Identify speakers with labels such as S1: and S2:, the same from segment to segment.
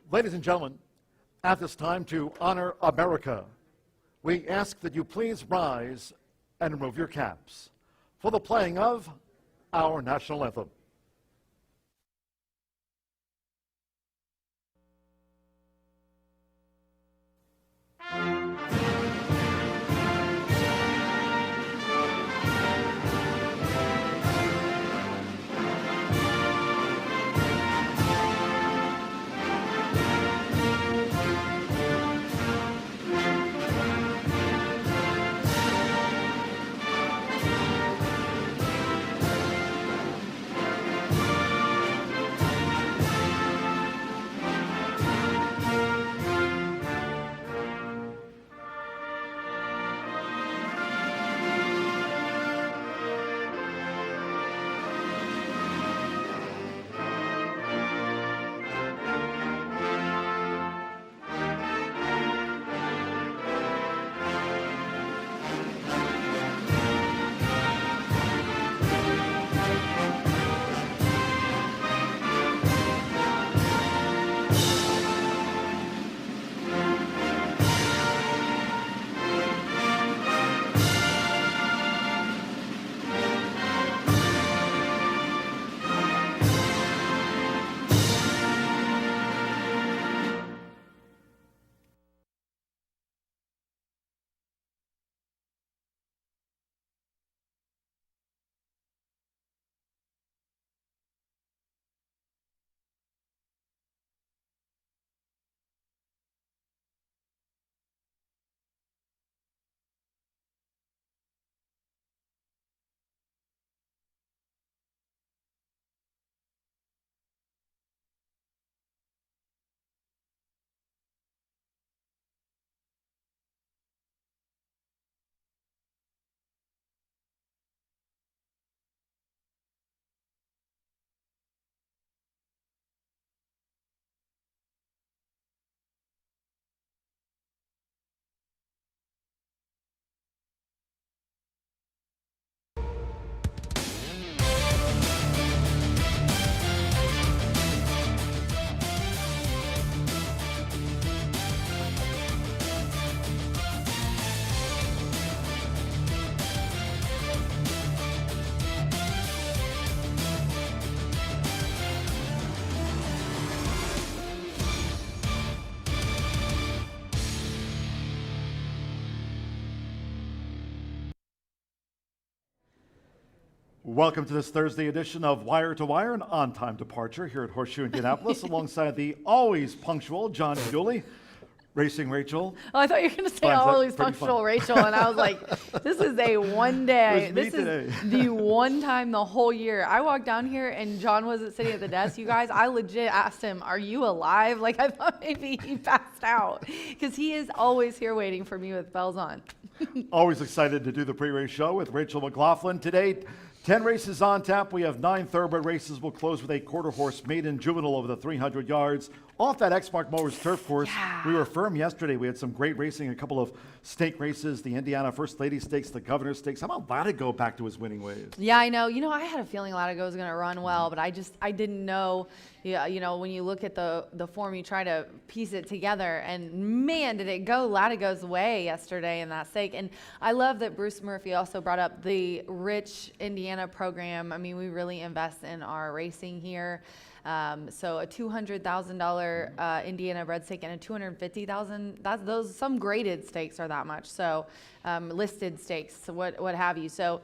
S1: Ladies and gentlemen, at this time to honor America, we ask that you please rise and remove your caps for the playing of our national anthem. Welcome to this Thursday edition of Wire to Wire, an on-time departure here at Horseshoe Indianapolis, alongside the always punctual John Dooley, Racing Rachel.
S2: Oh, I thought you were going to say always punctual Rachel, and I was like, this is a one day. This is the one time the whole year. I walked down here, and John wasn't sitting at the desk, you guys. I legit asked him, are you alive? Like, I thought maybe he passed out, because he is always here waiting for me with bells on.
S1: Always excited to do the pre-race show with Rachel McLaughlin. Today, 10 races on tap. We have 9 thoroughbred races. We'll close with a quarter horse maiden juvenile over the 300 yards off that Exmark Mowers turf course. Yeah. We were firm yesterday. We had some great racing, a couple of stake races, the Indiana First Lady Stakes, the Governor Stakes. How about Latigo back to his winning ways?
S2: Yeah, I know. You know, I had a feeling Latigo was going to run well, but I didn't know. Yeah, you know, when you look at the form, you try to piece it together, and man, did it go Latigo's way yesterday in that stake. And I love that Bruce Murphy also brought up the Rich Indiana program. I mean, we really invest in our racing here. So a $200,000 Indiana bred stake and a $250,000. Those some graded stakes are that much. So listed stakes, what have you. So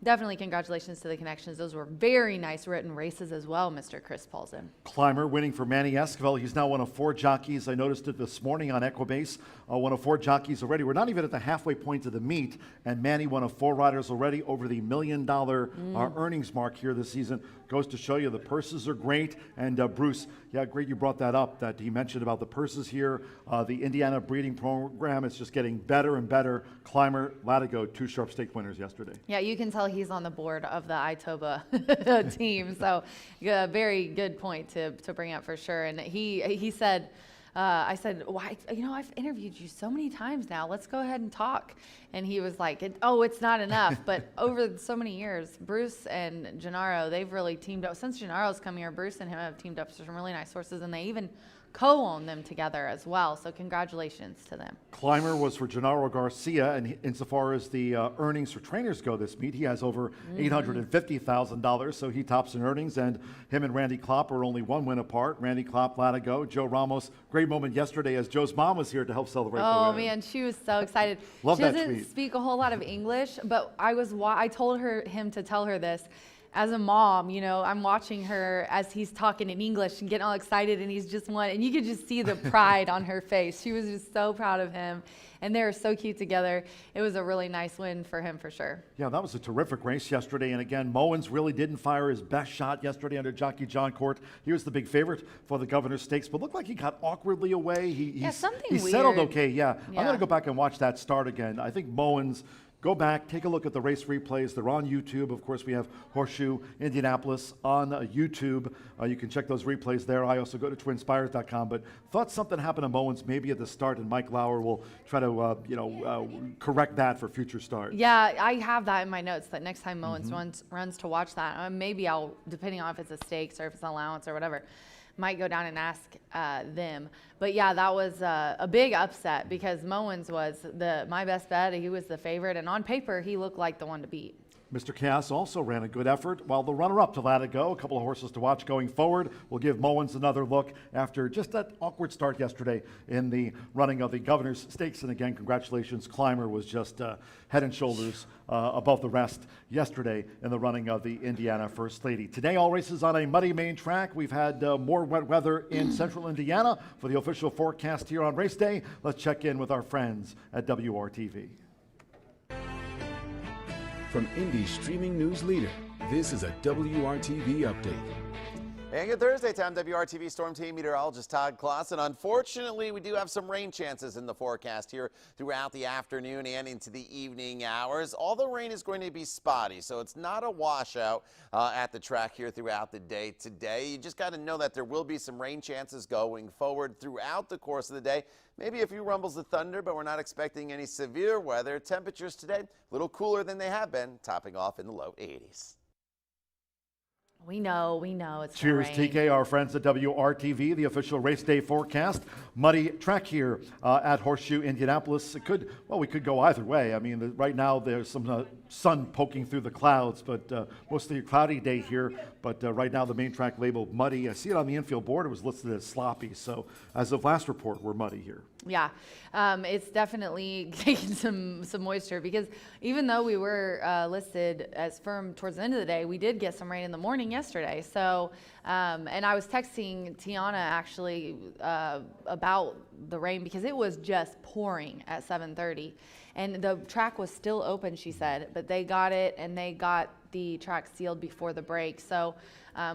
S2: definitely congratulations to the connections. Those were very nice written races as well, Mr. Chris Paulson.
S1: Climber winning for Manny Esquivel. He's now one of 4 jockeys. I noticed it this morning on Equibase. One of 4 jockeys already. We're not even at the halfway point of the meet, and Manny, one of 4 riders already over the $1 million earnings mark here this season. Goes to show you the purses are great. And Bruce, yeah, great you brought that up, that he mentioned about the purses here. The Indiana breeding program is just getting better and better. Climber, Latigo, 2 sharp stake winners yesterday.
S2: Yeah, you can tell he's on the board of the Itoba team. So yeah, very good point to bring up for sure. And he said, I said, why, you know, I've interviewed you so many times now. Let's go ahead and talk. And he was like, it's not enough. But over so many years, Bruce and Gennaro, they've really teamed up. Since Gennaro's come here, Bruce and him have teamed up for some really nice horses. And they even co-own them together as well. So congratulations to them.
S1: Climber was for Gennaro Garcia, and insofar as the earnings for trainers go this meet, he has over $850,000, so he tops in earnings, and him and Randy Klopp are only one win apart. Randy Klopp, Latigo, Joe Ramos, great moment yesterday as Joe's mom was here to help celebrate the win.
S2: Oh man, she was so excited.
S1: Love
S2: she
S1: that
S2: doesn't
S1: tweet.
S2: speak a whole lot of English, but I told him to tell her this. As a mom, I'm watching her as he's talking in English and getting all excited, and he's just won. And you could just see the pride on her face. She was just so proud of him, and they were so cute together. It was a really nice win for him for sure.
S1: Yeah, that was a terrific race yesterday. And again, Mowens really didn't fire his best shot yesterday under jockey John Court. He was the big favorite for the Governor's Stakes, but looked like he got awkwardly away. He settled okay. Yeah, I'm going to go back and watch that start again. I think Mowens. Go back, take a look at the race replays. They're on YouTube. Of course, we have Horseshoe Indianapolis on YouTube. You can check those replays there. I also go to twinspires.com. But thought something happened to Mowens maybe at the start, and Mike Lauer will try to correct that for future starts.
S2: Yeah, I have that in my notes that next time Mowens runs to watch that, maybe I'll, depending on if it's a stakes or if it's an allowance or whatever, might go down and ask them. But yeah, that was a big upset because Mowens was my best bet. He was the favorite, and on paper, he looked like the one to beat.
S1: Mr. Cass also ran a good effort, while the runner-up to Latigo, a couple of horses to watch going forward. We'll give Mowens another look after just that awkward start yesterday in the running of the Governor's Stakes. And again, congratulations. Climber was just head and shoulders above the rest yesterday in the running of the Indiana First Lady. Today, all races on a muddy main track. We've had more wet weather in central Indiana. For the official forecast here on race day, let's check in with our friends at WRTV.
S3: From Indy's streaming news leader, this is a WRTV update.
S4: And good Thursday time, WRTV Storm Team meteorologist Todd Clausen. Unfortunately, we do have some rain chances in the forecast here throughout the afternoon and into the evening hours. All the rain is going to be spotty, so it's not a washout at the track here throughout the day today. You just got to know that there will be some rain chances going forward throughout the course of the day. Maybe a few rumbles of thunder, but we're not expecting any severe weather. Temperatures today, a little cooler than they have been, topping off in the low 80s.
S2: We know it's
S1: Cheers,
S2: gonna rain.
S1: TK, our friends at WRTV, the official race day forecast. Muddy track here at Horseshoe Indianapolis. We could go either way. I mean, right now there's some sun poking through the clouds, but mostly a cloudy day here. But right now the main track labeled muddy. I see it on the infield board. It was listed as sloppy. So as of last report, we're muddy here.
S2: Yeah, it's definitely taking some moisture because even though we were listed as firm towards the end of the day, we did get some rain in the morning yesterday. So, and I was texting Tiana actually about the rain because it was just pouring at 7:30, and the track was still open, she said, but they got it and they got the track sealed before the break. So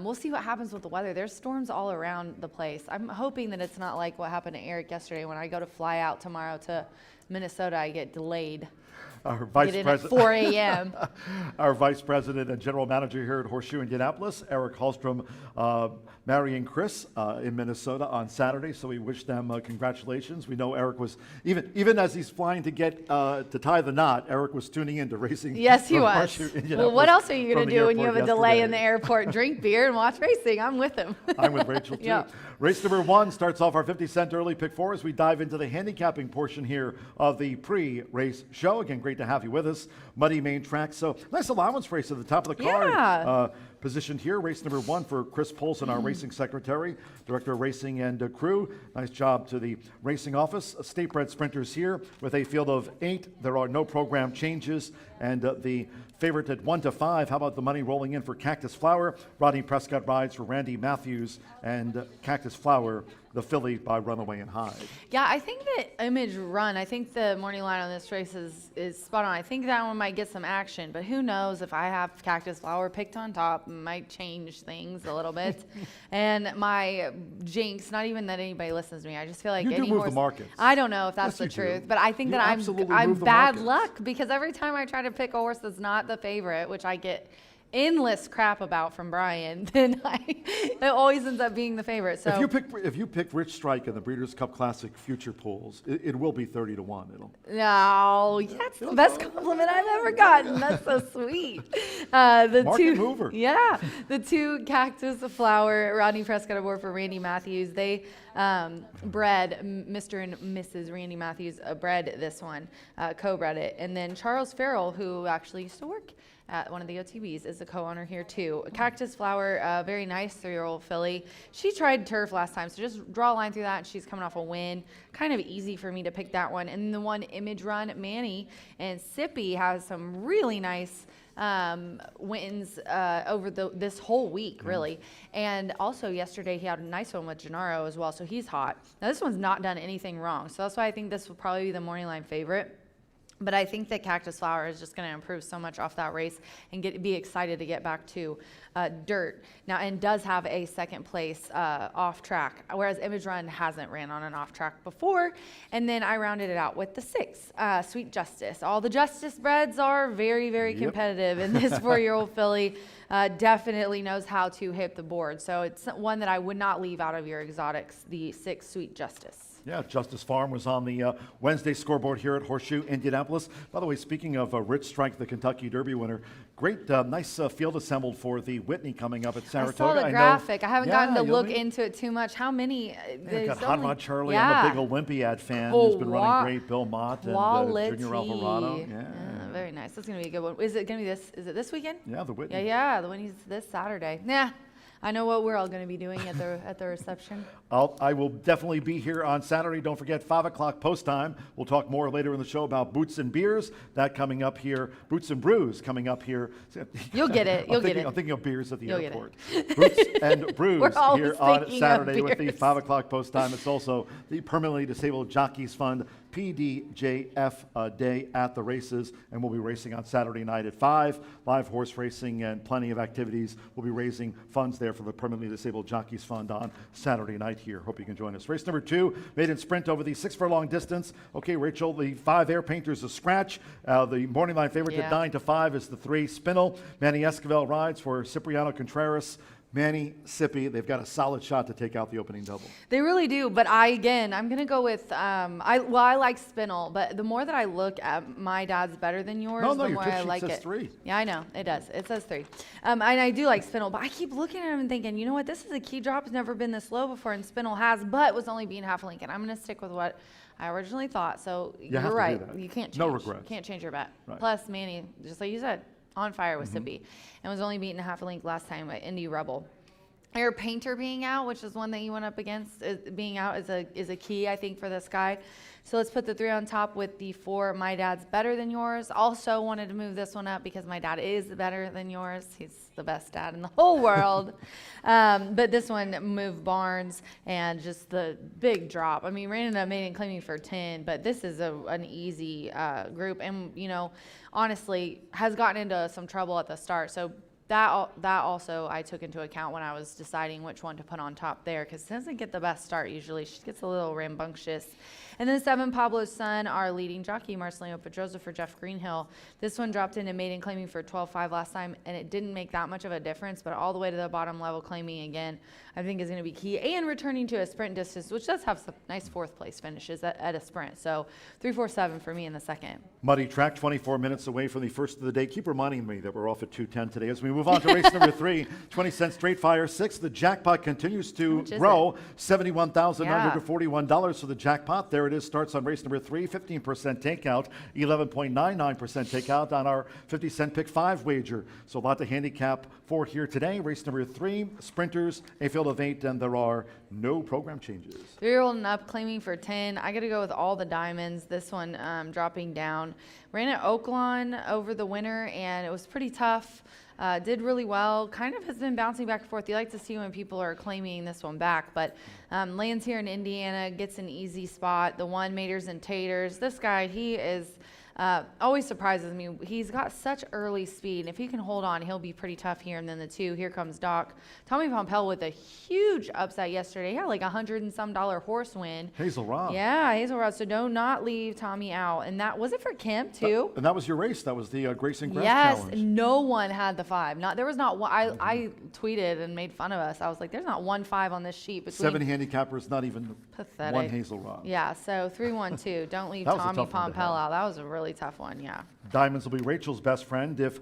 S2: we'll see what happens with the weather. There's storms all around the place. I'm hoping that it's not like what happened to Eric yesterday. When I go to fly out tomorrow to Minnesota, I get delayed.
S1: Our vice
S2: Get in
S1: president,
S2: at 4 a.m.
S1: Our vice president and general manager here at Horseshoe Indianapolis, Eric Hallstrom, marrying Chris in Minnesota on Saturday. So we wish them congratulations. We know Eric was even as he's flying to get to tie the knot. Eric was tuning in to racing.
S2: Yes, he
S1: from
S2: was.
S1: Horseshoe
S2: Well,
S1: Indianapolis
S2: what else are you going
S1: from
S2: to
S1: the
S2: do when you have a
S1: airport
S2: delay in the
S1: yesterday.
S2: airport? Drink beer and watch racing. I'm with him.
S1: I'm with Rachel too.
S2: Yeah.
S1: Race number 1 starts off our 50-cent early pick 4 as we dive into the handicapping portion here of the pre-race show. Again, great to have you with us. Muddy main track. So nice allowance race at the top of the card.
S2: Yeah.
S1: Positioned here, race number 1 for Chris Polson, our racing secretary, director of racing and crew. Nice job to the racing office. State bred sprinters here with a field of 8. There are no program changes. And the favorite at 1 to 5. How about the money rolling in for Cactus Flower? Rodney Prescott rides for Randy Matthews, and Cactus Flower, the filly by Runaway and Hyde.
S2: Yeah, I think the Image Run, I think the morning line on this race is spot on. I think that one might get some action, but who knows if I have Cactus Flower picked on top, it might change things a little bit. And my jinx, not even that anybody listens to me, I just feel like
S1: You do
S2: any
S1: move
S2: horse.
S1: the markets.
S2: I don't know if that's
S1: Yes,
S2: the
S1: you do.
S2: truth, but I think
S1: You
S2: that
S1: absolutely
S2: I'm
S1: move the
S2: bad
S1: markets.
S2: luck because every time I try to pick a horse that's not the favorite, which I get endless crap about from Brian, then it always ends up being the favorite. So
S1: If you pick Rich Strike in the Breeders' Cup Classic future pools, it will be 30 to 1.
S2: no, that's the best compliment I've ever gotten. That's so sweet.
S1: Market mover.
S2: Yeah, the 2 Cactus Flower, Rodney Prescott aboard for Randy Matthews. They bred, Mr. and Mrs. Randy Matthews bred this one, co-bred it. And then Charles Farrell, who actually used to work at one of the OTBs, is the co-owner here too. Cactus Flower, very nice 3-year-old filly. She tried turf last time, so just draw a line through that, and she's coming off a win. Kind of easy for me to pick that one. And the one Image Run, Manny and Sippy has some really nice wins over this whole week, really. And also yesterday he had a nice one with Gennaro as well, so he's hot. Now this one's not done anything wrong, so that's why I think this will probably be the morning line favorite. But I think that Cactus Flower is just going to improve so much off that race and be excited to get back to dirt now, and does have a second place off track, whereas Image Run hasn't ran on an off track before. And then I rounded it out with the 6, Sweet Justice. All the Justice breds are very, very competitive, and this 4-year-old filly definitely knows how to hit the board. So it's one that I would not leave out of your exotics, the 6, Sweet Justice.
S1: Yeah, Justice Farm was on the Wednesday scoreboard here at Horseshoe Indianapolis. By the way, speaking of Rich Strike, the Kentucky Derby winner, great, nice field assembled for the Whitney coming up at Saratoga.
S2: I saw the graphic. I haven't gotten to look into it too much. How many?
S1: Yeah, got Hot Rod Charlie. I'm a big Olympiad fan. Who's been running great. Bill Mott and Junior Alvarado. Yeah.
S2: Very nice. That's going to be a good one. Is it going to be this? Is it this weekend?
S1: Yeah, the Whitney.
S2: Yeah, the Whitney's this Saturday. Yeah. I know what we're all going to be doing at the reception.
S1: I will definitely be here on Saturday. Don't forget 5 o'clock post time. We'll talk more later in the show about Boots and Beers. That coming up here. Boots and Brews coming up here.
S2: You'll get it. You'll get it.
S1: I'm thinking of beers at the airport. Boots and Brews here on Saturday with the 5 o'clock post time. It's also the Permanently Disabled Jockeys Fund PDJF day at the races, and we'll be racing on Saturday night at 5. Live horse racing and plenty of activities. We'll be raising funds there for the Permanently Disabled Jockeys Fund on Saturday night here. Hope you can join us. Race number 2, maiden sprint over the 6 furlong distance. Okay, Rachel, the 5 Air Painters a scratch. The morning line favorite at 9 to 5 is the 3 Spinel. Manny Esquivel rides for Cipriano Contreras. Manny, Sippy, they've got a solid shot to take out the opening double.
S2: They really do, but I'm going to go with, I like Spinel, but the more that I look at My Dad's Better Than Yours, the more I like it.
S1: Says 3.
S2: Yeah, I know, it does. It says 3. And I do like Spinel, but I keep looking at him and thinking, you know what, this is a key drop. It's never been this low before, and Spinel has, but was only being half a link, and I'm going to stick with what I originally thought. So you're right. You can't change.
S1: No regrets.
S2: You can't change your bet.
S1: Right.
S2: Plus, Manny, just like you said, on fire with Sippy, and was only beaten a half a link last time at Indy Rebel. Air Painter being out, which is one that you went up against, being out is a key, I think, for this guy. So let's put the 3 on top with the 4, My Dad's Better Than Yours. Also wanted to move this one up because my dad is better than yours. He's the best dad in the whole world. But this one moved Barnes, and just the big drop. I mean, ran into maiden claiming for 10, but this is an easy group. And, you know, honestly, has gotten into some trouble at the start. So that also I took into account when I was deciding which one to put on top there, because it doesn't get the best start usually. She gets a little rambunctious. And then 7, Pablo's Son, our leading jockey, Marcelino Pedrosa for Jeff Greenhill. This one dropped into maiden claiming for 12.5 last time, and it didn't make that much of a difference, but all the way to the bottom level claiming again, I think is going to be key. And returning to a sprint distance, which does have some nice 4th place finishes at a sprint. So 3-4-7 for me in the second.
S1: Muddy track, 24 minutes away from the first of the day. Keep reminding me that we're off at 2:10 today. As we move on to race number 3, 20-cent straight fire 6. The jackpot continues to grow. $71,941 for the jackpot. There it is. Starts on race number 3. 15% takeout. 11.99% takeout on our 50-cent pick 5 wager. So a lot to handicap for here today. Race number 3, sprinters, a field of 8, and there are no program changes.
S2: 3-year-old and up claiming for 10. I got to go with all the diamonds. This one dropping down. Ran at Oaklawn over the winter, and it was pretty tough. Did really well. Kind of has been bouncing back and forth. You like to see when people are claiming this one back, but lands here in Indiana, gets an easy spot. The 1, Maters and Taters. This guy, he is always surprises me. He's got such early speed. If he can hold on, he'll be pretty tough here. And then the 2, here comes Doc. Tommy Pompel with a huge upset yesterday. He had like $100 and some horse win.
S1: Hazel Robb.
S2: Yeah, Hazel Robb. So do not leave Tommy out. And that was it for Kemp too.
S1: And that was your race. That was the Grayson Grass Challenge.
S2: Yes, no one had the 5. There was not one. I tweeted and made fun of us. I was like, there's not 1 5 on this sheet.
S1: 7 handicappers, not even
S2: pathetic.
S1: 1 Hazel Robb.
S2: Yeah, so 3-1-2. Don't leave Tommy Pompel out. That was a really really tough one, yeah.
S1: Diamonds will be Rachel's best friend if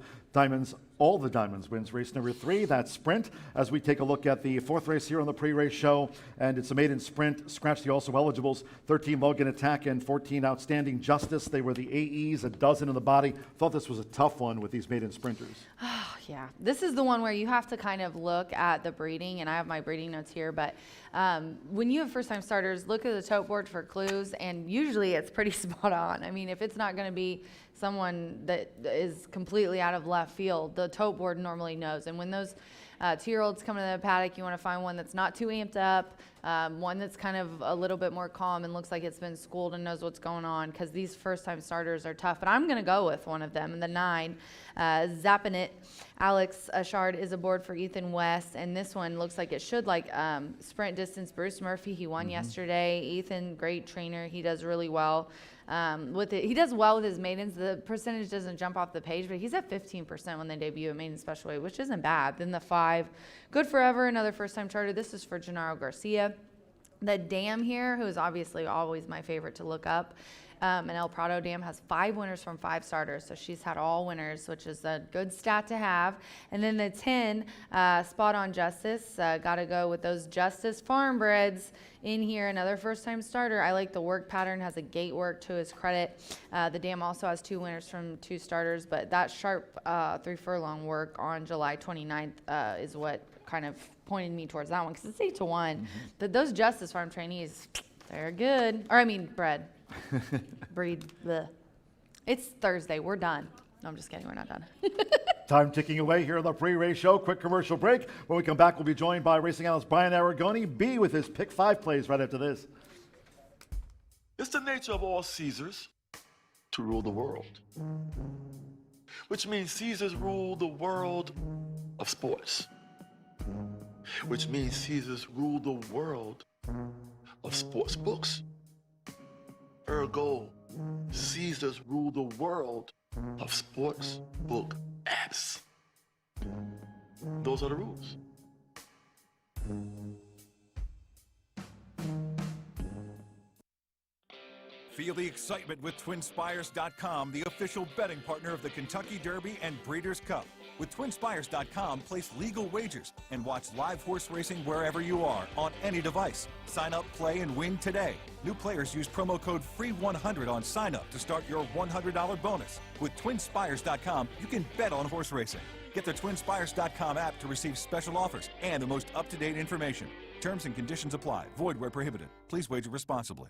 S1: all the Diamonds wins race number 3. That's sprint. As we take a look at the 4th race here on the pre-race show, and it's a maiden sprint. Scratch the also eligibles: 13 Logan Attack and 14 Outstanding Justice. They were the AEs, a dozen in the body. Thought this was a tough one with these maiden sprinters.
S2: Oh, yeah. This is the one where you have to kind of look at the breeding, and I have my breeding notes here, but when you have first-time starters, look at the tote board for clues, and usually it's pretty spot on. I mean, if it's not going to be someone that is completely out of left field, the tote board normally knows. And when those 2-year-olds come into the paddock, you want to find one that's not too amped up, one that's kind of a little bit more calm and looks like it's been schooled and knows what's going on, because these first-time starters are tough. But I'm going to go with one of them, the 9, Zappin' It. Alex Ashard is aboard for Ethan West, and this one looks like it should sprint distance. Bruce Murphy, he won yesterday. Ethan, great trainer. He does really well. He does well with his maidens. The percentage doesn't jump off the page, but he's at 15% when they debut at maiden special weight, which isn't bad. Then the 5, Good Forever, another first-time charter. This is for Gennaro Garcia. The Dam here, who is obviously always my favorite to look up, and El Prado Dam has 5 winners from 5 starters, so she's had all winners, which is a good stat to have. And then the 10, Spot On Justice, got to go with those Justice Farm Breds in here, another first-time starter. I like the work pattern, has a gate work to his credit. The Dam also has 2 winners from 2 starters, but that sharp 3 furlong work on July 29th is what kind of pointed me towards that one, because it's 8-1. But those Justice Farm trainees, they're good. Bred. Breed. Bleh. It's Thursday. We're done. No, I'm just kidding. We're not done.
S1: Time ticking away here on the pre-race show. Quick commercial break. When we come back, we'll be joined by racing analyst Brian Aragoni B with his pick 5 plays right after this.
S5: It's the nature of all Caesars to rule the world, which means Caesars rule the world of sports, which means Caesars rule the world of sports books. Ergo, Caesars rule the world of sports book apps. Those are the rules.
S6: Feel the excitement with TwinSpires.com, the official betting partner of the Kentucky Derby and Breeders' Cup. With TwinSpires.com, place legal wagers and watch live horse racing wherever you are on any device. Sign up, play, and win today. New players use promo code FREE100 on sign up to start your $100 bonus. With TwinSpires.com, you can bet on horse racing. Get the TwinSpires.com app to receive special offers and the most up-to-date information. Terms and conditions apply. Void where prohibited. Please wager responsibly.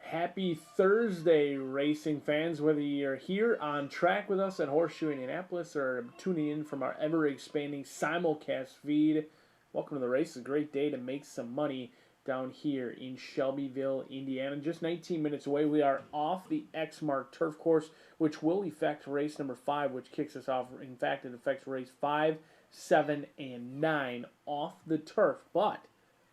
S7: Happy Thursday, racing fans. Whether you're here on track with us at Horseshoe Indianapolis or tuning in from our ever-expanding simulcast feed, welcome to the race. It's a great day to make some money down here in Shelbyville, Indiana. Just 19 minutes away, we are off the X-Mark turf course, which will affect race number 5, which kicks us off. In fact, it affects race 5, 7, and 9 off the turf. But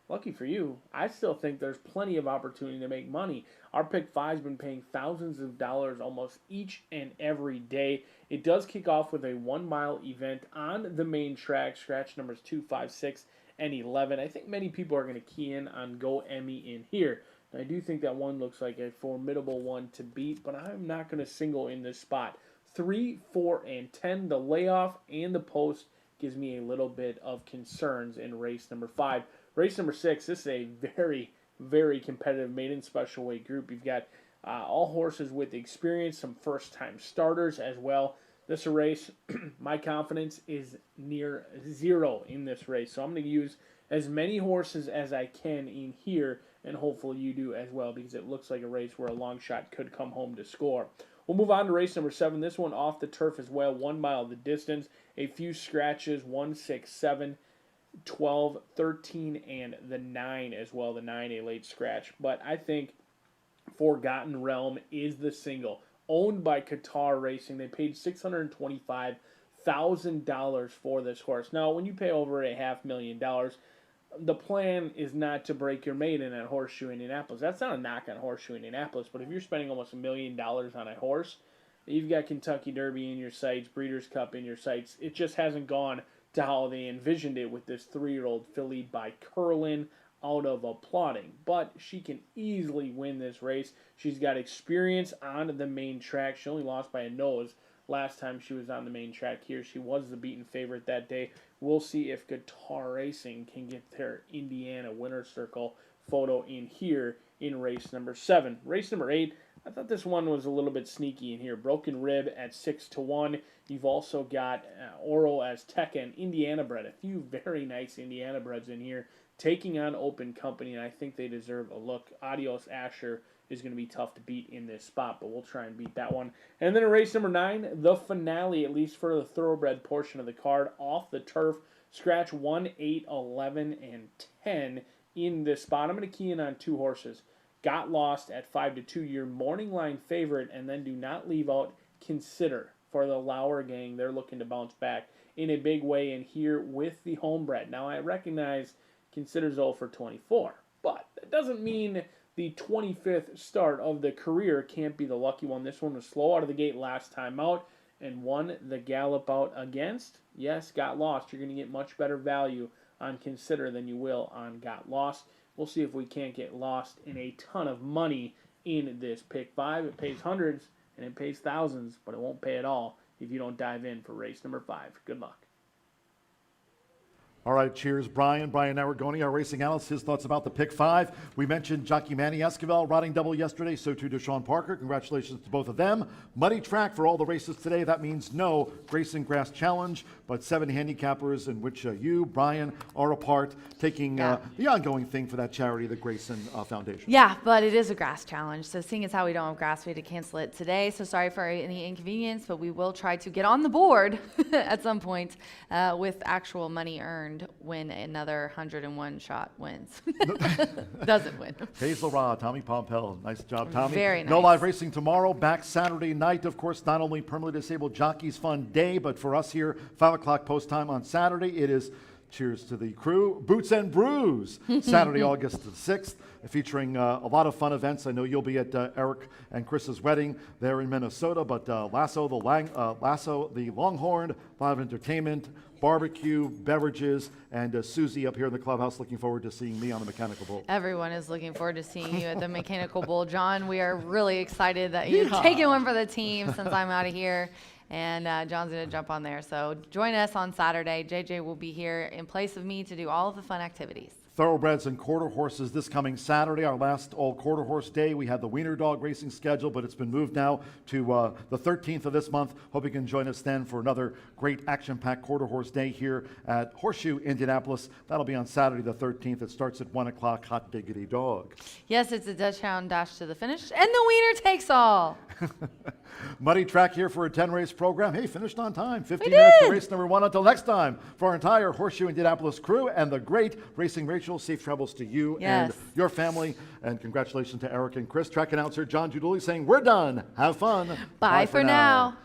S7: lucky for you, I still think there's plenty of opportunity to make money. Our pick 5's been paying thousands of dollars almost each and every day. It does kick off with a 1-mile event on the main track, scratch numbers 2, 5, 6, and 11. I think many people are going to key in on Go Emmy in here. And I do think that one looks like a formidable one to beat, but I'm not going to single in this spot. 3, 4, and 10, the layoff and the post gives me a little bit of concerns in race number 5. Race number 6, this is a very, very competitive maiden special weight group. You've got all horses with experience, some first-time starters as well. This race, my confidence is near 0 in this race. So I'm going to use as many horses as I can in here, and hopefully you do as well, because it looks like a race where a long shot could come home to score. We'll move on to race number 7. This one off the turf as well, 1 mile the distance, a few scratches, 1, 6, 7. 12, 13, and the 9 as well. The 9 a late scratch. But I think Forgotten Realm is the single. Owned by Qatar Racing. They paid $625,000 for this horse. Now, when you pay over $500,000, the plan is not to break your maiden at Horseshoe Indianapolis. That's not a knock on Horseshoe Indianapolis, but if you're spending almost $1 million on a horse, you've got Kentucky Derby in your sights, Breeders' Cup in your sights. It just hasn't gone to how they envisioned it with this 3-year-old filly by Curlin out of Applauding. But she can easily win this race. She's got experience on the main track. She only lost by a nose last time she was on the main track here. She was the beaten favorite that day. We'll see if Qatar Racing can get their Indiana winner's circle photo in here in race number 7. Race number 8, I thought this one was a little bit sneaky in here. Broken Rib at 6-1. You've also got Oro Azteca and Indiana bred. A few very nice Indiana breds in here taking on Open Company, and I think they deserve a look. Adios Asher is going to be tough to beat in this spot, but we'll try and beat that one. And then in race number 9, the finale, at least for the thoroughbred portion of the card, off the turf, scratch 1, 8, 11, and 10 in this spot. I'm going to key in on 2 horses. Got Lost at 5-2, your morning line favorite, and then do not leave out Consider for the Lauer gang. They're looking to bounce back in a big way in here with the homebred. Now, I recognize Consider's 0 for 24, but that doesn't mean the 25th start of the career can't be the lucky one. This one was slow out of the gate last time out and won the gallop out against, yes, Got Lost. You're going to get much better value on Consider than you will on Got Lost. We'll see if we can't get lost in a ton of money in this pick 5. It pays hundreds and it pays thousands, but it won't pay at all if you don't dive in for race number 5. Good luck.
S1: All right, cheers, Brian. Brian Aragoni, our racing analyst, his thoughts about the pick 5. We mentioned jockey Manny Esquivel riding double yesterday, so too Deshaun Parker. Congratulations to both of them. Muddy track for all the races today. That means no Grayson Grass Challenge, but 7 handicappers in which you, Brian, are a part, taking the ongoing thing for that charity, the Grayson Foundation.
S2: Yeah, but it is a grass challenge. So seeing as how we don't have grass, we had to cancel it today. So sorry for any inconvenience, but we will try to get on the board at some point with actual money earned when another 101 shot wins. Doesn't win.
S1: Hazel Ra, Tommy Pompel. Nice job, Tommy.
S2: Very nice.
S1: No live racing tomorrow. Back Saturday night, of course, not only permanently disabled jockeys fun day, but for us here, 5 o'clock post time on Saturday, it is cheers to the crew, Boots and Brews, Saturday, August the 6th, featuring a lot of fun events. I know you'll be at Eric and Chris's wedding there in Minnesota, but Lasso, the Longhorn, live entertainment, barbecue, beverages, and Susie up here in the clubhouse looking forward to seeing me on the Mechanical Bull.
S2: Everyone is looking forward to seeing you at the Mechanical Bull. John, we are really excited that you're taking one for the team since I'm out of here. And John's going to jump on there. So join us on Saturday. JJ will be here in place of me to do all of the fun activities.
S1: Thoroughbreds and quarter horses this coming Saturday, our last all quarter horse day. We had the Wiener Dog racing schedule, but it's been moved now to the 13th of this month. Hope you can join us then for another great action-packed quarter horse day here at Horseshoe Indianapolis. That'll be on Saturday the 13th. It starts at 1 o'clock. Hot diggity dog.
S2: Yes, it's a Dutch Hound dash to the finish, and the wiener takes all.
S1: Muddy track here for a 10-race program. Hey, finished on time. 15 minutes to race number 1. Until next time, for our entire Horseshoe Indianapolis crew and the great Racing Rachel, safe travels to you and your family. And congratulations to Eric and Chris. Track announcer John Giuduli saying, we're done. Have fun.
S2: Bye for now.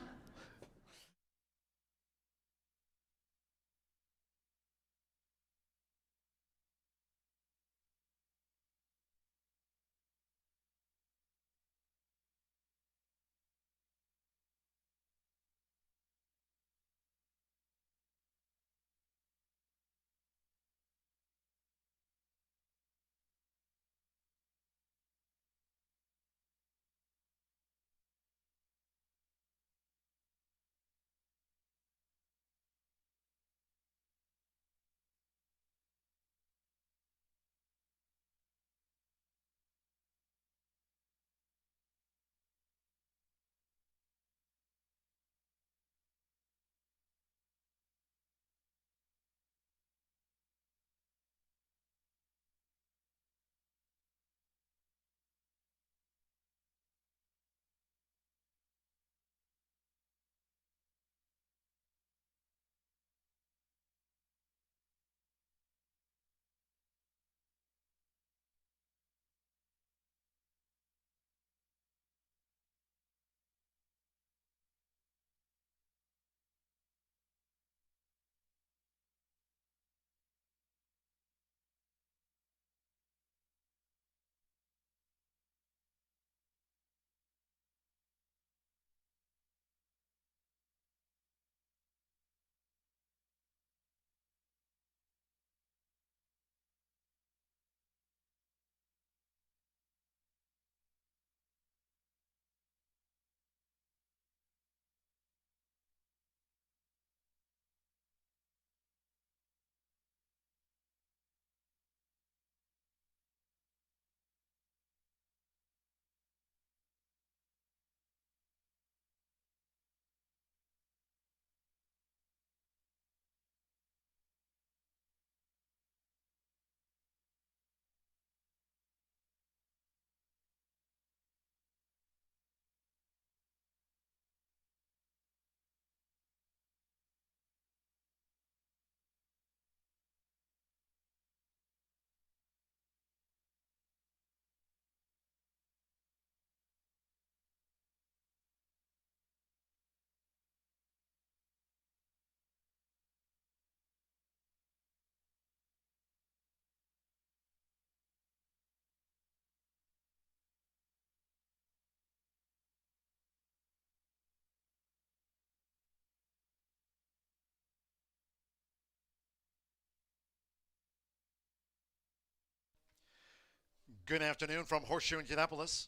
S1: Good afternoon from Horseshoe Indianapolis.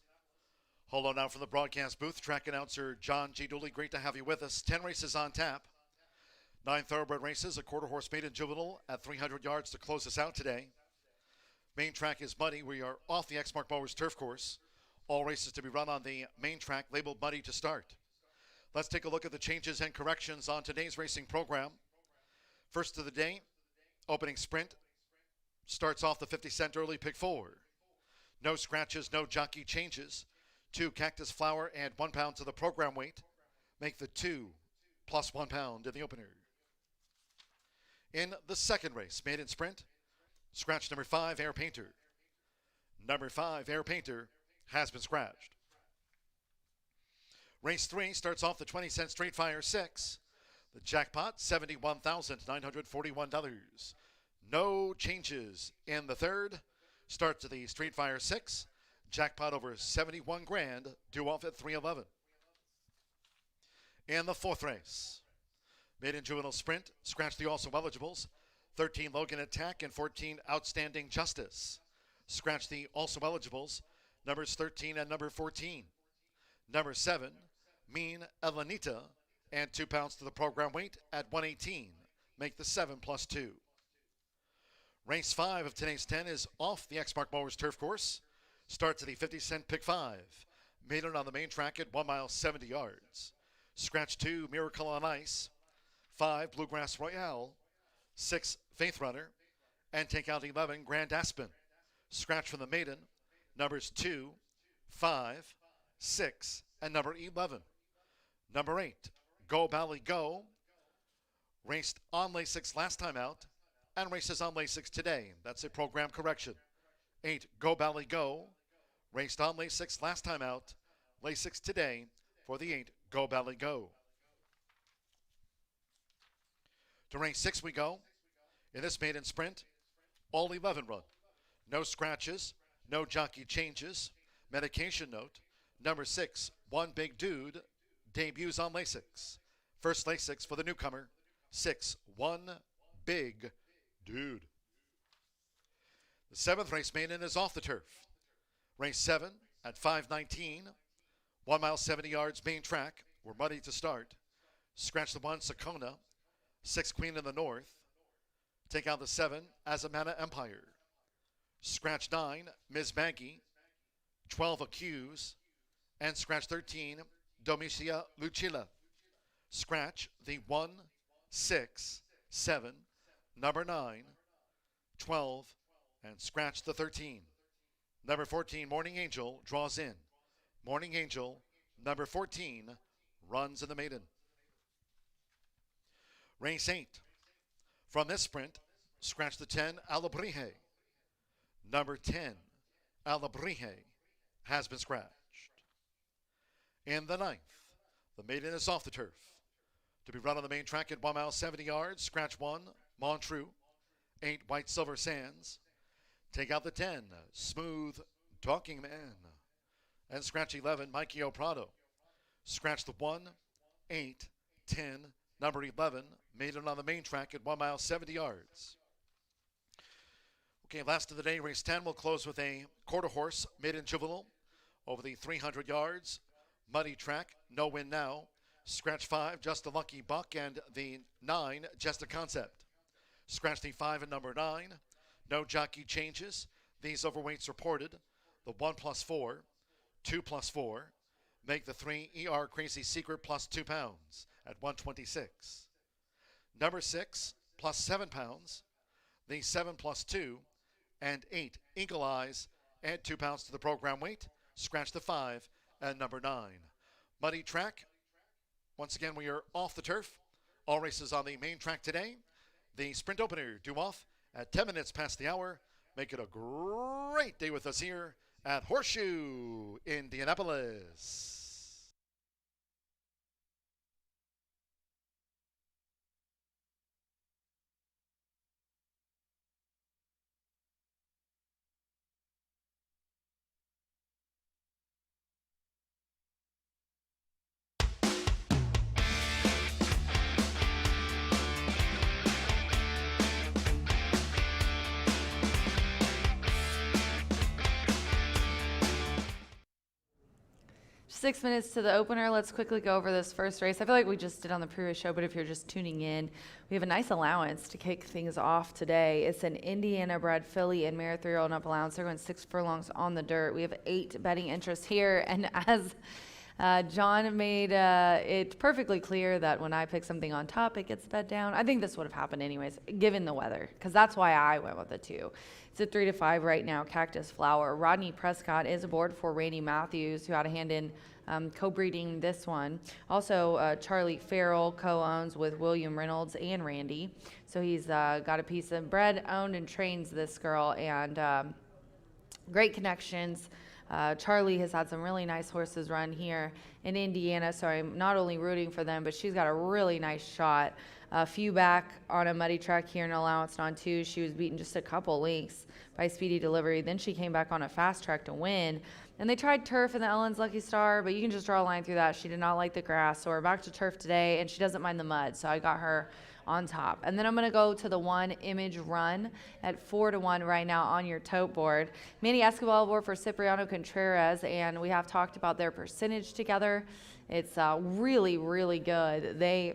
S1: Hello now from the broadcast booth. Track announcer John G. Dooley. Great to have you with us. 10 races on tap. 9 thoroughbred races, a quarter horse maiden juvenile at 300 yards to close us out today. Main track is muddy. We are off the Exmark Mowers turf course. All races to be run on the main track labeled muddy to start. Let's take a look at the changes and corrections on today's racing program. First of the day, opening sprint. Starts off the 50-cent early pick 4. No scratches, no jockey changes. 2 Cactus Flower and 1 pound to the program weight. Make the 2 plus 1 pound in the opener. In the second race, maiden sprint, scratch number 5, Air Painter. Number 5, Air Painter, has been scratched. Race 3 starts off the 20-cent Straight Fire 6. The jackpot, $71,941. No changes in the third. Start to the Street Fire 6. Jackpot over 71 grand, due off at 311. In the fourth race, maiden juvenile sprint, scratch the also eligibles. 13 Logan Attack and 14 Outstanding Justice. Scratch the also eligibles, numbers 13 and number 14. Number 7, Mean Elenita, and 2 pounds to the program weight at 118. Make the 7 plus 2. Race 5 of today's 10 is off the Exmark Mowers turf course. Starts at the 50-cent pick 5. Maiden on the main track at 1 mile 70 yards. Scratch 2, Miracle on Ice. 5, Bluegrass Royale. 6, Faith Runner. And take out 11, Grand Aspen. Scratch from the maiden, numbers 2, 5, 6, and number 11. Number 8, Go Bally Go. Raced on Lasix last time out and races on Lasix today. That's a program correction. 8, Go Bally Go. Raced on Lasix last time out. Lasix today for the 8, Go Bally Go. To race 6 we go. In this maiden sprint, all 11 run. No scratches, no jockey changes. Medication note, number 6, One Big Dude, debuts on Lasix. First Lasix for the newcomer, 6, One Big Dude. The 7th race maiden is off the turf. Race 7 at 5:19, 1 mile 70 yards main track. We're muddy to start. Scratch the 1, Sakona. 6, Queen in the North. Take out the 7, Azamana Empire. Scratch 9, Ms. Maggie. 12, Accuse. And scratch 13, Domicia Lucilla. Scratch the 1, 6, 7, number 9, 12, and scratch the 13. Number 14, Morning Angel, draws in. Morning Angel, number 14, runs in the maiden. Race 8. From this sprint, scratch the 10, Alabrije. Number 10, Alabrije, has been scratched. In the 9th, the maiden is off the turf. To be run on the main track at 1 mile 70 yards, scratch 1, Montreux. 8, White Silver Sands. Take out the 10, Smooth Talking Man. And scratch 11, Mikey O'Prado. Scratch the 1, 8, 10, number 11, maiden on the main track at 1 mile 70 yards. Okay, last of the day, race 10 will close with a quarter horse, maiden juvenile, over the 300 yards. Muddy track, no win now. Scratch 5, Just a Lucky Buck, and the 9, Just a Concept. Scratch the 5 and number 9. No jockey changes. These overweights reported. The 1 plus 4, 2 plus 4. Make the 3, ER Crazy Secret plus 2 pounds at 126. Number 6 plus 7 pounds. The 7 plus 2 and 8, Eagle Eyes, add 2 pounds to the program weight. Scratch the 5 and number 9. Muddy track. Once again, we are off the turf. All races on the main track today. The sprint opener due off at 10 minutes past the hour. Make it a great day with us here at Horseshoe Indianapolis.
S2: 6 minutes to the opener. Let's quickly go over this first race. I feel like we just did on the previous show, but if you're just tuning in, we have a nice allowance to kick things off today. It's an Indiana-bred filly and mare 3-year-old up allowance. They're going 6 furlongs on the dirt. We have 8 betting interests here, and as John made it perfectly clear that when I pick something on top, it gets bet down. I think this would have happened anyways, given the weather, because that's why I went with the 2. It's at 3 to 5 right now. Cactus Flower. Rodney Prescott is aboard for Randy Matthews, who had a hand in co-breeding this one. Also, Charlie Farrell co-owns with William Reynolds and Randy. So he's got a piece of bred, owned, and trains this girl, and great connections. Charlie has had some really nice horses run here in Indiana, so I'm not only rooting for them, but she's got a really nice shot. A few back on a muddy track here in allowance on 2. She was beaten just a couple lengths by Speedy Delivery. Then she came back on a fast track to win. And they tried turf in the Ellen's Lucky Star, but you can just draw a line through that. She did not like the grass, so we're back to turf today, and she doesn't mind the mud, so I got her on top. And then I'm going to go to the 1 Image Run at 4 to 1 right now on your tote board. Manny Escobar aboard for Cipriano Contreras, and we have talked about their percentage together. It's really, really good. They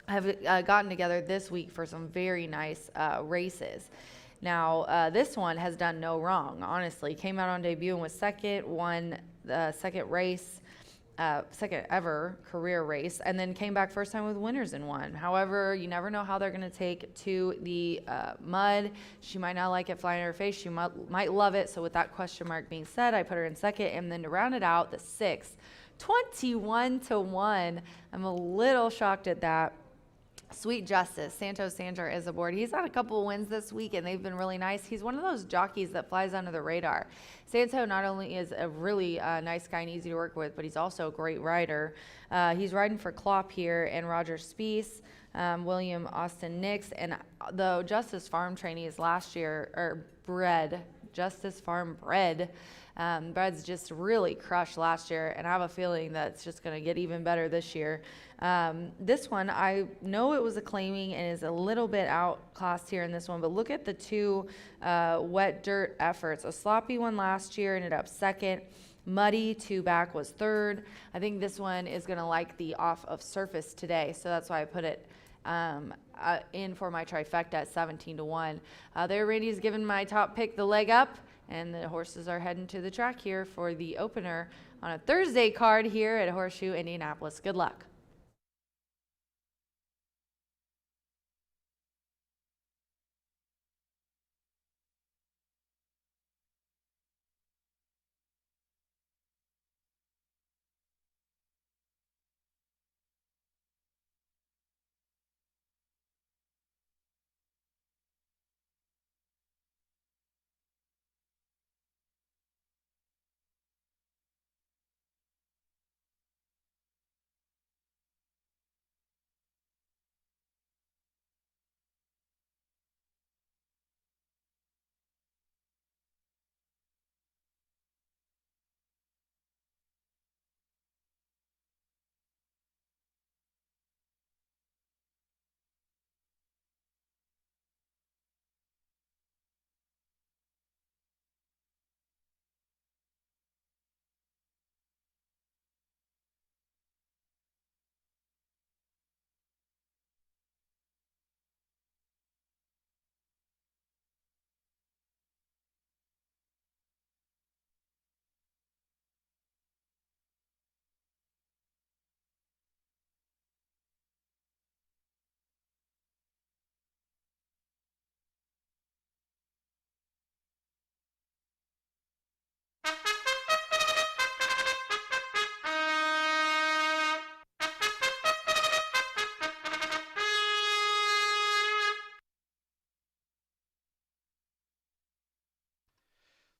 S2: have gotten together this week for some very nice races. Now, this one has done no wrong, honestly. Came out on debut and was second, won the second race, second ever career race, and then came back first time with winners in one. However, you never know how they're going to take to the mud. She might not like it flying in her face. She might love it. So with that question mark being said, I put her in second. And then to round it out, the 6, 21 to 1. I'm a little shocked at that. Sweet Justice, Santos Sanger is aboard. He's had a couple of wins this week, and they've been really nice. He's one of those jockeys that flies under the radar. Santo not only is a really nice guy and easy to work with, but he's also a great rider. He's riding for Klopp here and Roger Speece, William Austin Nix, and the Justice Farm trainees last year, or bred, Justice Farm bred. Bred's just really crushed last year, and I have a feeling that it's just going to get even better this year. This one, I know it was a claiming and is a little bit outclassed here in this one, but look at the 2 wet dirt efforts. A sloppy one last year ended up second. Muddy 2 back was third. I think this one is going to like the off of surface today, so that's why I put it in for my trifecta at 17 to 1. There, Randy's given my top pick the leg up, and the horses are heading to the track here for the opener on a Thursday card here at Horseshoe Indianapolis. Good luck.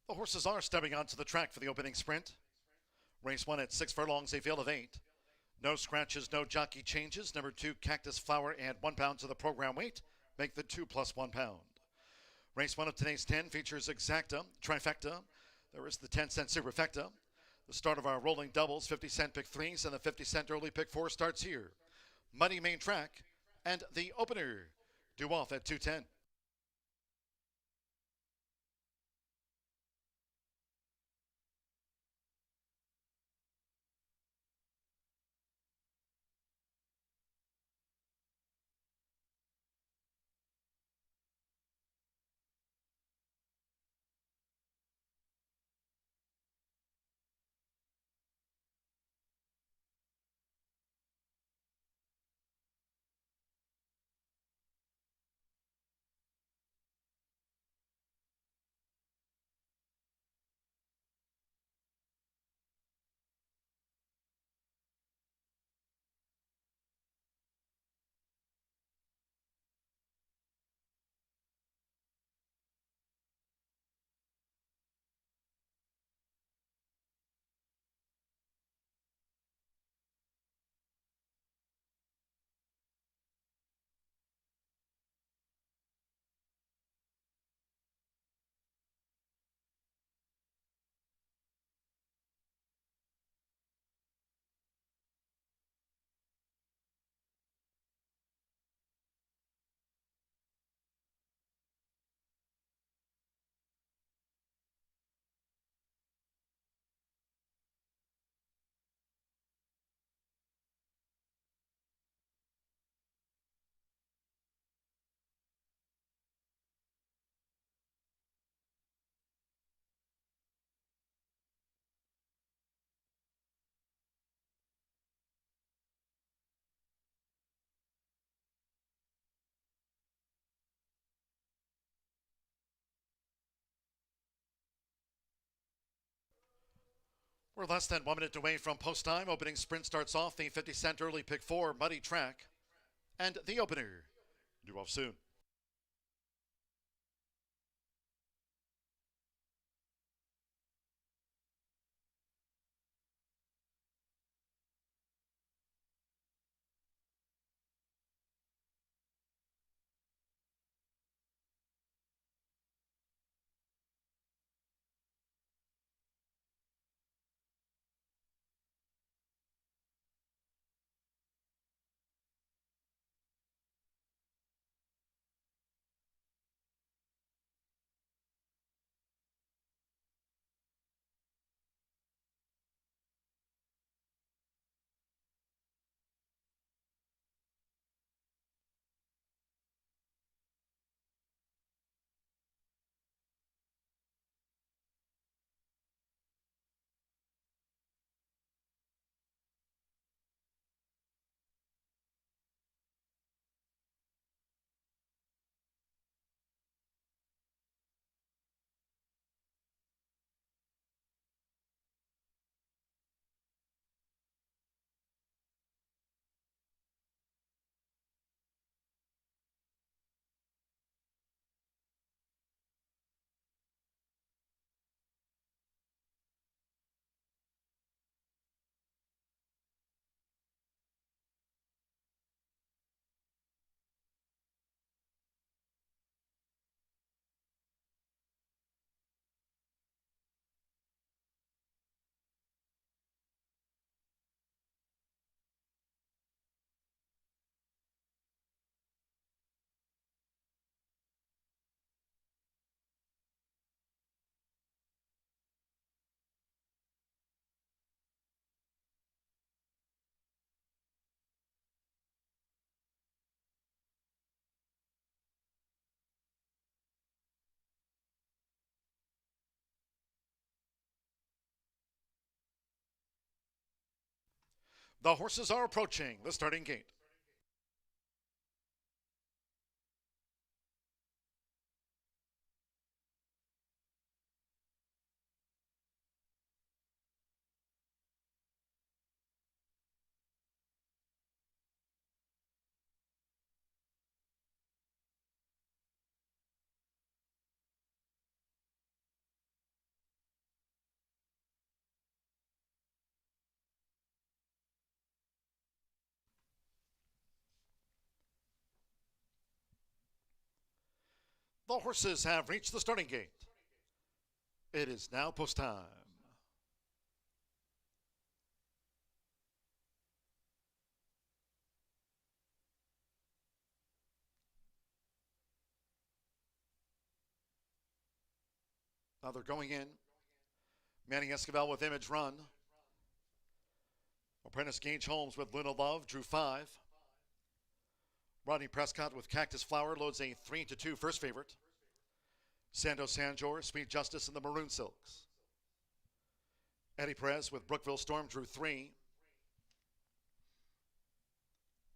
S1: The horses are stepping onto the track for the opening sprint. Race 1 at 6 furlongs, a field of 8. No scratches, no jockey changes. Number 2, Cactus Flower, add 1 pound to the program weight. Make the 2 plus 1 pound. Race 1 of today's 10 features exacta, trifecta. There is the 10-cent superfecta. The start of our rolling doubles, 50-cent pick 3s, and the 50-cent early pick 4 starts here. Muddy main track, and the opener due off at 2:10. We're less than 1 minute away from post time. Opening sprint starts off the 50-cent early pick 4 muddy track. And the opener due off soon. The horses are approaching the starting gate. The horses have reached the starting gate. It is now post time. Now they're going in. Manny Esquivel with Image Run. Apprentice Gage Holmes with Luna Love drew 5. Rodney Prescott with Cactus Flower loads a 3-2 first favorite. Sando Sanjor, Sweet Justice, and the Maroon Silks. Eddie Perez with Brookville Storm drew 3.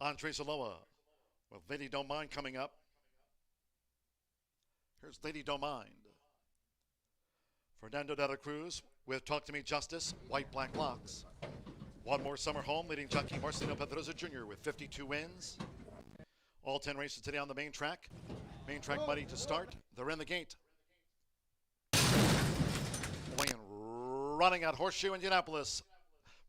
S1: Andre Zaloa with Lady Don't Mind coming up. Here's Lady Don't Mind. Fernando de la Cruz with Talk to Me Justice, White Black Locks. One More Summer Home, leading jockey Marcelino Pedroza Jr. with 52 wins. All 10 races today on the main track. Main track muddy to start. They're in the gate. Away and running at Horseshoe Indianapolis.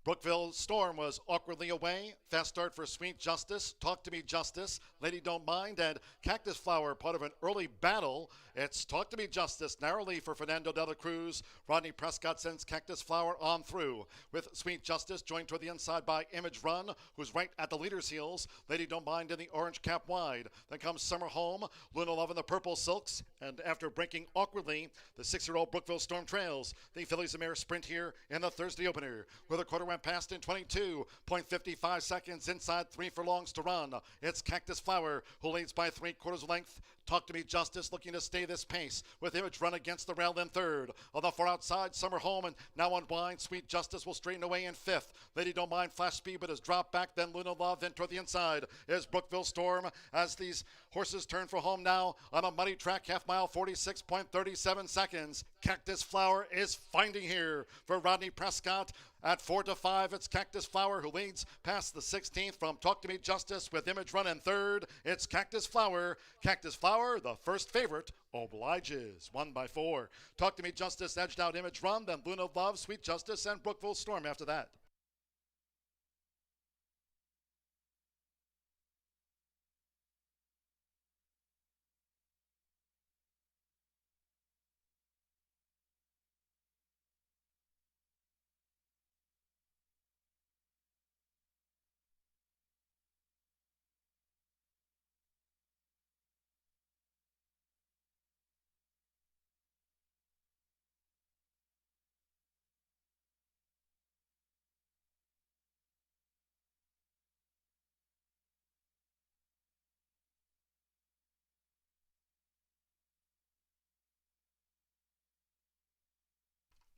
S1: Brookville Storm was awkwardly away. Fast start for Sweet Justice, Talk to Me Justice, Lady Don't Mind, and Cactus Flower, part of an early battle. It's Talk to Me Justice, narrowly for Fernando de la Cruz. Rodney Prescott sends Cactus Flower on through, with Sweet Justice joined toward the inside by Image Run, who's right at the leader's heels. Lady Don't Mind in the orange cap wide. Then comes Summer Home, Luna Love in the purple silks, and after breaking awkwardly, the 6-year-old Brookville Storm trails. The fillies a mare sprint here in the Thursday opener, with a quarter went past in 22.55 seconds inside 3 furlongs to run. It's Cactus Flower who leads by 3/4 length Talk to Me Justice looking to stay this pace with Image Run against the rail in third. On the far outside, Summer Home and now unwind. Sweet Justice will straighten away in fifth. Lady Don't Mind Flash Speed but has dropped back. Then Luna Love. Then toward the inside is Brookville Storm as these horses turn for home now on a muddy track. Half mile, 46.37 seconds. Cactus Flower is finding here for Rodney Prescott. At 4-5, it's Cactus Flower who leads past the 16th from Talk to Me Justice with Image Run in third. It's Cactus Flower. Cactus Flower, the first favorite, obliges. 1 by 4. Talk to Me Justice edged out Image Run, then Luna Love, Sweet Justice, and Brookville Storm after that.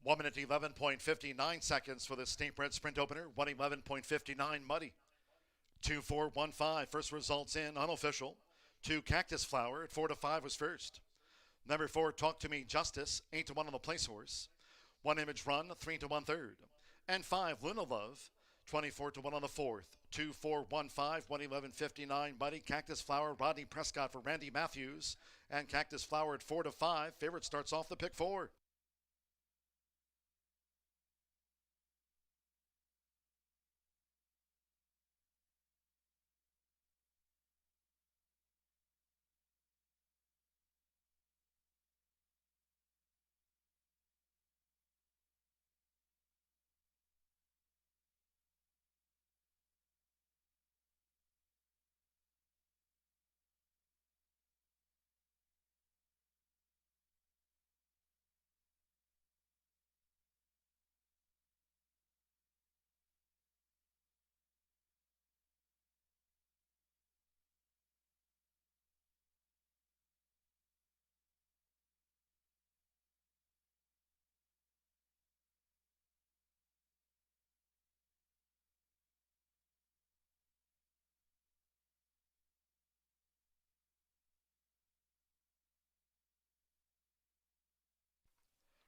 S1: One minute 11.59 seconds for the State Bred Sprint Opener. 1:11.59 muddy. 2-4-1-5. First results in unofficial. 2 Cactus Flower at 4-5 was first. Number 4 Talk to Me Justice 8-1 on the place horse. 1 Image Run 3-1 third. And 5 Luna Love 24-1 on the fourth. 2-4-1-5. 1:11.59 muddy. Cactus Flower Rodney Prescott for Randy Matthews and Cactus Flower at 4-5. Favorite starts off the pick 4.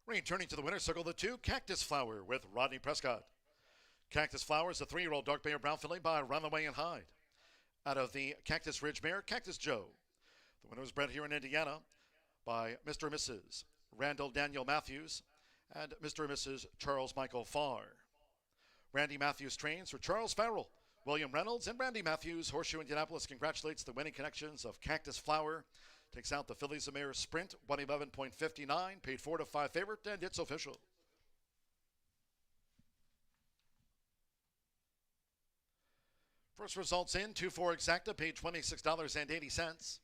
S1: Returning to the winner's circle, the 2 Cactus Flower with Rodney Prescott. Cactus Flower is a 3-year-old dark bay brown filly by Runaway and Hyde. Out of the Cactus Ridge mare, Cactus Joe. The winner was bred here in Indiana by Mr. and Mrs. Randall Daniel Matthews and Mr. and Mrs. Charles Michael Farr. Randy Matthews trains for Charles Farrell, William Reynolds, and Randy Matthews. Horseshoe Indianapolis congratulates the winning connections of Cactus Flower. Takes out the Fillies of Mare Sprint, 1:11.59, paid 4-5 favorite, and it's official. First results in, 2-4 exacta, paid $26.80.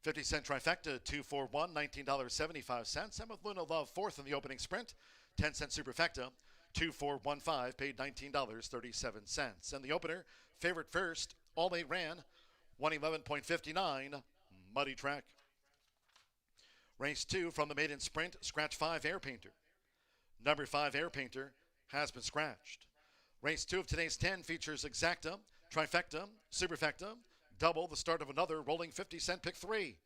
S1: 50-cent trifecta, 2-4-1, $19.75. And with Luna Love fourth in the opening sprint, 10-cent superfecta, 2-4-1-5, paid $19.37. And the opener, favorite first, all 8 ran, 1:11.59, muddy track. Race 2 from the maiden sprint, scratch 5 Air Painter. Number 5 Air Painter has been scratched. Race 2 of today's 10 features exacta, trifecta, superfecta, double, the start of another rolling 50-cent pick 3.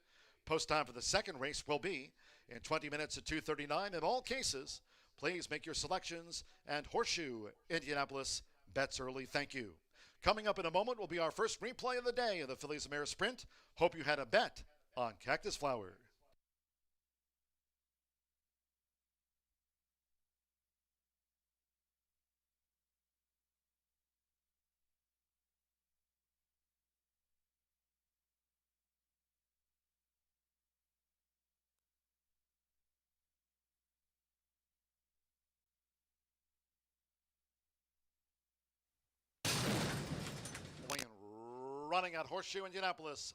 S1: Post time for the second race will be in 20 minutes at 2:39. In all cases, please make your selections and Horseshoe Indianapolis bets early. Thank you. Coming up in a moment will be our first replay of the day of the Fillies of Mare Sprint. Hope you had a bet on Cactus Flower. Running at Horseshoe Indianapolis.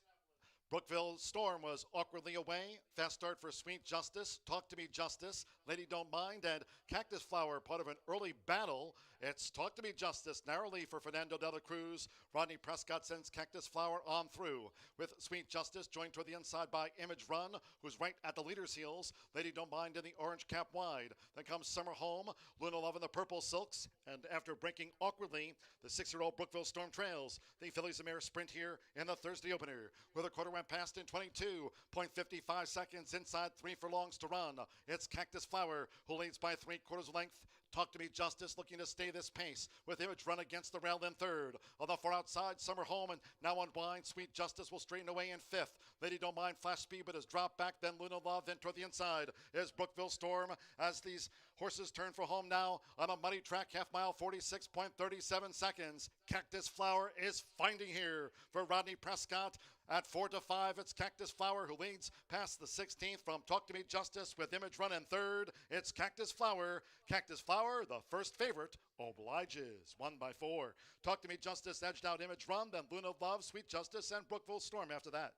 S1: Brookville Storm was awkwardly away. Fast start for Sweet Justice, Talk to Me Justice, Lady Don't Mind, and Cactus Flower, part of an early battle It's Talk to Me Justice, narrowly for Fernando de la Cruz. Rodney Prescott sends Cactus Flower on through, with Sweet Justice joined toward the inside by Image Run, who's right at the leader's heels. Lady Don't Mind in the orange cap wide. Then comes Summer Home, Luna Love in the purple silks, and after breaking awkwardly, the 6-year-old Brookville Storm trails. The Fillies a mere sprint here in the Thursday opener, where the quarter went past in 22.55 seconds, inside 3 furlongs to run. It's Cactus Flower who leads by 3/4 length. Talk to Me Justice looking to stay this pace, with Image Run against the rail in third. On the far outside, Summer Home, and now unwind. Sweet Justice will straighten away in fifth. Lady Don't Mind Flash Speed, but has dropped back. Then Luna Love, then toward the inside is Brookville Storm, as these horses turn for home now on a muddy track, half mile, 46.37 seconds. Cactus Flower is finding here for Rodney Prescott. At 4-5, it's Cactus Flower who leads past the 16th from Talk to Me Justice, with Image Run in third. It's Cactus Flower. Cactus Flower, the first favorite, obliges. 1/4. Talk to Me Justice edged out Image Run, then Luna Love, Sweet Justice, and Brookville Storm after that.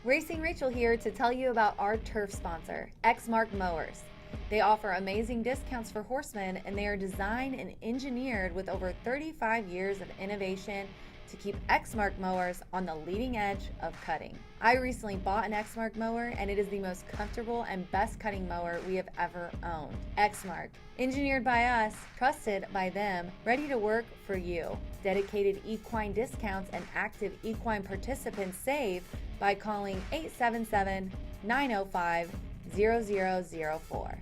S8: Racing Rachel here to tell you about our turf sponsor, Exmark Mowers.
S2: They offer amazing discounts for horsemen, and they are designed and engineered with over 35 years of innovation to keep Exmark mowers on the leading edge of cutting. I recently bought an Exmark mower, and it is the most comfortable and best cutting mower we have ever owned. Exmark, engineered by us, trusted by them, ready to work for you. Dedicated equine discounts and active equine participants save by calling 877-905-0004.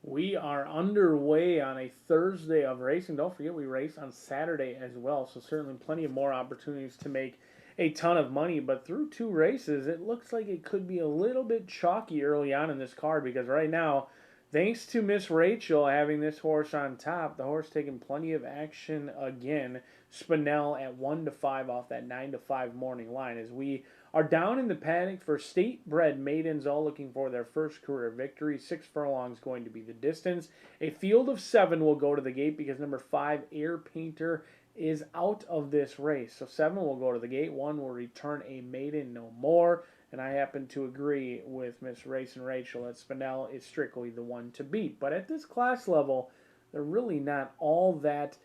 S7: We are underway on a Thursday of racing. Don't forget we race on Saturday as well, so certainly plenty of more opportunities to make a ton of money. But through two races, it looks like it could be a little bit chalky early on in this card, because right now, thanks to Miss Rachel having this horse on top, the horse taking plenty of action again. Spinell at 1-5 off that 9-5 morning line, as we are down in the paddock for state-bred maidens, all looking for their first career victory. 6 furlongs going to be the distance. A field of 7 will go to the gate because number 5, Air Painter, is out of this race. So 7 will go to the gate. 1 will return a maiden, no more. And I happen to agree with Miss Race and Rachel that Spinell is strictly the one to beat. But at this class level, they're really not all that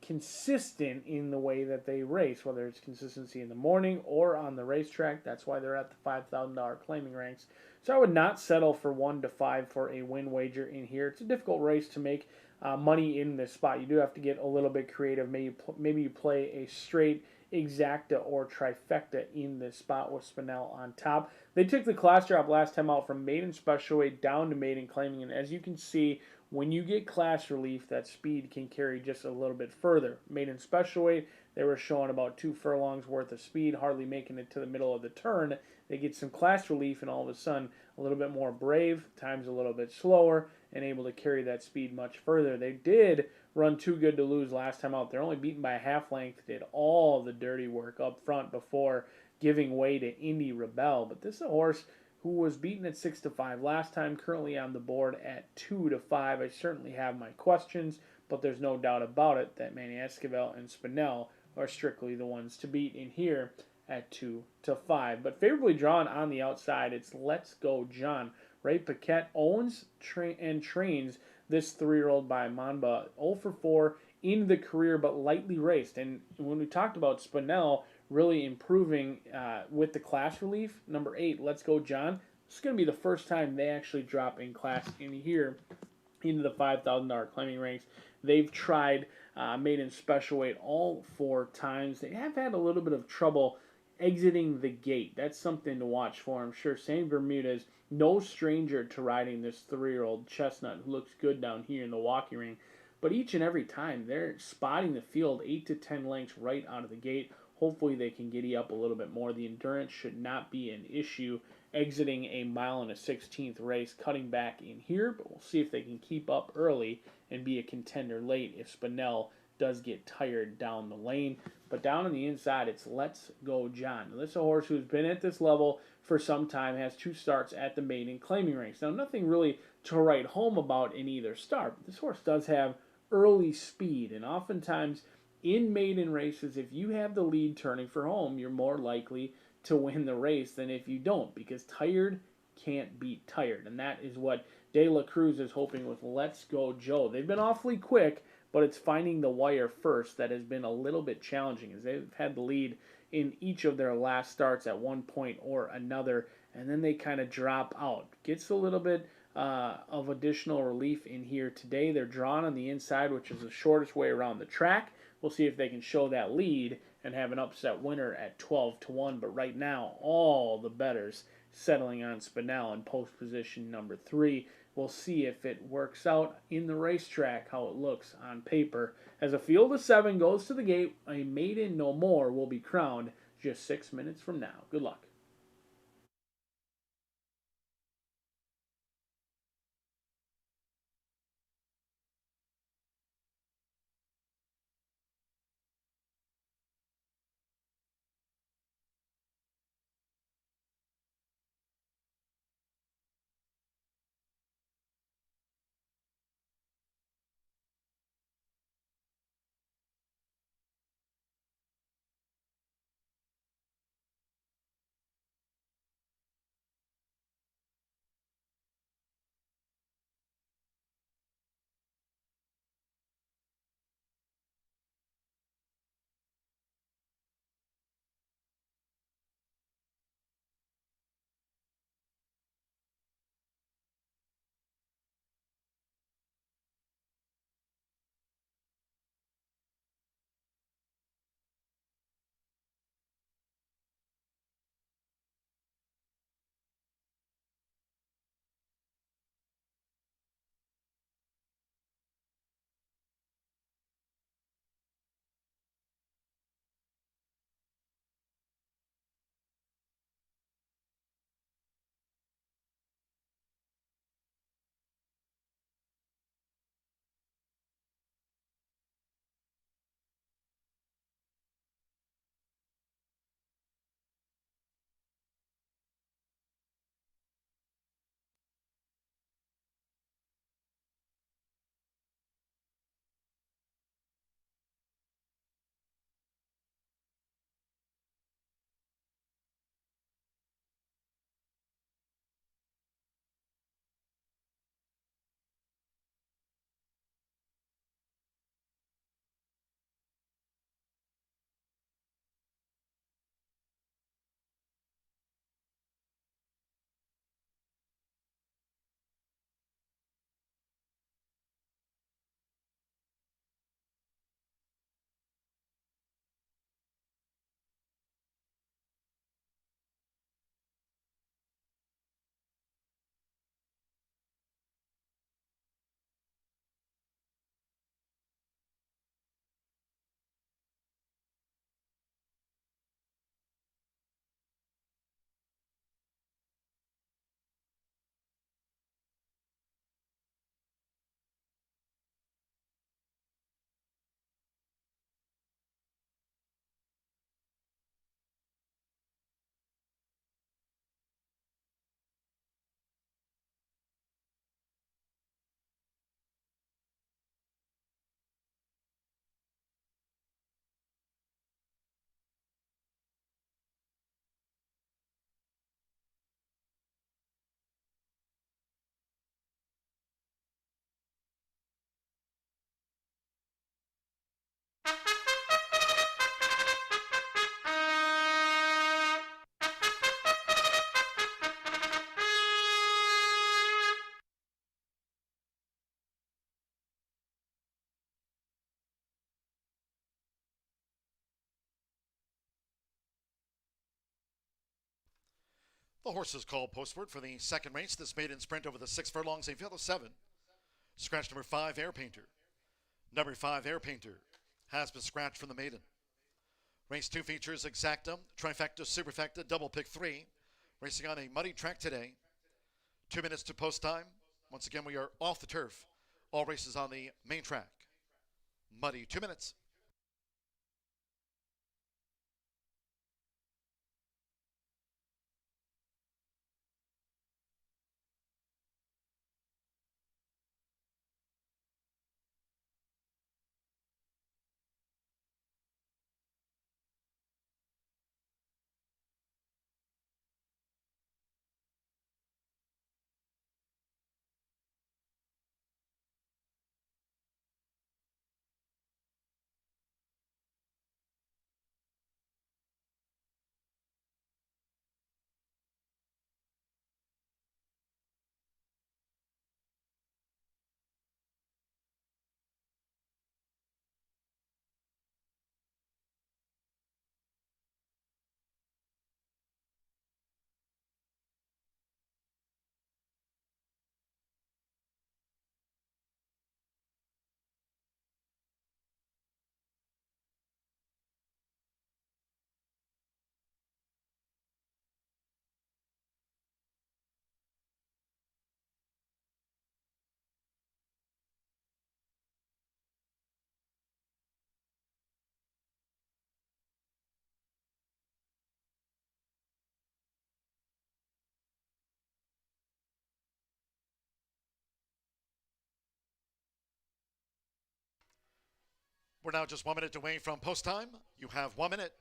S7: consistent in the way that they race, whether it's consistency in the morning or on the racetrack. That's why they're at the $5,000 claiming ranks. So I would not settle for 1-5 for a win wager in here. It's a difficult race to make money in this spot. You do have to get a little bit creative. Maybe you play a straight exacta or trifecta in this spot with Spinell on top. They took the class drop last time out from maiden special weight down to maiden claiming, and as you can see, when you get class relief, that speed can carry just a little bit further. Maiden special weight, they were showing about 2 furlongs worth of speed, hardly making it to the middle of the turn. They get some class relief, and all of a sudden, a little bit more brave, times a little bit slower, and able to carry that speed much further. They did run too good to lose last time out. They're only beaten by a half length, did all the dirty work up front before giving way to Indy Rebel. But this is a horse who was beaten at 6-5 last time, currently on the board at 2-5. I certainly have my questions, but there's no doubt about it that Manny Esquivel and Spinell are strictly the ones to beat in here at 2-5. But favorably drawn on the outside, it's Let's Go John. Ray Paquette owns and trains this 3-year-old by Manba. 0-4 in the career, but lightly raced. And when we talked about Spinell really improving with the class relief, number 8, Let's Go John, this is going to be the first time they actually drop in class in here into the $5,000 claiming ranks. They've tried maiden special weight all 4 times. They have had a little bit of trouble exiting the gate. That's something to watch for. I'm sure St. Bermuda's no stranger to riding this 3-year-old chestnut who looks good down here in the walking ring. But each and every time, they're spotting the field 8 to 10 lengths right out of the gate. Hopefully they can giddy up a little bit more. The endurance should not be an issue exiting a 1.16 mile race, cutting back in here. But we'll see if they can keep up early and be a contender late if Spinell does get tired down the lane. But down on the inside, it's Let's Go John. Now, this is a horse who's been at this level for some time, has 2 starts at the maiden claiming ranks. Now, nothing really to write home about in either start, but this horse does have early speed, and oftentimes in maiden races, if you have the lead turning for home, you're more likely to win the race than if you don't, because tired can't beat tired, and that is what De La Cruz is hoping with Let's Go Joe. They've been awfully quick, but it's finding the wire first that has been a little bit challenging, as they've had the lead in each of their last starts at one point or another, and then they kind of drop out. Gets a little bit of additional relief in here today. They're drawn on the inside, which is the shortest way around the track. We'll see if they can show that lead and have an upset winner at 12-1. But right now, all the bettors settling on Spinell in post position number 3. We'll see if it works out in the racetrack, how it looks on paper. As a field of 7 goes to the gate, a maiden no more will be crowned just 6 minutes from now. Good luck.
S1: The horses called postward for the second race. This maiden sprint over the 6 furlongs, a field of 7. Scratch number 5, Air Painter. Number 5, Air Painter, has been scratched from the maiden. Race 2 features Exacta, Trifecta, Superfecta, Double Pick 3. Racing on a muddy track today. 2 minutes to post time. Once again, we are off the turf. All races on the main track. Muddy 2 minutes. We're now just 1 minute away from post time. You have 1 minute.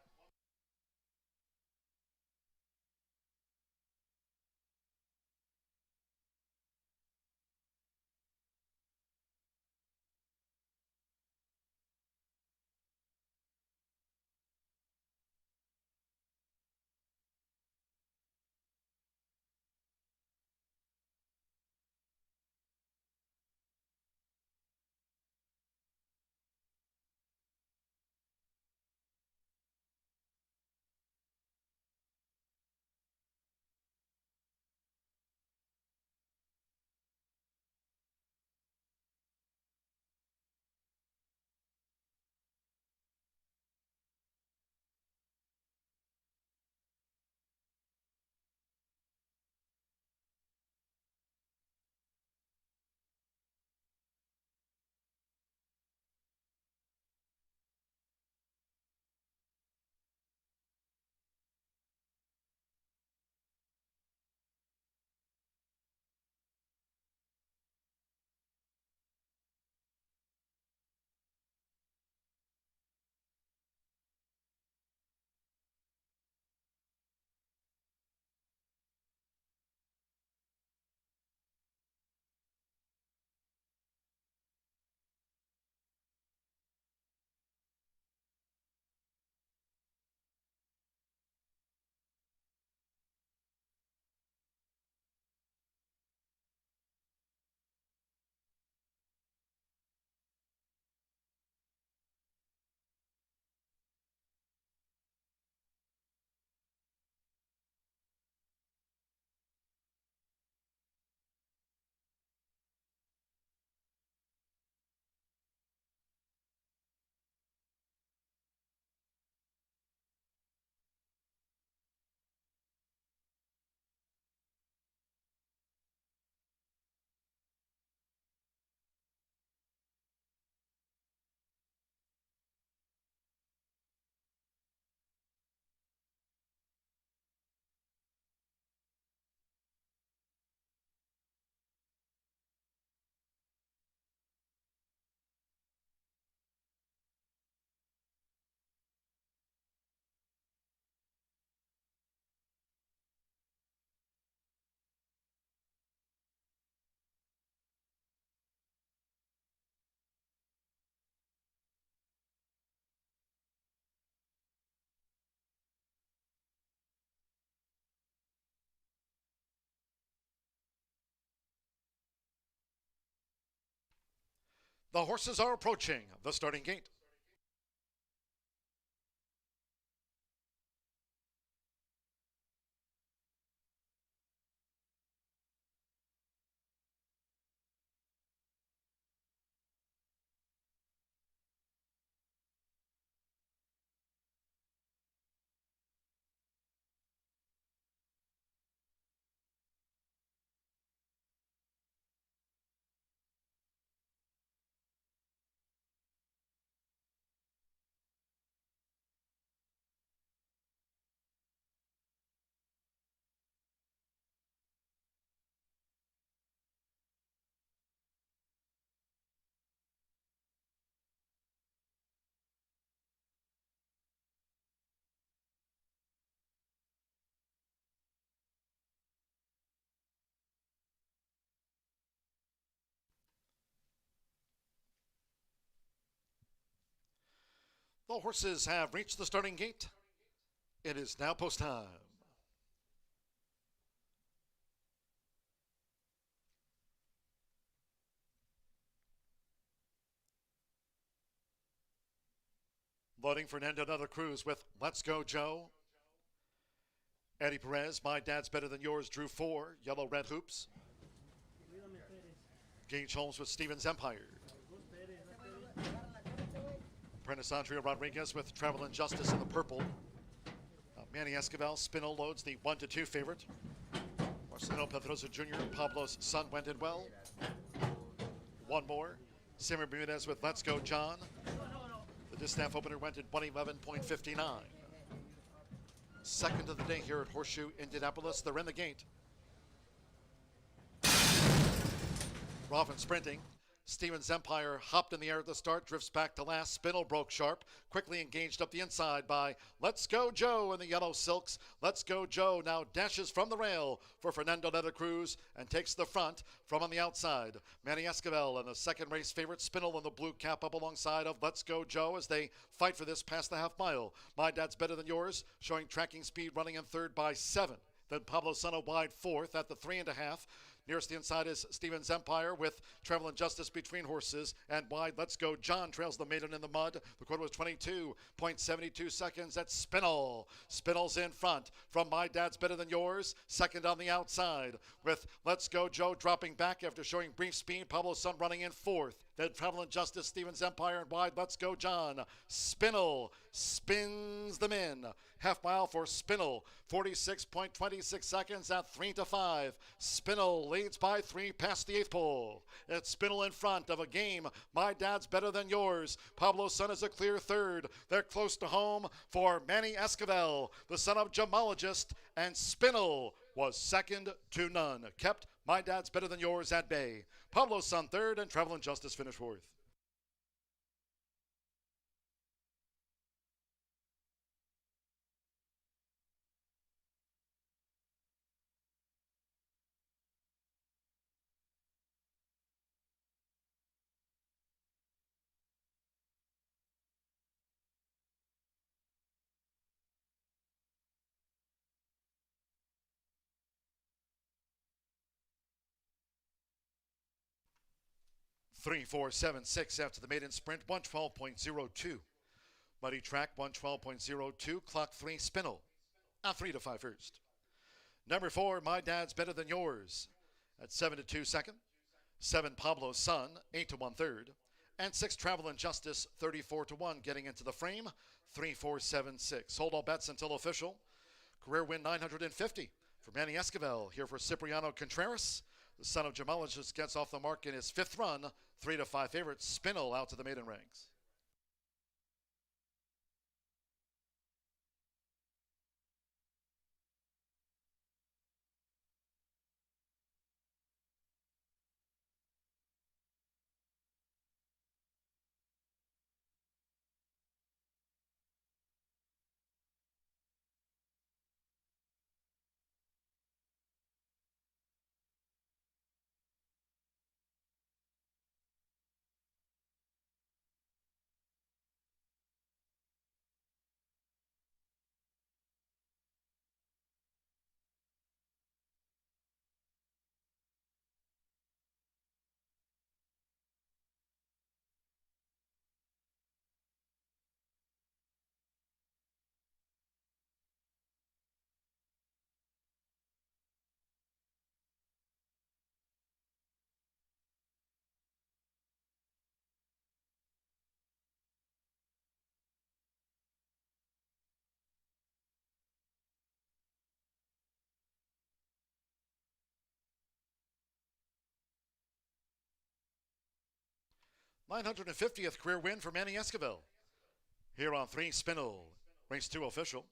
S1: The horses are approaching the starting gate. The horses have reached the starting gate. It is now post time. Loading Fernando Another Cruz with Let's Go Joe. Eddie Perez, My Dad's Better Than Yours, drew 4, yellow red hoops. Gage Holmes with Stevens Empire. Apprentice Andrea Rodriguez with Travel and Justice in the purple. Manny Esquivel, Spinel loads the 1-2 favorite. Marcelino Pedrosa Jr., Pablo's son went in well. One more. Simmer Bermudez with Let's Go John. The distaff opener went at 111.59. Second of the day here at Horseshoe Indianapolis. They're in the gate. Robin sprinting. Stevens Empire hopped in the air at the start, drifts back to last. Spinel broke sharp, quickly engaged up the inside by Let's Go Joe in the yellow silks. Let's Go Joe now dashes from the rail for Fernando Another Cruz and takes the front from on the outside. Manny Esquivel and the second race favorite Spinel in the blue cap up alongside of Let's Go Joe as they fight for this past the half mile. My Dad's Better Than Yours showing tracking speed, running in third by 7. Then Pablo Sana wide fourth at the 3.5. Nearest the inside is Stevens Empire with Travel and Justice between horses. And wide, Let's Go John trails the maiden in the mud. The quarter was 22.72 seconds at Spinel. Spinel's in front from My Dad's Better Than Yours. Second on the outside with Let's Go Joe dropping back after showing brief speed. Pablo Sun running in fourth. Then Travel and Justice, Stevens Empire, and wide, Let's Go John. Spinel spins them in. Half mile for Spinel. 46.26 seconds at 3-5. Spinel leads by 3 past the 8th pole. It's Spinel in front of a game. My Dad's Better Than Yours. Pablo Sun is a clear third. They're close to home for Manny Esquivel, the son of Gemologist, and Spinel was second to none. Kept My Dad's Better Than Yours at bay. Pablo Sun third and Travel and Justice finished fourth. Three, 4, 7, 6 after the maiden sprint, 112.02. Muddy track, 112.02. Clock 3, Spinel. Now 3-5 first. Number 4, My Dad's Better Than Yours at 7-2 second. 7, Pablo's Son, 8-1 third. And 6, Travel and Justice, 34-1 getting into the frame, 3, 4, 7, 6. Hold all bets until official. Career win 950 for Manny Esquivel here for Cipriano Contreras. The son of Gemologist gets off the mark in his 5th run. 3-5 favorite. Spinel out to the maiden ranks. (950th career win for Manny Esquivel. Here on 3, Spinel. Race 2 official.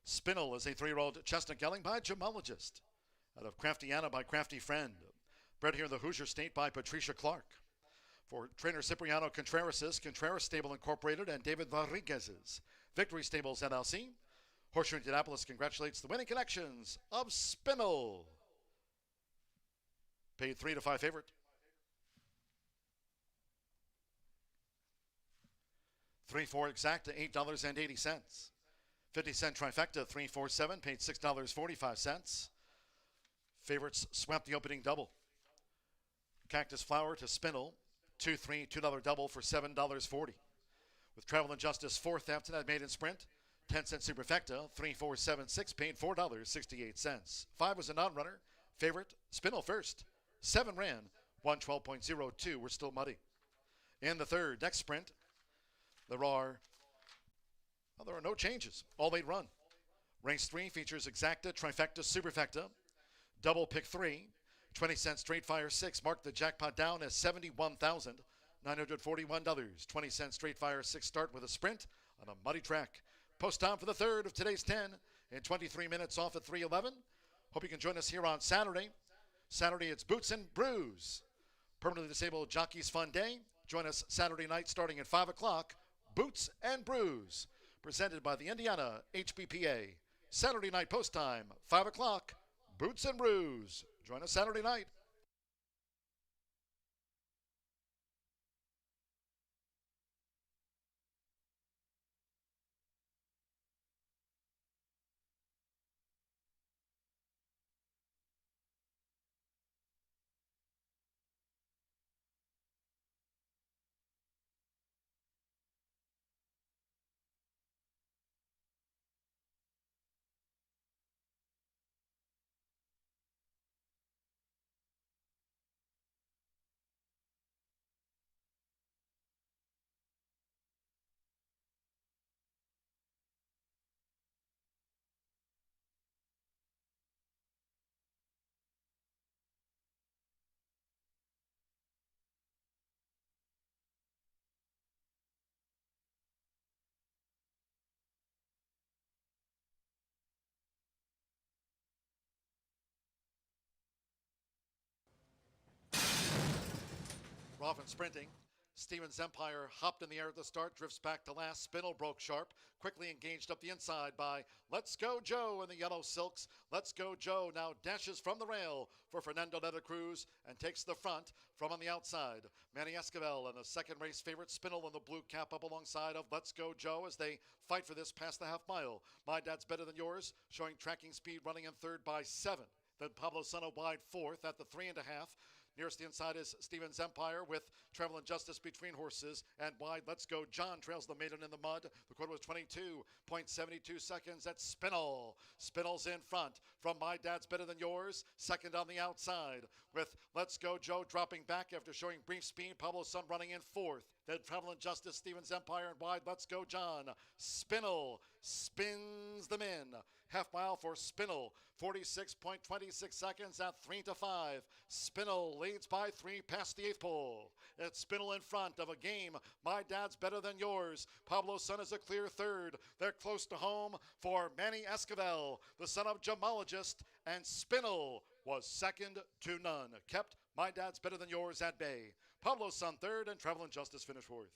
S1: Spinel is a 3-year-old chestnut gelding by Gemologist. Out of Crafty Anna by Crafty Friend. Bred here in the Hoosier State by Patricia Clark. For trainer Cipriano Contreras' Contreras Stable Incorporated and David Rodriguez's Victory Stables LLC. Horseshoe Indianapolis congratulates the winning connections of Spinel. Paid 3-5 favorite. 3-4 exacta, $8.80. 50-cent trifecta, 3-4-7, paid $6.45. Favorites swept the opening double. Cactus Flower to Spinel, 2-3, $2 double for $7.40. With Travel and Justice fourth after that maiden sprint, 10-cent superfecta, 3-4-7-6, paid $4.68. 5 was a non-runner. Favorite, Spinel first. 7 ran, 112.02. We're still muddy. In the third, next sprint, there are no changes. All 8 run. Race 3 features exacta, trifecta, superfecta. Double pick 3. 20-cent straight fire 6 marked the jackpot down as $71,941. 20-cent straight fire 6 start with a sprint on a muddy track. Post time for the third of today's 10 in 23 minutes off at 3:11. Hope you can join us here on Saturday. Saturday, it's Boots and Brews. Permanently disabled jockeys fun day. Join us Saturday night starting at 5 o'clock. Boots and Brews, presented by the Indiana HBPA. Saturday night post time, 5 o'clock. Boots and Brews. Join us Saturday night. Rough and sprinting. Stevens Empire hopped in the air at the start, drifts back to last. Spinel broke sharp, quickly engaged up the inside by Let's Go Joe in the yellow silks. Let's Go Joe now dashes from the rail for Fernando de la Cruz and takes the front from on the outside. Manny Esquivel and the second race favorite Spinel in the blue cap up alongside of Let's Go Joe as they fight for this past the half mile. My Dad's Better Than Yours showing tracking speed, running in third by 7. Then Pablo Sono wide fourth at the 3.5. Nearest the inside is Stevens Empire with Travel and Justice between horses. And wide, Let's Go John trails the maiden in the mud. The quarter was 22.72 seconds. That's Spinel. Spinel's in front from My Dad's Better Than Yours. Second on the outside with Let's Go Joe dropping back after showing brief speed. Pablo Sun running in fourth. Then Travel and Justice, Stevens Empire, and wide, Let's Go John. Spinel spins them in. Half mile for Spinel. 46.26 seconds at 3-5. Spinel leads by 3 past the 8th pole. It's Spinel in front of a game. My Dad's Better Than Yours. Pablo Sun is a clear third. They're close to home for Manny Esquivel, the son of gemologist, and Spinel was second to none. Kept My Dad's Better Than Yours at bay. Pablo Sun third and Travel and Justice finished fourth.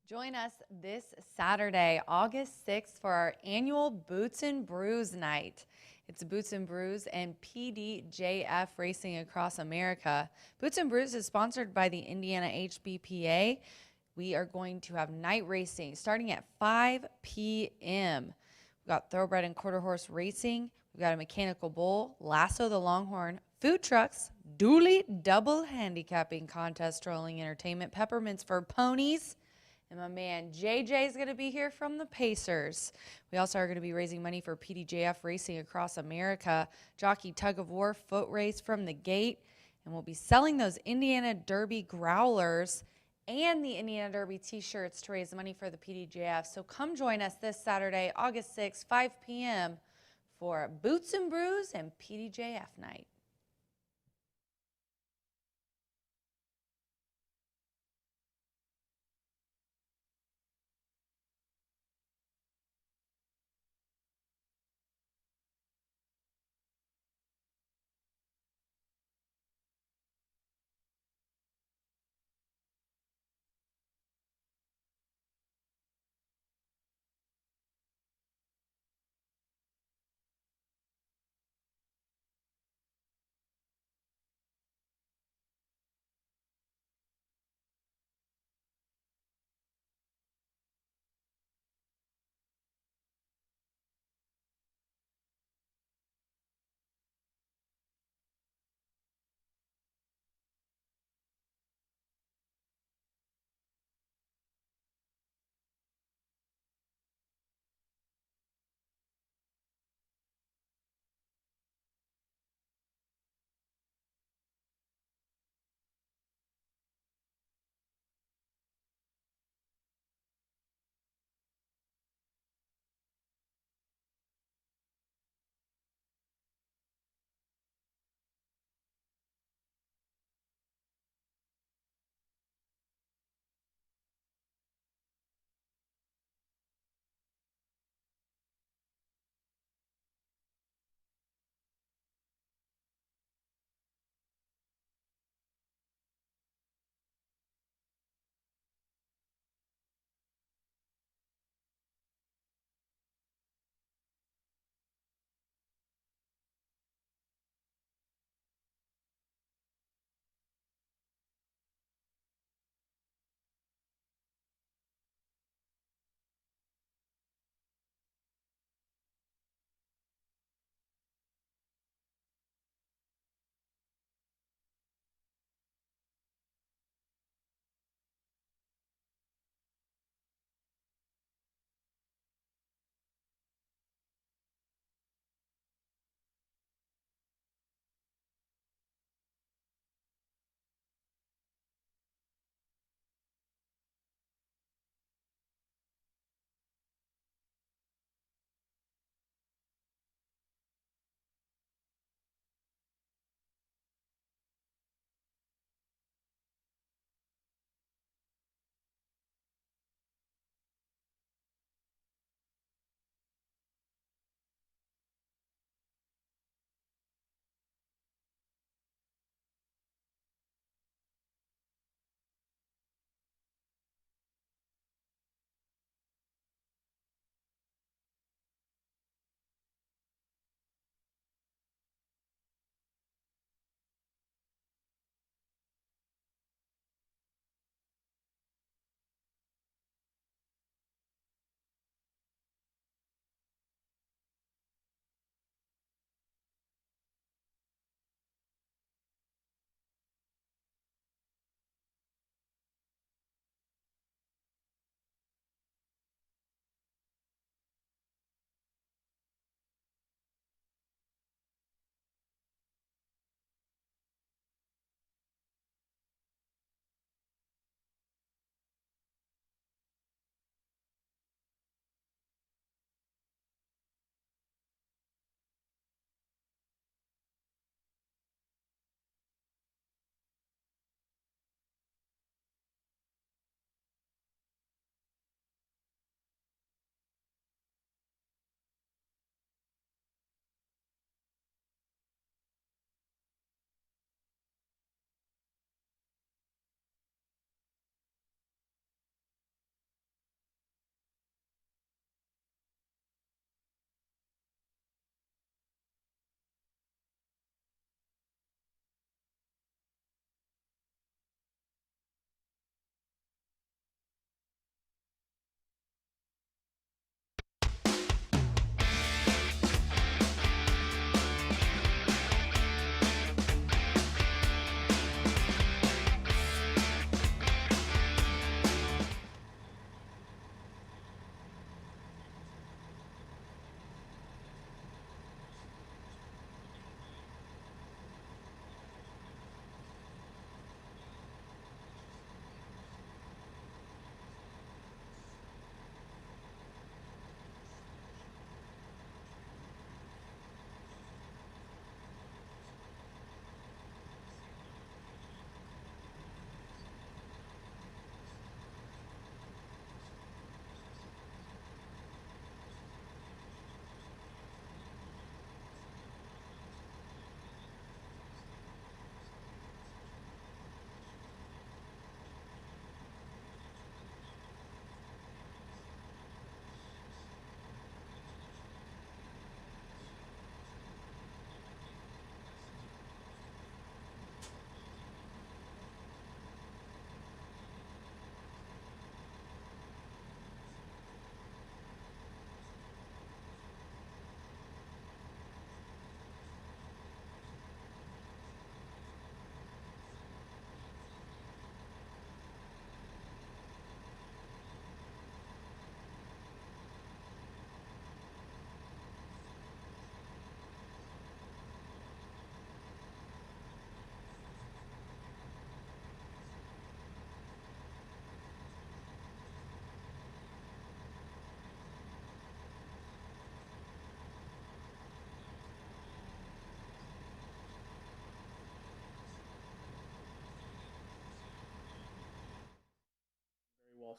S2: Join us this Saturday, August 6th, for our annual Boots and Brews night. It's Boots and Brews and PDJF Racing Across America. Boots and Brews is sponsored by the Indiana HBPA. We are going to have night racing starting at 5 p.m. We've got thoroughbred and quarter horse racing. We've got a mechanical bull, lasso the longhorn, food trucks, dually double handicapping contest, strolling entertainment, peppermints for ponies. And my man JJ is going to be here from the Pacers. We also are going to be raising money for PDJF Racing Across America, jockey tug of war foot race from the gate. And we'll be selling those Indiana Derby growlers and the Indiana Derby t-shirts to raise money for the PDJF. So come join us this Saturday, August 6th, 5 p.m. for Boots and Brews and PDJF night.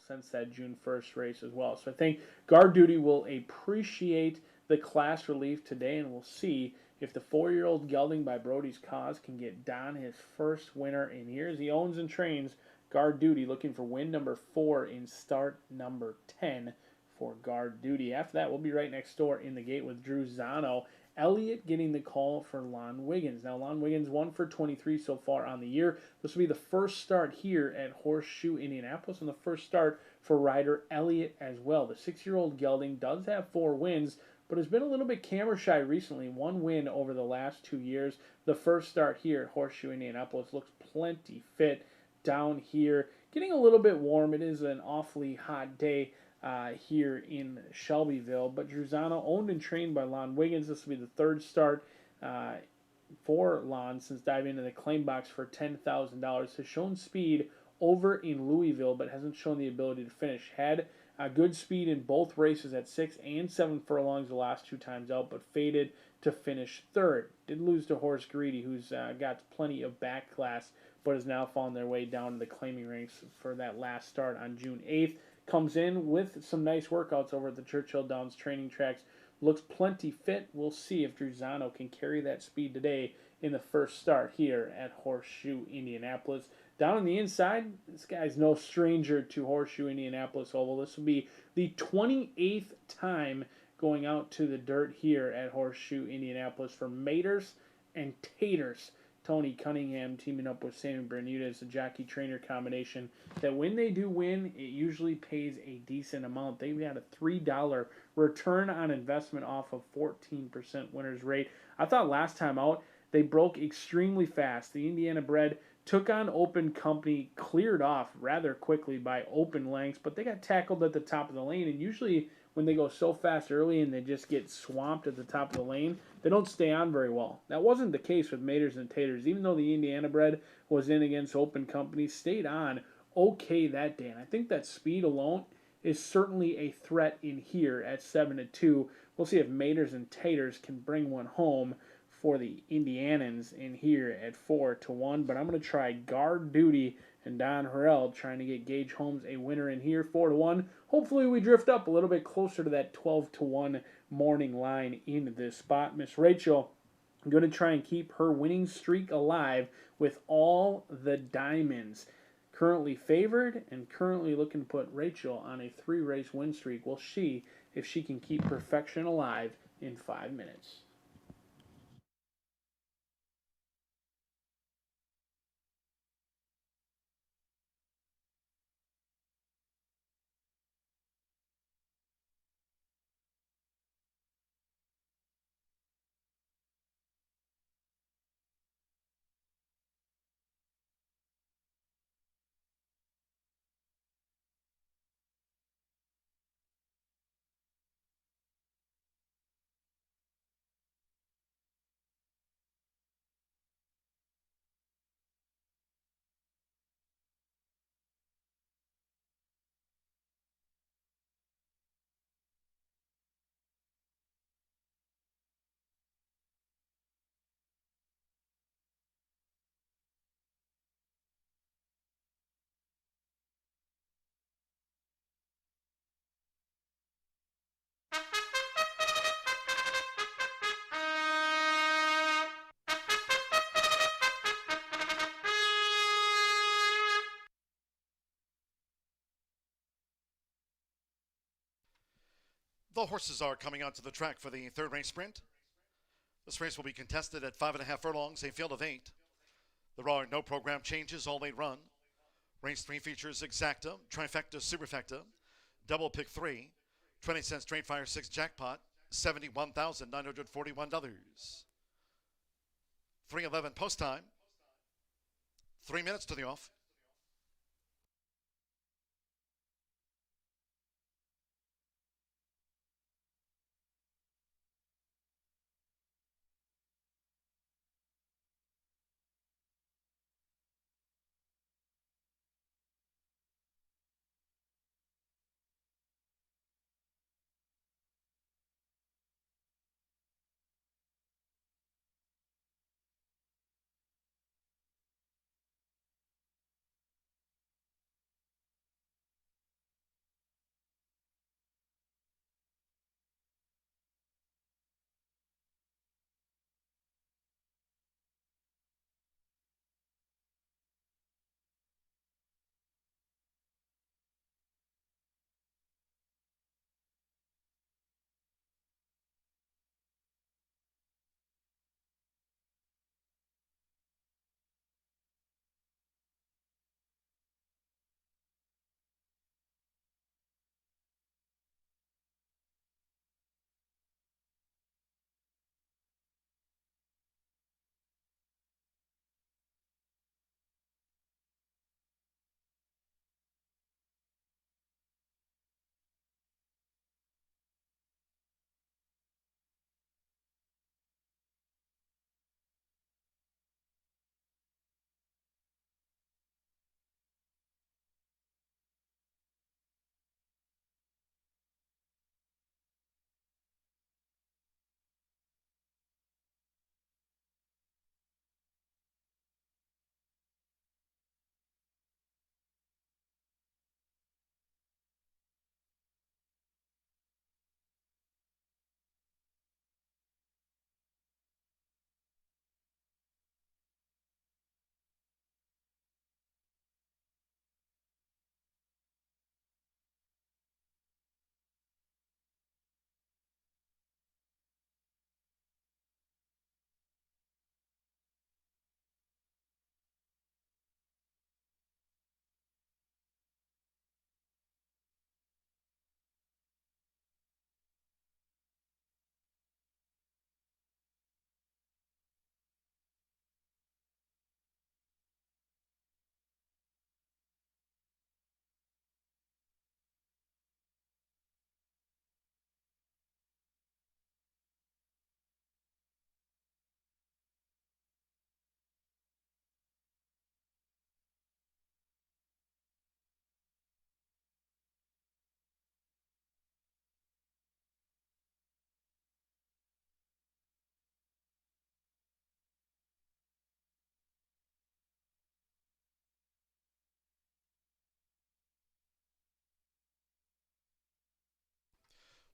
S7: since that June 1st race as well. So I think guard duty will appreciate the class relief today, and we'll see if the 4-year-old gelding by Brody's Cause can get Don his first winner in years. He owns and trains guard duty, looking for win number 4 in start number 10 for guard duty. After that, we'll be right next door in the gate with Drew Zano. Elliott getting the call for Lon Wiggins. Now, Lon Wiggins 1 for 23 so far on the year. This will be the first start here at Horseshoe Indianapolis, and the first start for rider Elliott as well. The 6-year-old gelding does have 4 wins, but has been a little bit camera shy recently. 1 win over the last 2 years. The first start here at Horseshoe Indianapolis looks plenty fit down here. Getting a little bit warm. It is an awfully hot day here in Shelbyville. But Druzano, owned and trained by Lon Wiggins. This will be the 3rd start for Lon since diving into the claim box for $10,000. Has shown speed over in Louisville, but hasn't shown the ability to finish. Had good speed in both races at 6 and 7 furlongs the last 2 times out, but faded to finish 3rd. Did lose to Horace Greedy, who's got plenty of back class, but has now found their way down to the claiming ranks for that last start on June 8th. Comes in with some nice workouts over at the Churchill Downs training tracks. Looks plenty fit. We'll see if Druzano can carry that speed today in the first start here at Horseshoe Indianapolis. Down on the inside, this guy's no stranger to Horseshoe Indianapolis Oval. This will be the 28th time going out to the dirt here at Horseshoe Indianapolis for Maters and Taters. Tony Cunningham teaming up with Sammy Bermudez, the jockey-trainer combination, that when they do win, it usually pays a decent amount. They've got a $3 return on investment off of 14% winner's rate. I thought last time out, they broke extremely fast. The Indiana bred took on Open Company, cleared off rather quickly by Open lengths, but they got tackled at the top of the lane, and usually when they go so fast early and they just get swamped at the top of the lane, they don't stay on very well. That wasn't the case with Maters and Taters. Even though the Indiana bred was in against Open Company, stayed on okay that day. And I think that speed alone is certainly a threat in here at 7-2. We'll see if Maters and Taters can bring one home for the Indianans in here at 4-1. But I'm going to try guard duty and Don Harrell trying to get Gage Holmes a winner in here, 4-1. Hopefully we drift up a little bit closer to that 12-1 morning line in this spot. Miss Rachel, I'm going to try and keep her winning streak alive with all the diamonds. Currently favored and currently looking to put Rachel on a 3-race win streak. We'll see if she can keep perfection alive in 5 minutes.
S1: The horses are coming onto the track for the 3rd race sprint. This race will be contested at 5.5 furlongs, a field of 8. There are no program changes, all 8 run. Race 3 features Exacta, Trifecta, Superfecta, Double Pick 3, 20 cent Straight Fire 6 Jackpot, $71,941. 3:11 post time. 3 minutes to the off.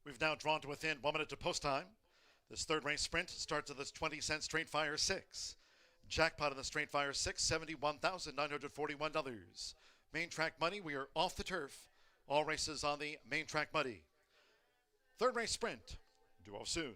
S1: We've now drawn to within 1 minute to post time. This third race sprint starts at this 20-cent Straight Fire 6. Jackpot in the Straight Fire 6, $71,941. Main track money, we are off the turf. All races on the main track money. Third race sprint, due off soon.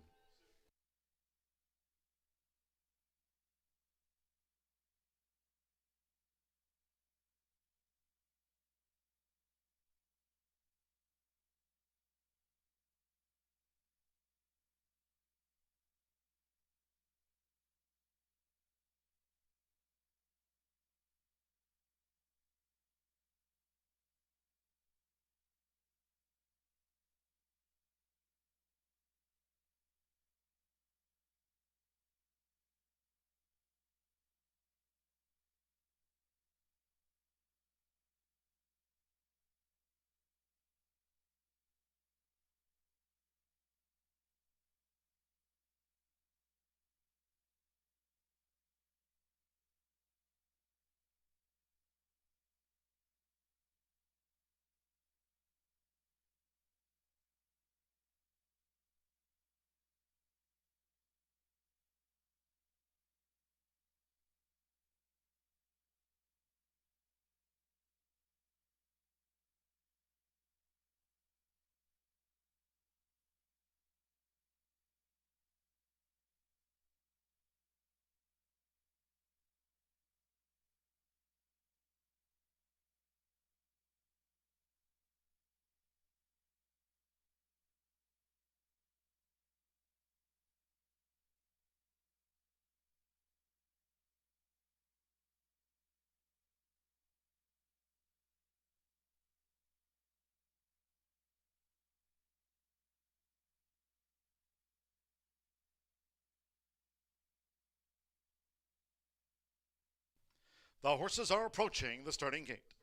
S1: The horses are approaching the starting gate.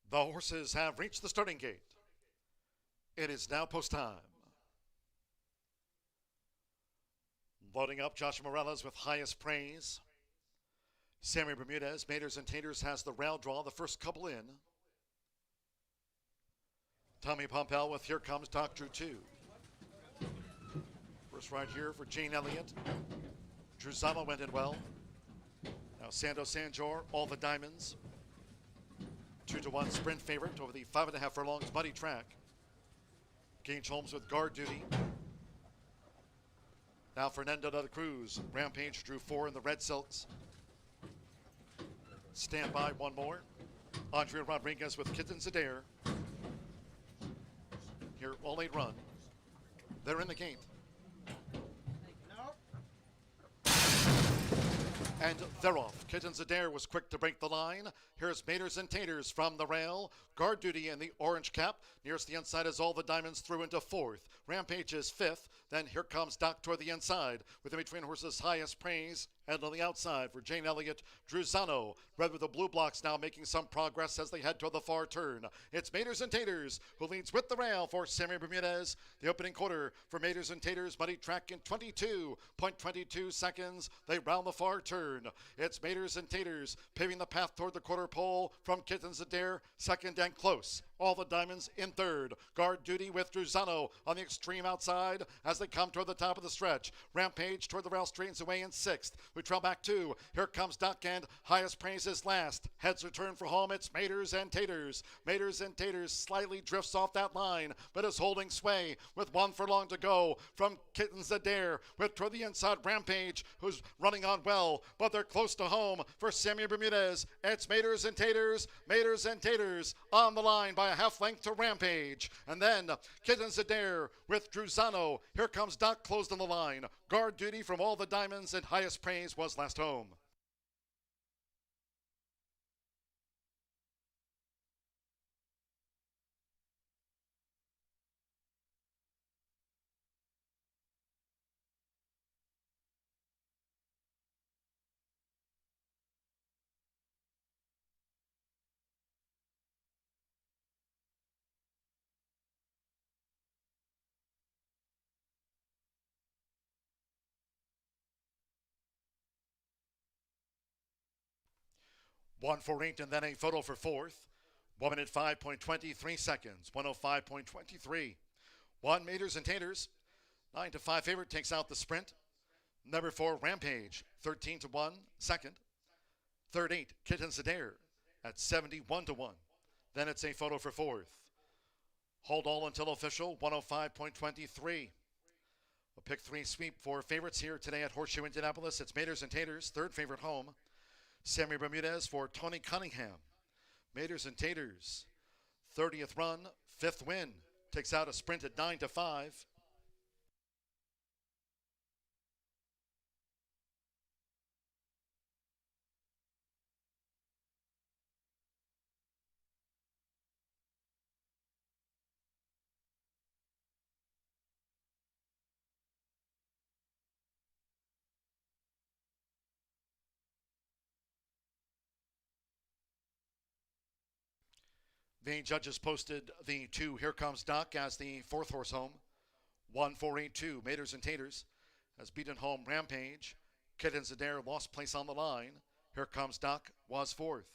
S1: The horses have reached the starting gate. It is now post time. Loading up, Josh Morales with highest praise. Sammy Bermudez, Maters and Taters has the rail draw, the first couple in. Tommy Pompel with Here Comes Dr. 2. First ride here for Jane Elliott. Druzama went in well. Now Sando Sanjor, All the Diamonds. 2-1 sprint favorite over the 5.5 furlongs muddy track. Gage Holmes with guard duty. Now Fernando de la Cruz. Rampage drew 4 in the red silks. Stand by one more. Andrea Rodriguez with Kittens Adair. Here, all 8 run. They're in the gate. And they're off. Kittens Adair was quick to break the line. Here's Maters and Taters from the rail. Guard duty in the orange cap. Nearest the inside is All the Diamonds through into 4th. Rampage is 5th. Then Here Comes Doc toward the inside. With in between horses highest praise And on the outside for Jane Elliott, Druzano. Red with the blue blocks now making some progress as they head toward the far turn. It's Maters and Taters who leads with the rail for Sammy Bermudez. The opening quarter for Maters and Taters, muddy track in 22.22 seconds. They round the far turn. It's Maters and Taters paving the path toward the quarter pole from Kittens Adair, second and close. All the Diamonds in third. Guard duty with Druzano on the extreme outside as they come toward the top of the stretch. Rampage toward the rail straightens away in sixth. We trail back two. Here comes Duck and highest praise is last. Heads return for home. It's Maters and Taters. Maters and Taters slightly drifts off that line, but is holding sway with one furlong to go from Kittens Adair with toward the inside Rampage, who's running on well, but they're close to home for Sammy Bermudez. It's Maters and Taters. Maters and Taters on the line by a half length to Rampage. And then Kittens Adair with Druzano. Here comes Doc closed on the line. Guard duty from all the Diamonds and highest praise was last home. One for eight and then a photo for fourth. 1 minute 5.23 seconds. 105.23. 1 Maters and Taters. 9-5 favorite takes out the sprint. Number 4 Rampage. 13-1 second. Third 8 Kittens Adair at 71-1. Then it's a photo for fourth. Hold all until official. 105.23. A pick 3 sweep for favorites here today at Horseshoe Indianapolis. It's Maters and Taters. Third favorite home. Sammy Bermudez for Tony Cunningham. Maters and Taters, 30th run, 5th win. Takes out a sprint at 9-5. The judges posted the 2 Here Comes Doc as the 4th horse home. 1-4-8-2 Maters and Taters has beaten home Rampage. Kittens Adair lost place on the line. Here Comes Doc was 4th.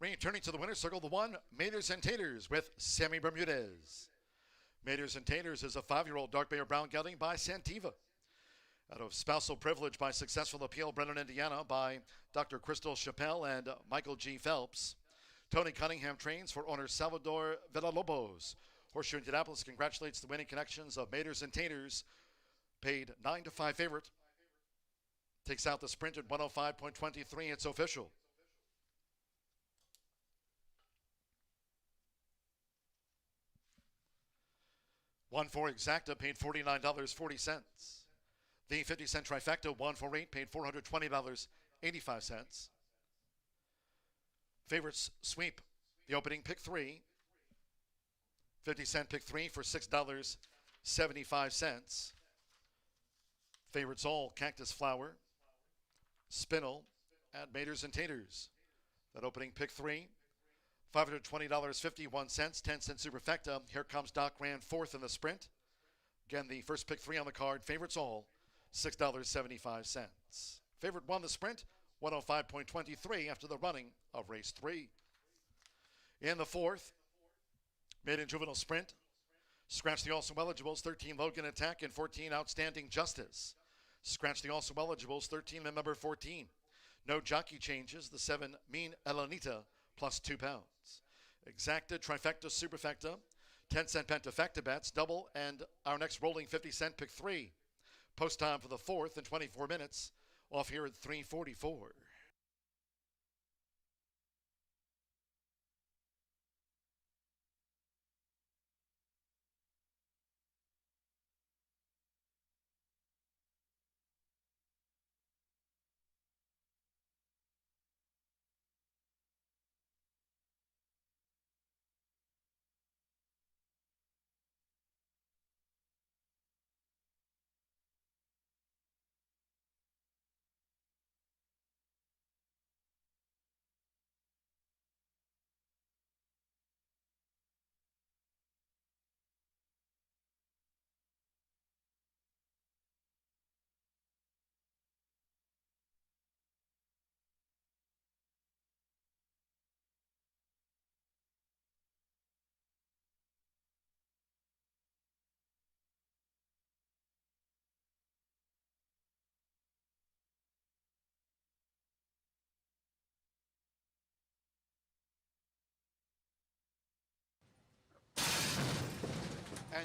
S1: Returning to the winner's circle, the 1, Maters and Taters with Sammy Bermudez. Maters and Taters is a 5-year-old dark bay or brown gelding by Santiva. Out of spousal privilege by successful appeal, Brennan, Indiana, by Dr. Crystal Chappelle and Michael G. Phelps. Tony Cunningham trains for owner Salvador Villalobos. Horseshoe Indianapolis congratulates the winning connections of Maters and Taters. Paid 9-5 favorite. Takes out the sprint at 105.23. It's official. One for Exacta paid $49.40. The 50-cent trifecta, 1-4-8, paid $420.85. Favorites sweep the opening pick 3. 50-cent pick 3 for $6.75. Favorites all Cactus Flower, Spinel, and Maters and Taters. That opening pick 3. $520.51, 10-cent superfecta. Here Comes Doc ran 4th in the sprint. Again, the first pick 3 on the card. Favorites all, $6.75. Favorite won the sprint, 105.23 after the running of race 3. In the 4th, maiden juvenile sprint. Scratch the also eligibles, 13 Logan Attack and 14 Outstanding Justice. Scratch the also eligibles, 13 and number 14. No jockey changes, the 7 Mean Elenita plus 2 pounds. Exacta, trifecta, superfecta, 10-cent pentafecta bets, double, and our next rolling 50-cent pick 3. Post time for the 4th in 24 minutes, off here at 3:44.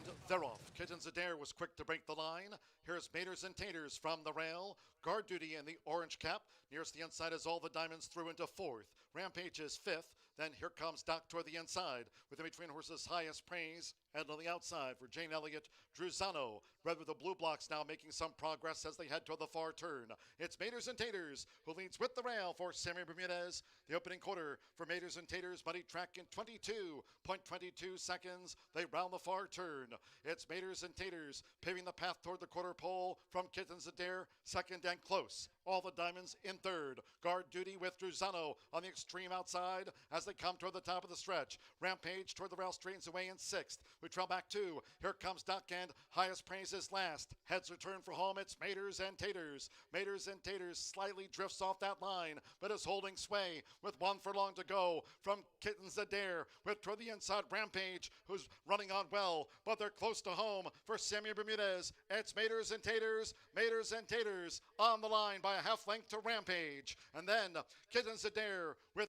S1: And they're off. Kittens Adair was quick to break the line. Here's Maters and Taters from the rail. Guard duty in the orange cap. Nearest the inside is All the Diamonds through into fourth. Rampage is fifth. Then here comes Doc toward the inside. With in between horses Highest Praise. And on the outside for Jane Elliott, Druzano. Red with the blue blocks now making some progress as they head toward the far turn. It's Maters and Taters who leads with the rail for Sammy Bermudez. The opening quarter for Maters and Taters, muddy track in 22.22 seconds. They round the far turn. It's Maters and Taters paving the path toward the quarter pole from Kittens Adair, second and close. All the Diamonds in third. Guard duty with Druzano on the extreme outside as they come toward the top of the stretch. Rampage toward the rail straightens away in sixth. We trail back two. Here comes Duck and Highest Praise is last. Heads return for home. It's Maters and Taters. Maters and Taters slightly drifts off that line, but is holding sway with one furlong to go from Kittens Adair with toward the inside Rampage, who's running on well, but they're close to home for Sammy Bermudez. It's Maters and Taters on the line by a half length to Rampage. And then Kittens Adair with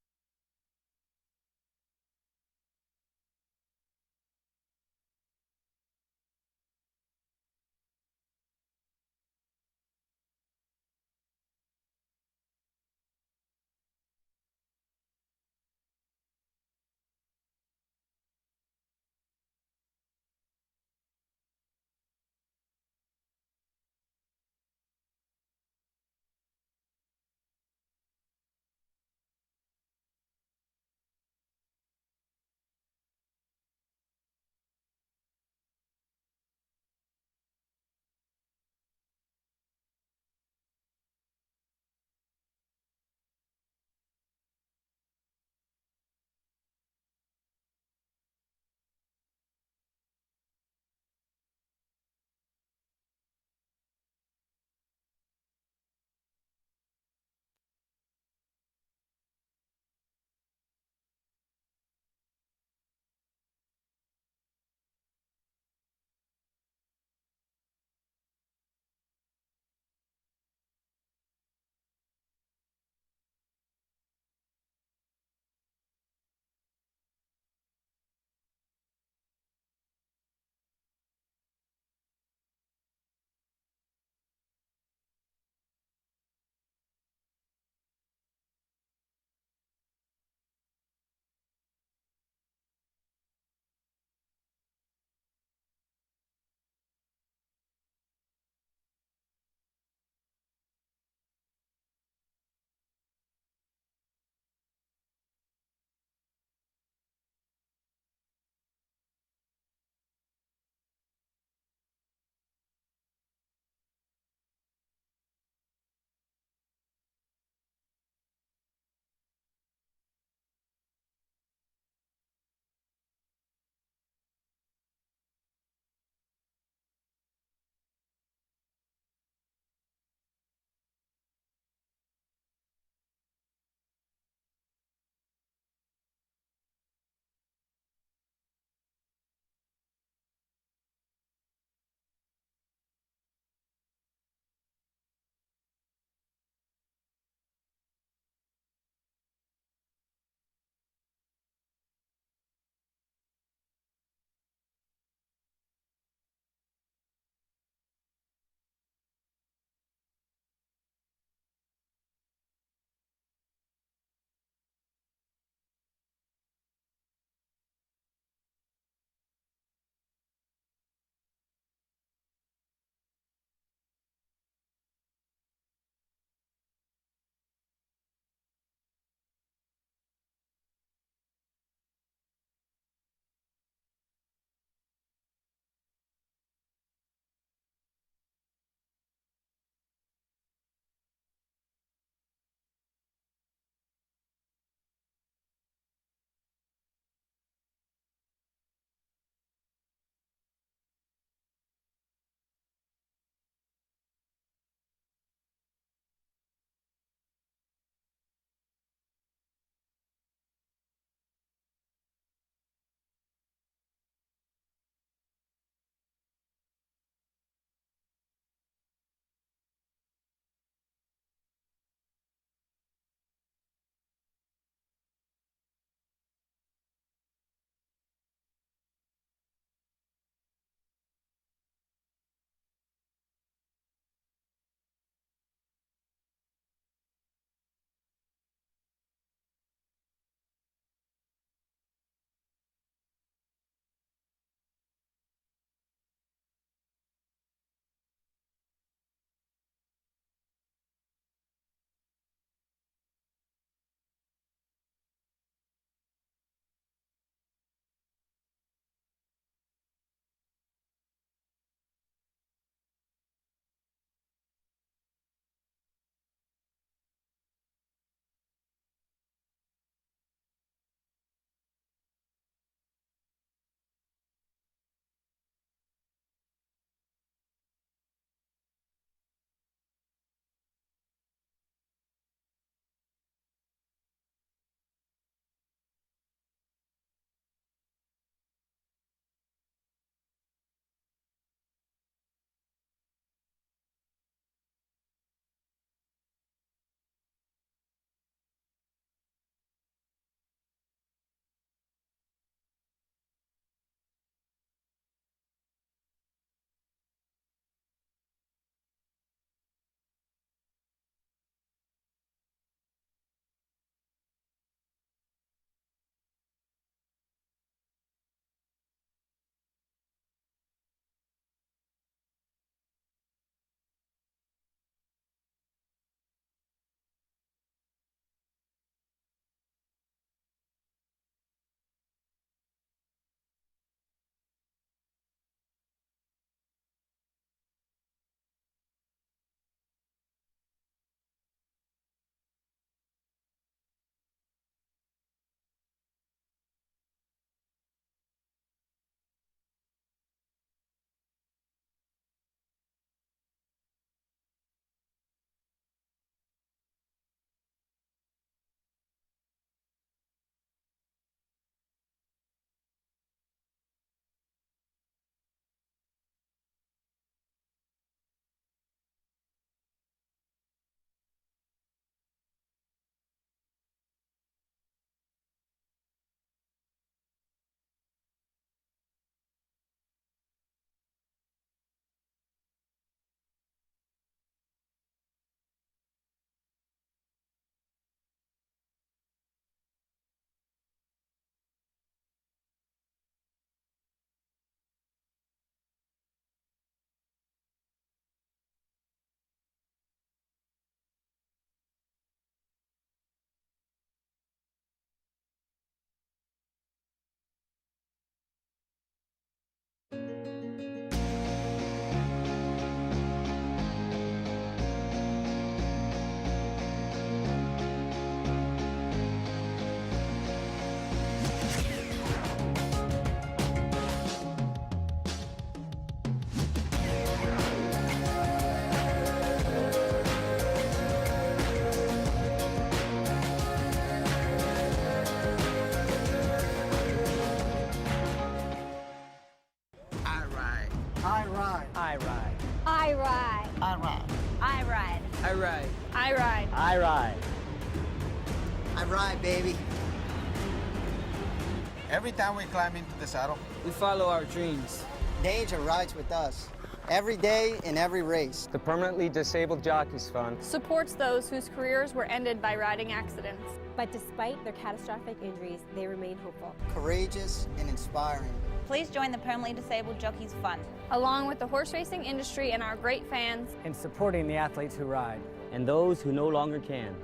S8: I ride.
S9: I ride.
S8: I ride.
S9: I ride.
S8: I ride.
S9: I ride.
S8: I ride.
S10: I ride, baby.
S11: Every time we climb into the saddle,
S8: We follow our dreams.
S10: Danger rides with us. Every day in every race.
S8: The Permanently Disabled Jockeys Fund
S9: Supports those whose careers were ended by riding accidents.
S12: But despite their catastrophic injuries, they remain hopeful.
S10: Courageous and inspiring.
S13: Please join the Permanently Disabled Jockeys Fund.
S9: Along with the horse racing industry and our great fans,
S8: in supporting the athletes who ride.
S14: and those who no longer can.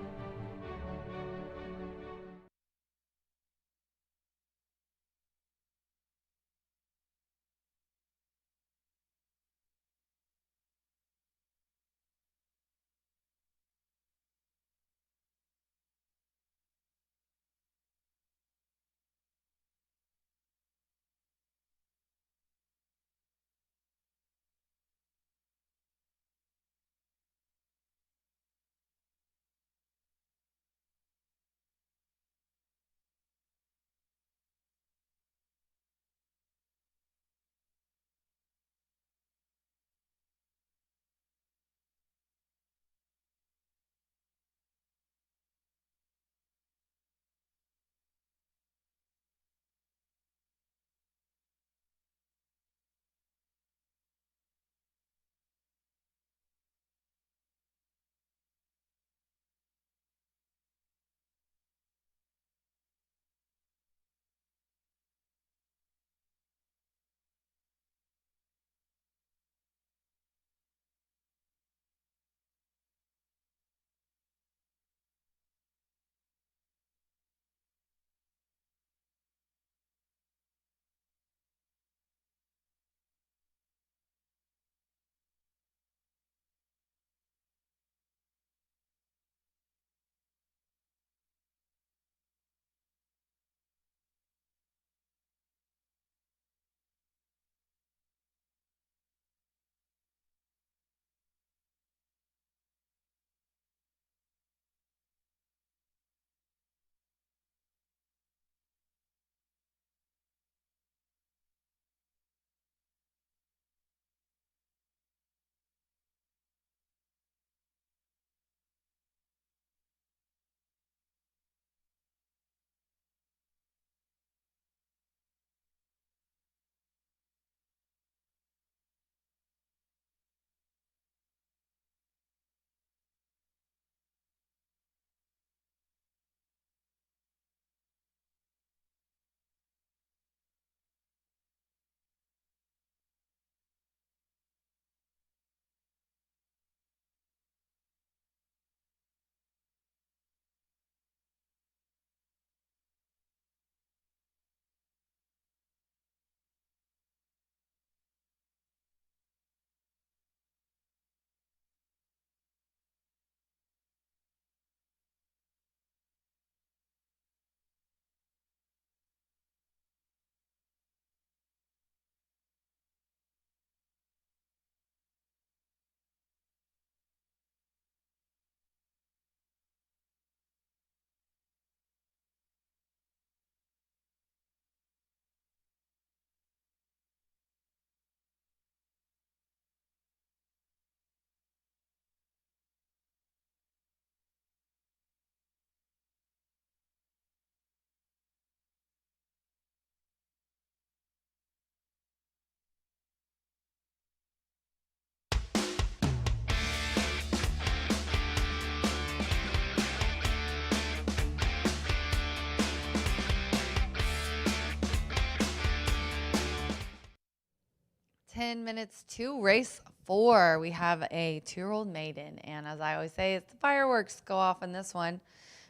S2: Minutes to race 4. We have a 2-year-old maiden, and as I always say, it's the fireworks go off in this one,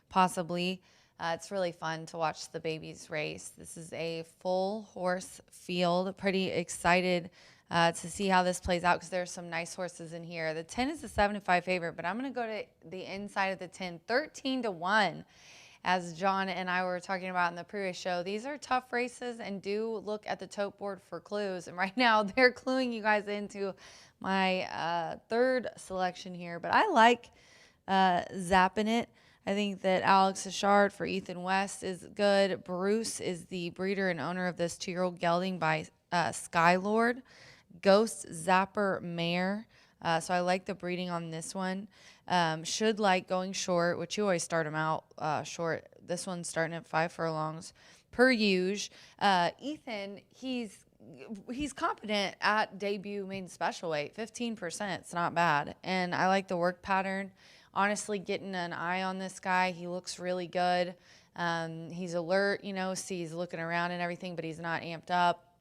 S2: possibly. It's really fun to watch the babies race. This is a full horse field. Pretty excited to see how this plays out because there's some nice horses in here. The 10 is a 7-5 favorite, but I'm going to go to the inside of the 10, 13-1. As John and I were talking about in the previous show, these are tough races, and do look at the tote board for clues. And right now, they're cluing you guys into my third selection here. But I like zapping it. I think that Alex Ashard for Ethan West is good. Bruce is the breeder and owner of this 2-year-old gelding by Skylord. Ghost Zapper Mare. So I like the breeding on this one. Should like going short, which you always start them out short. This one's starting at 5 furlongs per use. Ethan, he's competent at debut main special weight, 15%. It's not bad. And I like the work pattern. Honestly, getting an eye on this guy, he looks really good. He's alert, he's looking around and everything, but he's not amped up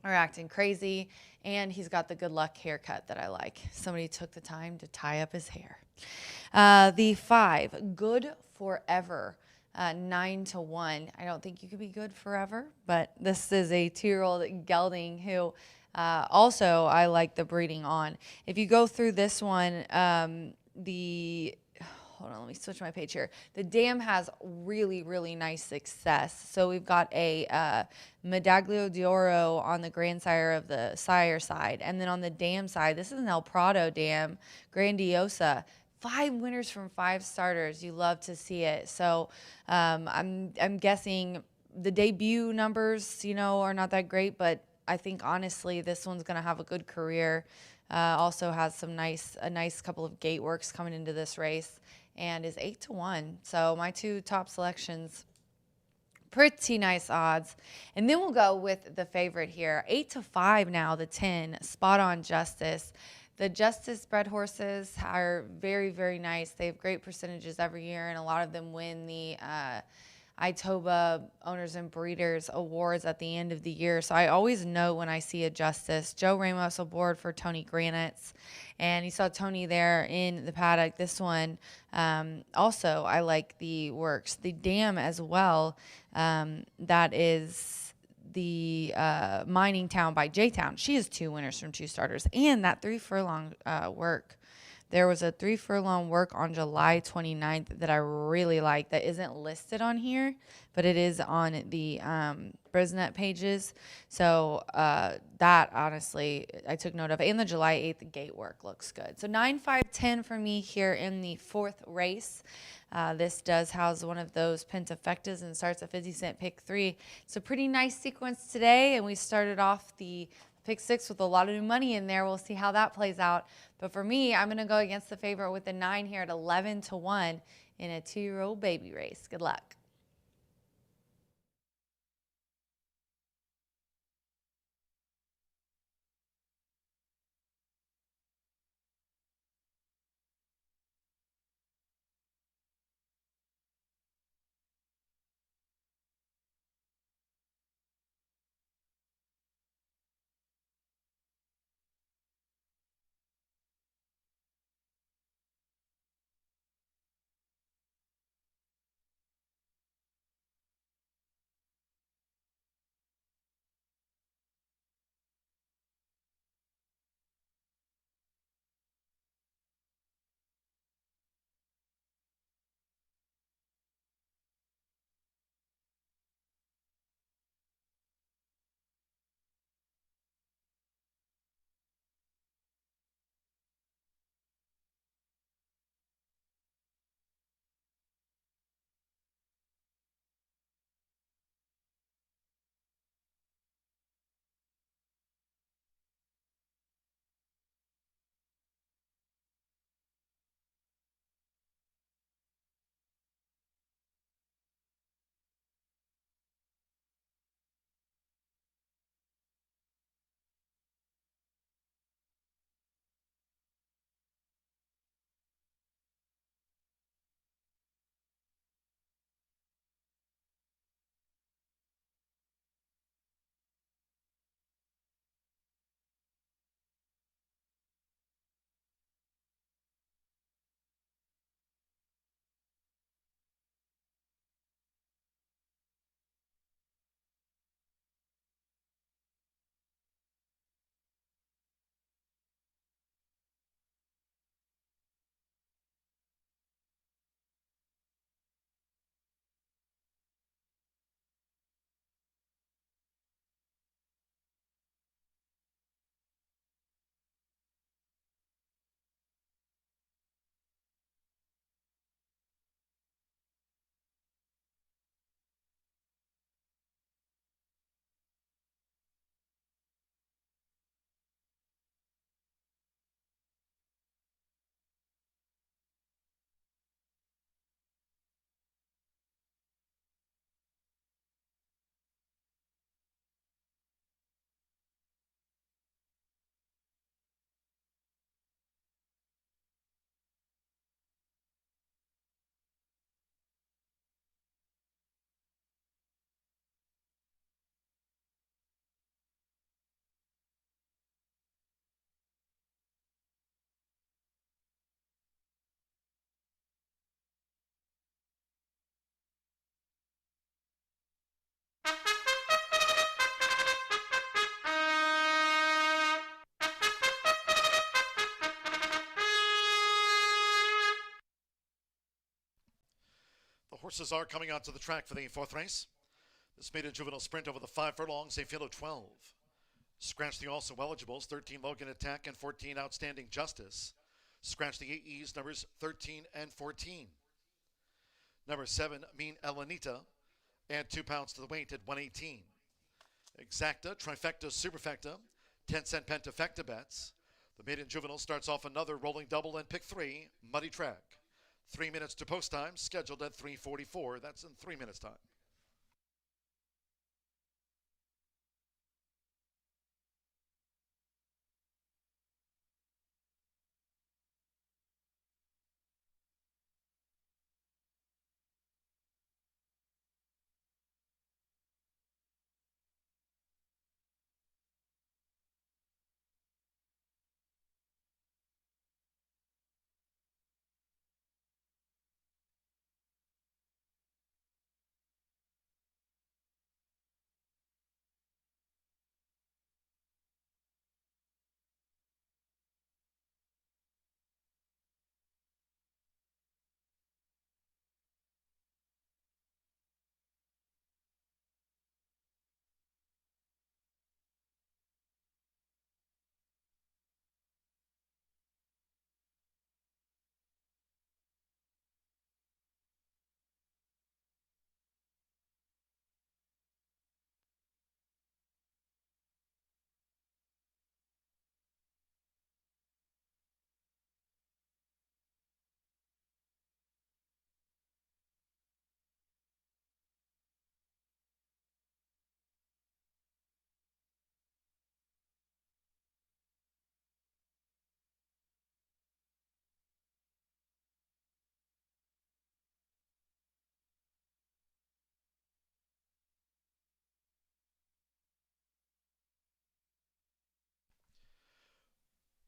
S2: or acting crazy. And he's got the good luck haircut that I like. Somebody took the time to tie up his hair. The 5, Good Forever. 9-1. I don't think you could be good forever, but this is a 2-year-old gelding who also I like the breeding on. If you go through this one, hold on, let me switch my page here. The dam has really, really nice success. So we've got a Medaglio d'Oro on the grandsire of the sire side. And then on the dam side, this is an El Prado dam, Grandiosa. 5 winners from 5 starters. You love to see it. So I'm guessing the debut numbers, are not that great, but I think honestly this one's going to have a good career. Also has a nice couple of gate works coming into this race, and is 8-1. So my 2 top selections, pretty nice odds. And then we'll go with the favorite here, 8-5 now, the 10, Spot On Justice. The Justice bred horses are very, very nice. They have great percentages every year, and a lot of them win the ITOBA Owners and Breeders Awards at the end of the year. So I always know when I see a Justice. Joe Ramos aboard for Tony Granitz, and you saw Tony there in the paddock. This one, also, I like the works. The dam as well, that is the Mining Town by J-Town. She has 2 winners from 2 starters. And that 3 furlong work. There was a 3 furlong work on July 29th that I really like that isn't listed on here, but it is on the Brisnet pages. So that, honestly, I took note of. And the July 8th gate work looks good. So 9, 5, 10 for me here in the 4th race. This does house one of those pentafectas and starts at 50-cent pick 3. It's a pretty nice sequence today, and we started off the pick 6 with a lot of new money in there. We'll see how that plays out. But for me, I'm going to go against the favorite with the 9 here at 11-1 in a 2-year-old baby race. Good luck.
S1: The horses are coming onto the track for the fourth race. This maiden juvenile sprint over the 5 furlongs, a field of 12. Scratch the also eligibles, 13 Logan Attack and 14 Outstanding Justice. Scratch the AEs, numbers 13 and 14. Number 7, Mean Elenita, and 2 pounds to the weight at 118. Exacta, Trifecta, Superfecta, 10-cent Pentafecta bets. The maiden juvenile starts off another rolling double and pick 3, Muddy Track. 3 minutes to post time, scheduled at 3:44. That's in 3 minutes time.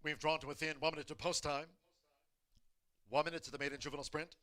S1: We've drawn to within 1 minute to post time. 1 minute to the maiden juvenile sprint.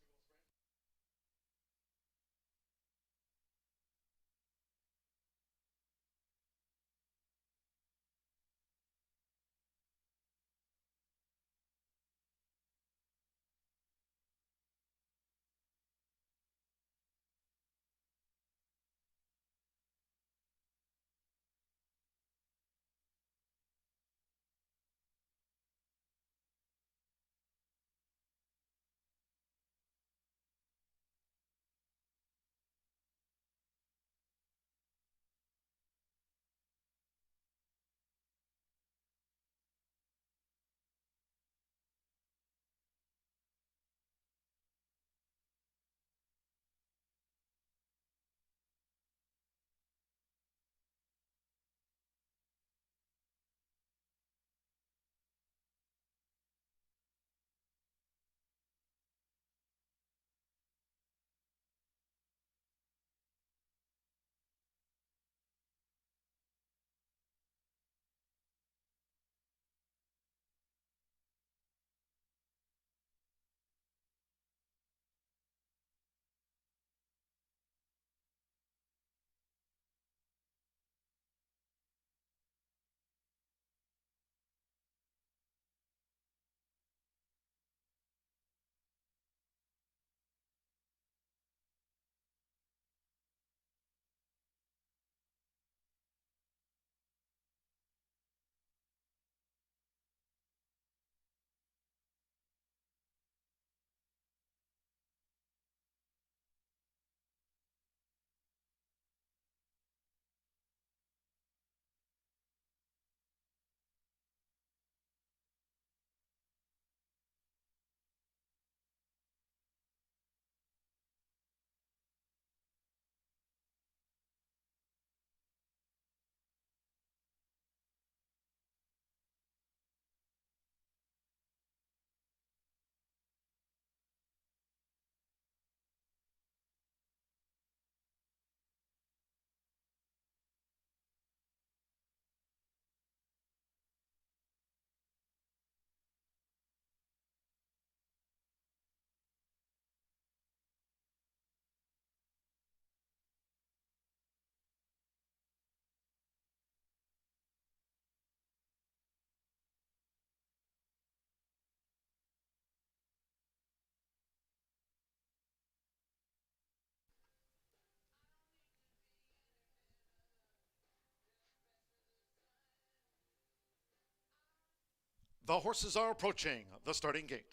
S1: The horses are approaching the starting gate.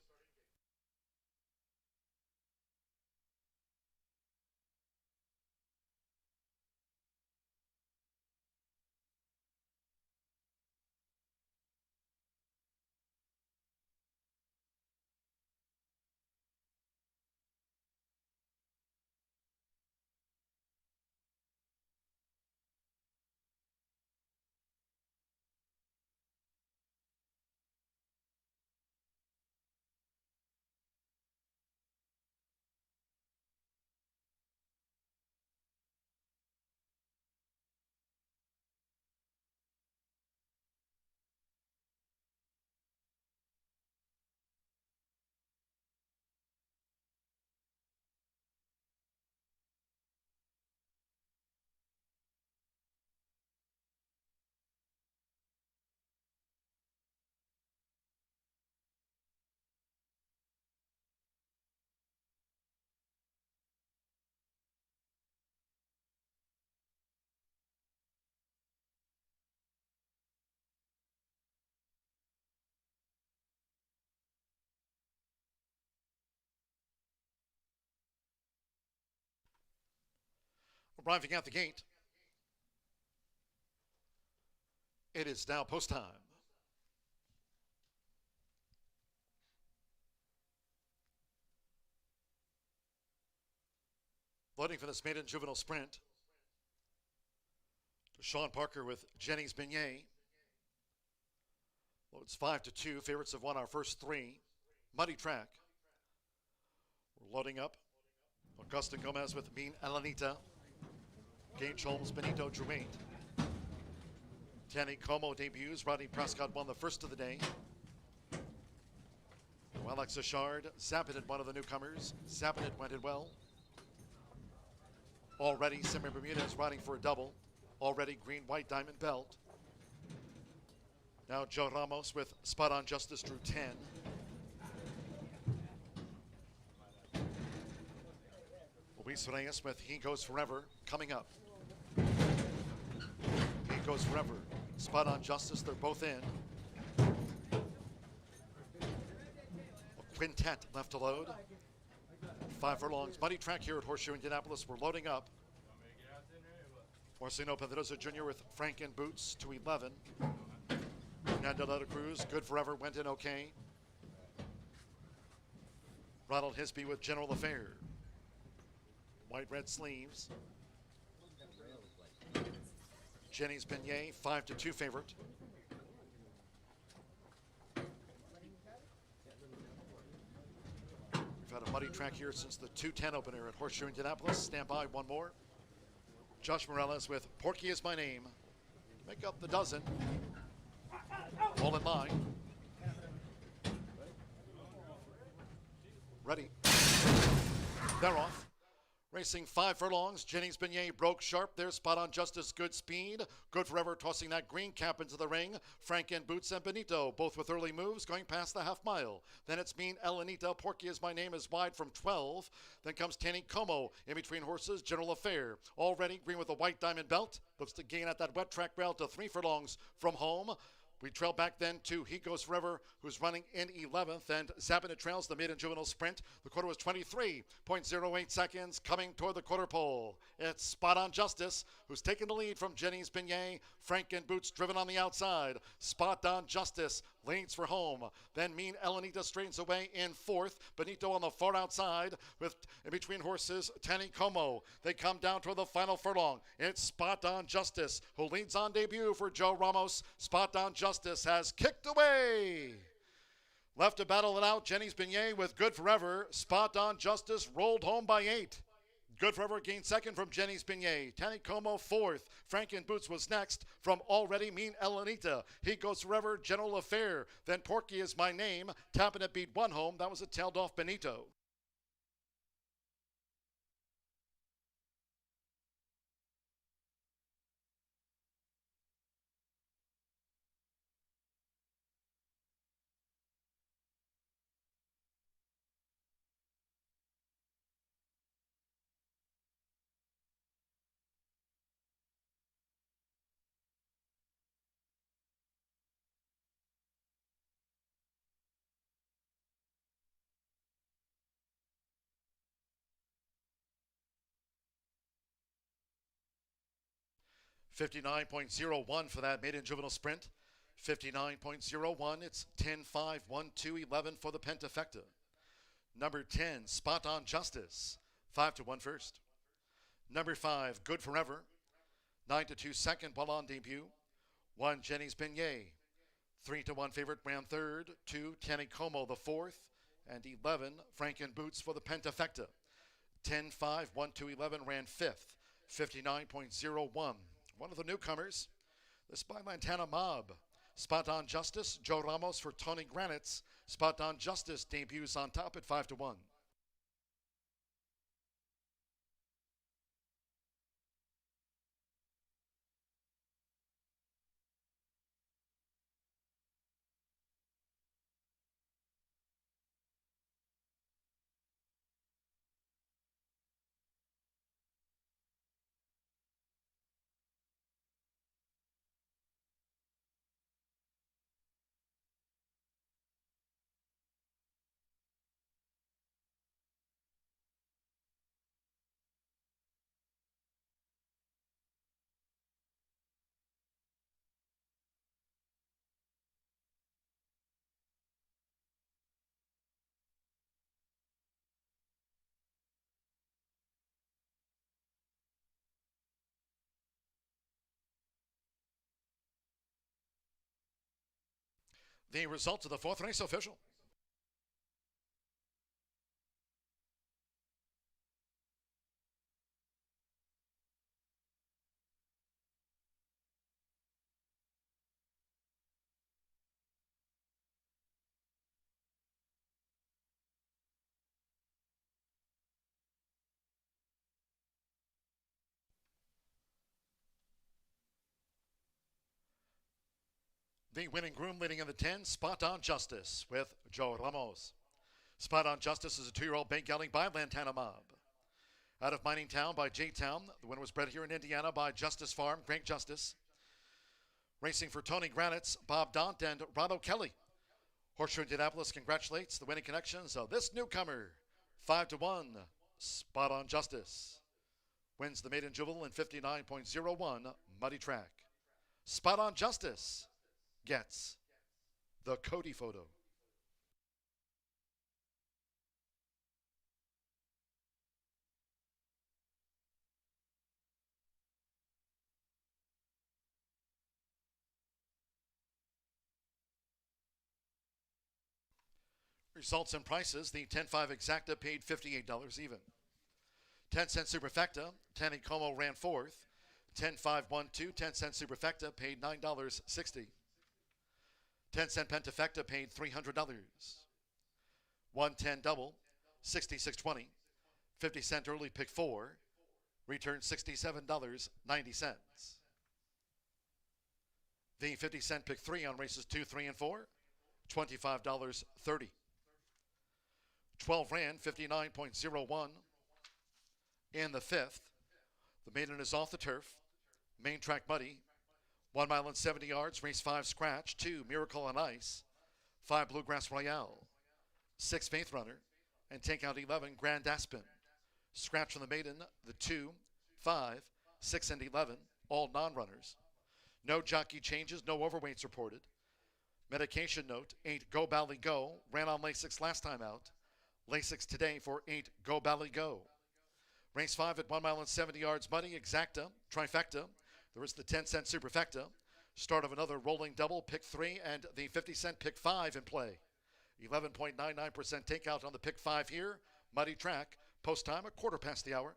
S1: Arriving at the gate, it is now post time. Loading for this maiden juvenile sprint. Sean Parker with Jennings Beignet. Loads 5-2. Favorites have won our first three. Muddy track. We're loading up. Augusta Gomez with Mean Alanita. Gage Holmes, Benito drew 8. Tanny Como debuts. Rodney Prescott won the first of the day. Alex Achard, Zappin, one of the newcomers. Zappin went in well. Already, Simi Bermudez riding for a double. Already, green, white, diamond belt. Now Joe Ramos with Spot on Justice drew 10. Luis Reyes with He Goes Forever coming up. He Goes Forever, Spot on Justice, they're both in. A quintet left to load. 5 furlongs, muddy track here at Horseshoe Indianapolis. We're loading up. Marcelino Pedrosa Jr. with Franken Boots to 11. Fernando de la Cruz, Good Forever, went in okay. Ronald Hisby with General Affair. White red sleeves. Jennings Beignet, 5-2 favorite. We've had a muddy track here since the 2:10 opener at Horseshoe Indianapolis. Stand by, one more. Josh Morales with Porky Is My Name. Make up the dozen. All in line. Ready. They're off. Racing 5 furlongs. Jennings Beignet broke sharp there. Spot on Justice, good speed. Good Forever tossing that green cap into the ring. Franken Boots and Benito, both with early moves, going past the half mile. Then it's Mean Elenita. Porky Is My Name is wide from 12. Then comes Tanny Como in between horses. General Affair. Already green with a white diamond belt. Looks to gain at that wet track rail to 3 furlongs from home. We trail back then to He Goes Forever, who's running in 11th, and Zappin trails the maiden juvenile sprint. The quarter was 23.08 seconds, coming toward the quarter pole. It's Spot on Justice, who's taking the lead from Jennings Beignet. Franken Boots driven on the outside. Spot on Justice leads for home. Then Mean Elenita straightens away in 4th. Benito on the far outside with in between horses Tanny Como. They come down toward the final furlong. It's Spot on Justice, who leads on debut for Joe Ramos. Spot on Justice has kicked away. Left to battle it out, Jennings Beignet with Good Forever. Spot on Justice rolled home by 8. Good Forever gained second from Jennings Beignet. Tanny Como 4th. Franken Boots was next from Already Mean Elenita. He Goes Forever, General Affair. Then Porky Is My Name. Tapping it beat one home. That was a tailed off Benito. 59.01 for that maiden juvenile sprint. 59.01. It's 10-5, 1-2-11 for the Pentafecta. Number 10, Spot on Justice. 5-1 first. Number 5, Good Forever. 9-2 second, while on debut. 1, Jenny's Beignet. 3-1 favorite ran third. 2, Tanny Como the fourth. And 11, Franken Boots for the Pentafecta. 10-5, 1-2-11 ran fifth. 59.01. One of the newcomers, the Spy Montana Mob. Spot on Justice, Joe Ramos for Tony Granitz. Spot on Justice debuts on top at 5-1. The results of the fourth race official. The winning groom leading in the 10, Spot on Justice with Joe Ramos. Spot on Justice is a 2-year-old big gelding by Lantana Mob. Out of Mining Town by J-Town. The winner was bred here in Indiana by Justice Farm, Greg Justice. Racing for Tony Granitz, Bob Daunt, and Ron O'Kelly. Horseshoe Indianapolis congratulates the winning connections of this newcomer. 5-1, Spot on Justice. Wins the maiden juvenile in 59.01 muddy track. Spot on Justice gets the Cody photo. Results and prices. The 10-5 exacta paid $58 even. 10-cent superfecta, Tanny Como ran fourth. 10-5, 1-2, 10-cent superfecta paid $9.60. 10-cent pentafecta paid $300. 110 double, $66.20. 50-cent early pick 4, returned $67.90. The 50-cent pick 3 on races 2, 3, and 4, $25.30. 12 ran 59.01 in the 5th. The maiden is off the turf. Main track muddy. 1 mile and 70 yards. Race 5 scratch. 2 Miracle on Ice. 5 Bluegrass Royale. 6 Faith Runner. And take out 11 Grand Aspen. Scratch from the maiden. The 2, 5, 6, and 11. All non-runners. No jockey changes. No overweights reported. Medication note. 8 Go Bally Go. Ran on Lasix last time out. Lasix today for 8 Go Bally Go. Race 5 at 1 mile and 70 yards muddy, exacta, trifecta. There is the 10-cent superfecta. Start of another rolling double, pick 3, and the 50-cent pick 5 in play. 11.99% takeout on the pick 5 here. Muddy track. Post time, 1/4 the hour.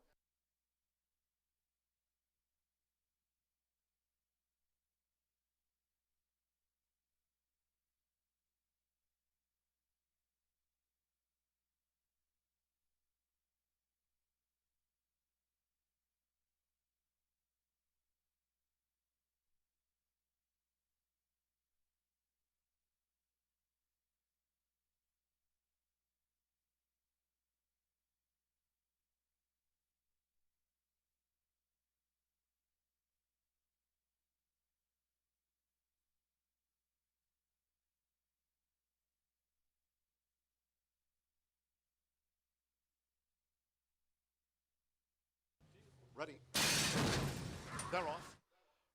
S1: Ready. They're off.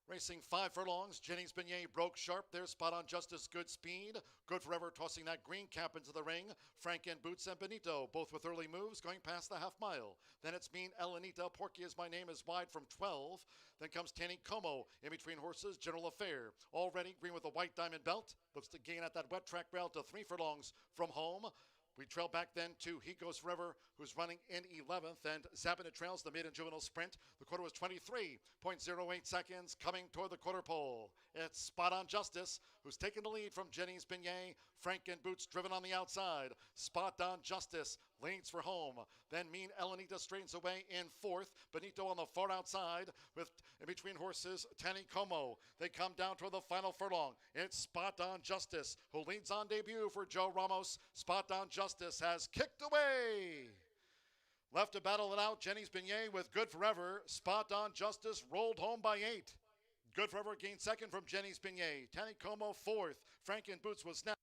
S1: Racing 5 furlongs, Jennings Beignet broke sharp. There's Spot on Justice, good speed. Good Forever tossing that green cap into the ring. Frank and Boots and Benito, both with early moves, going past the half mile. Then it's Mean Elenita. Porky is My Name is wide from 12. Then comes Tanny Como. In between horses, General Affair. Already green with a white diamond belt. Looks to gain at that wet track rail to 3 furlongs from home. We trail back then to He Goes Forever, who's running in 11th, and Zabinit trails the maiden juvenile sprint. The quarter was 23.08 seconds, coming toward the quarter pole. It's Spot on Justice, who's taken the lead from Jennings Beignet. Frank and Boots driven on the outside. Spot on Justice leads for home. Then Mean Elenita straightens away in 4th. Benito on the far outside with in between horses Tanny Como. They come down toward the final furlong. It's Spot on Justice, who leads on debut for Joe Ramos. Spot on Justice has kicked away. Left to battle it out, Jennings Beignet with Good Forever. Spot on Justice rolled home by 8. Good Forever gained second from Jennings Beignet. Tanny Como 4th. Frank and Boots was now.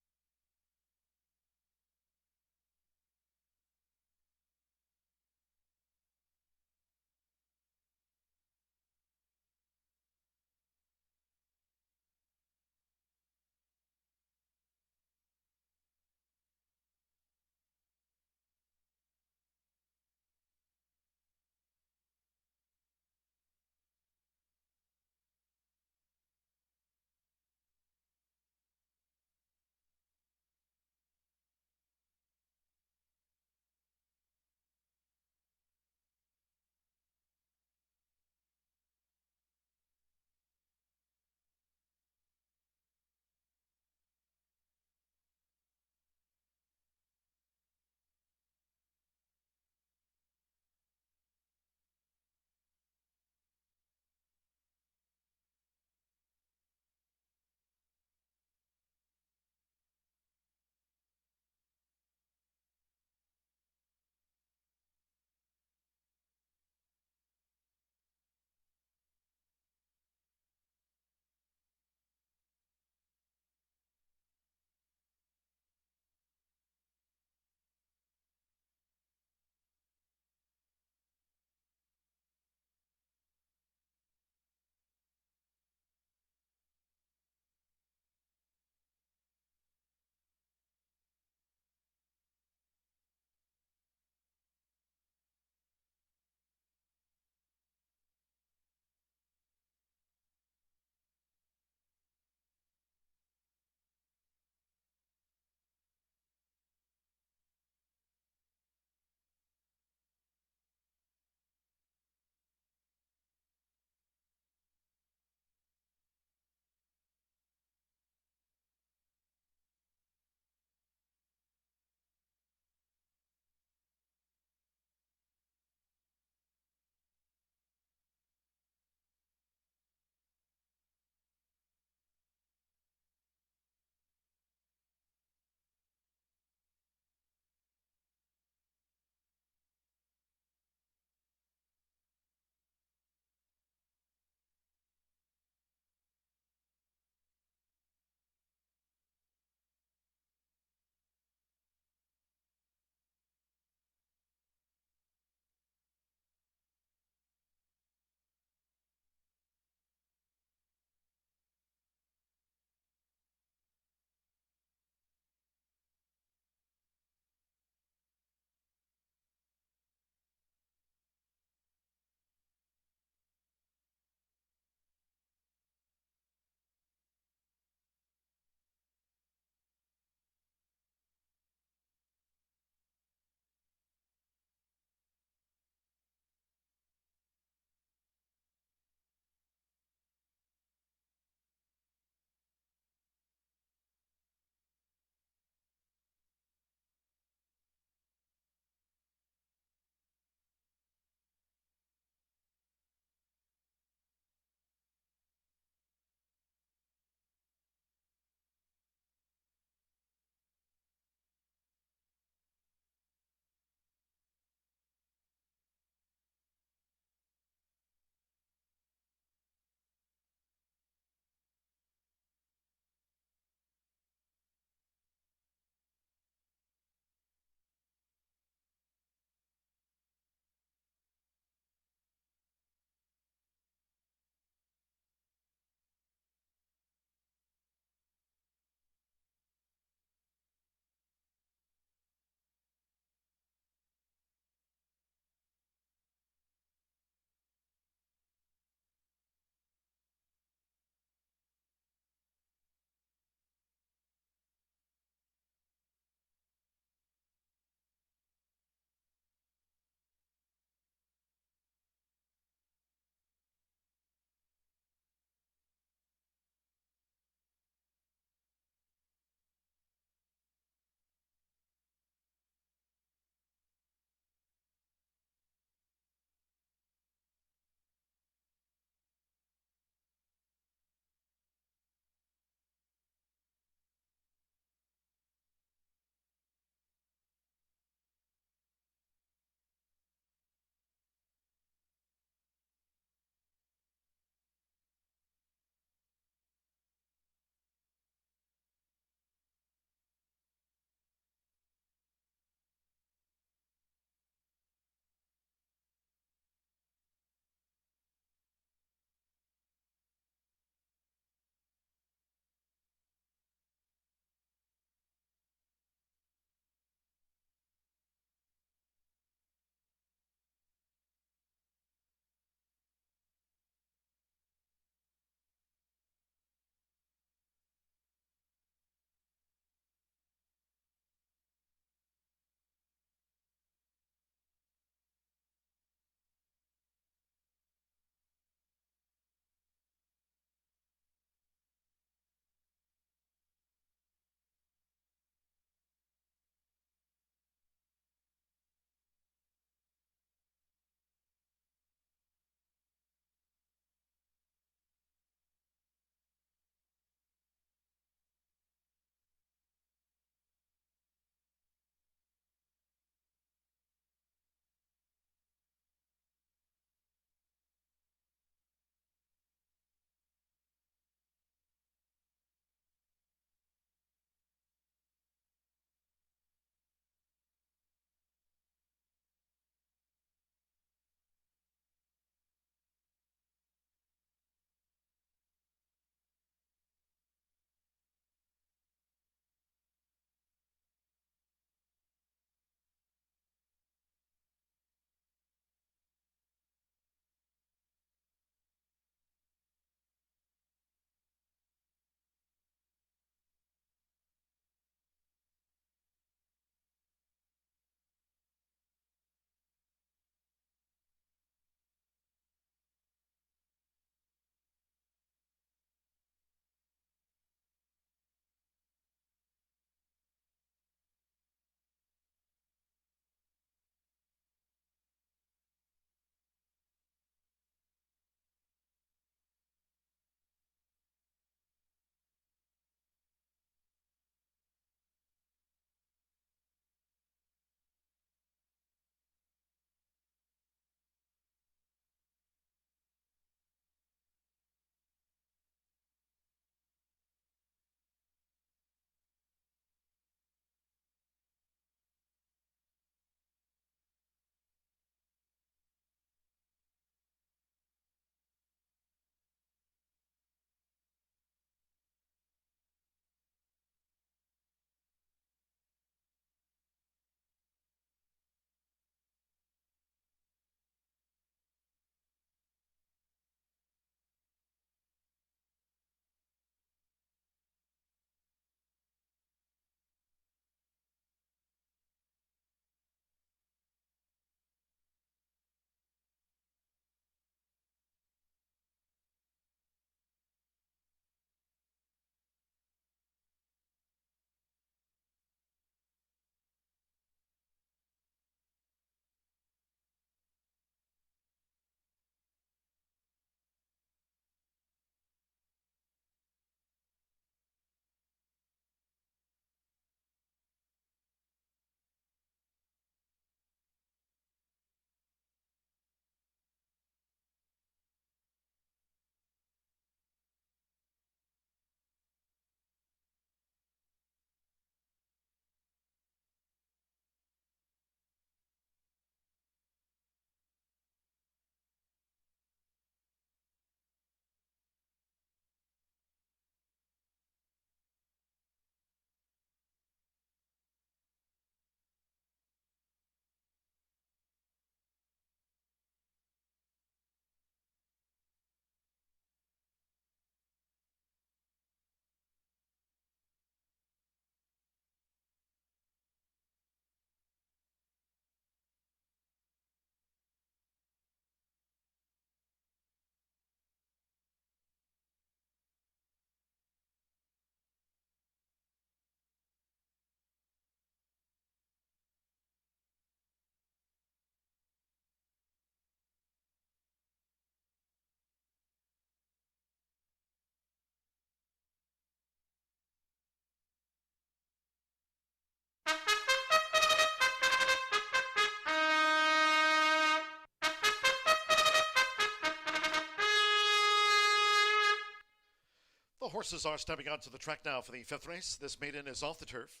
S1: The horses are stepping onto the track now for the fifth race. This maiden is off the turf.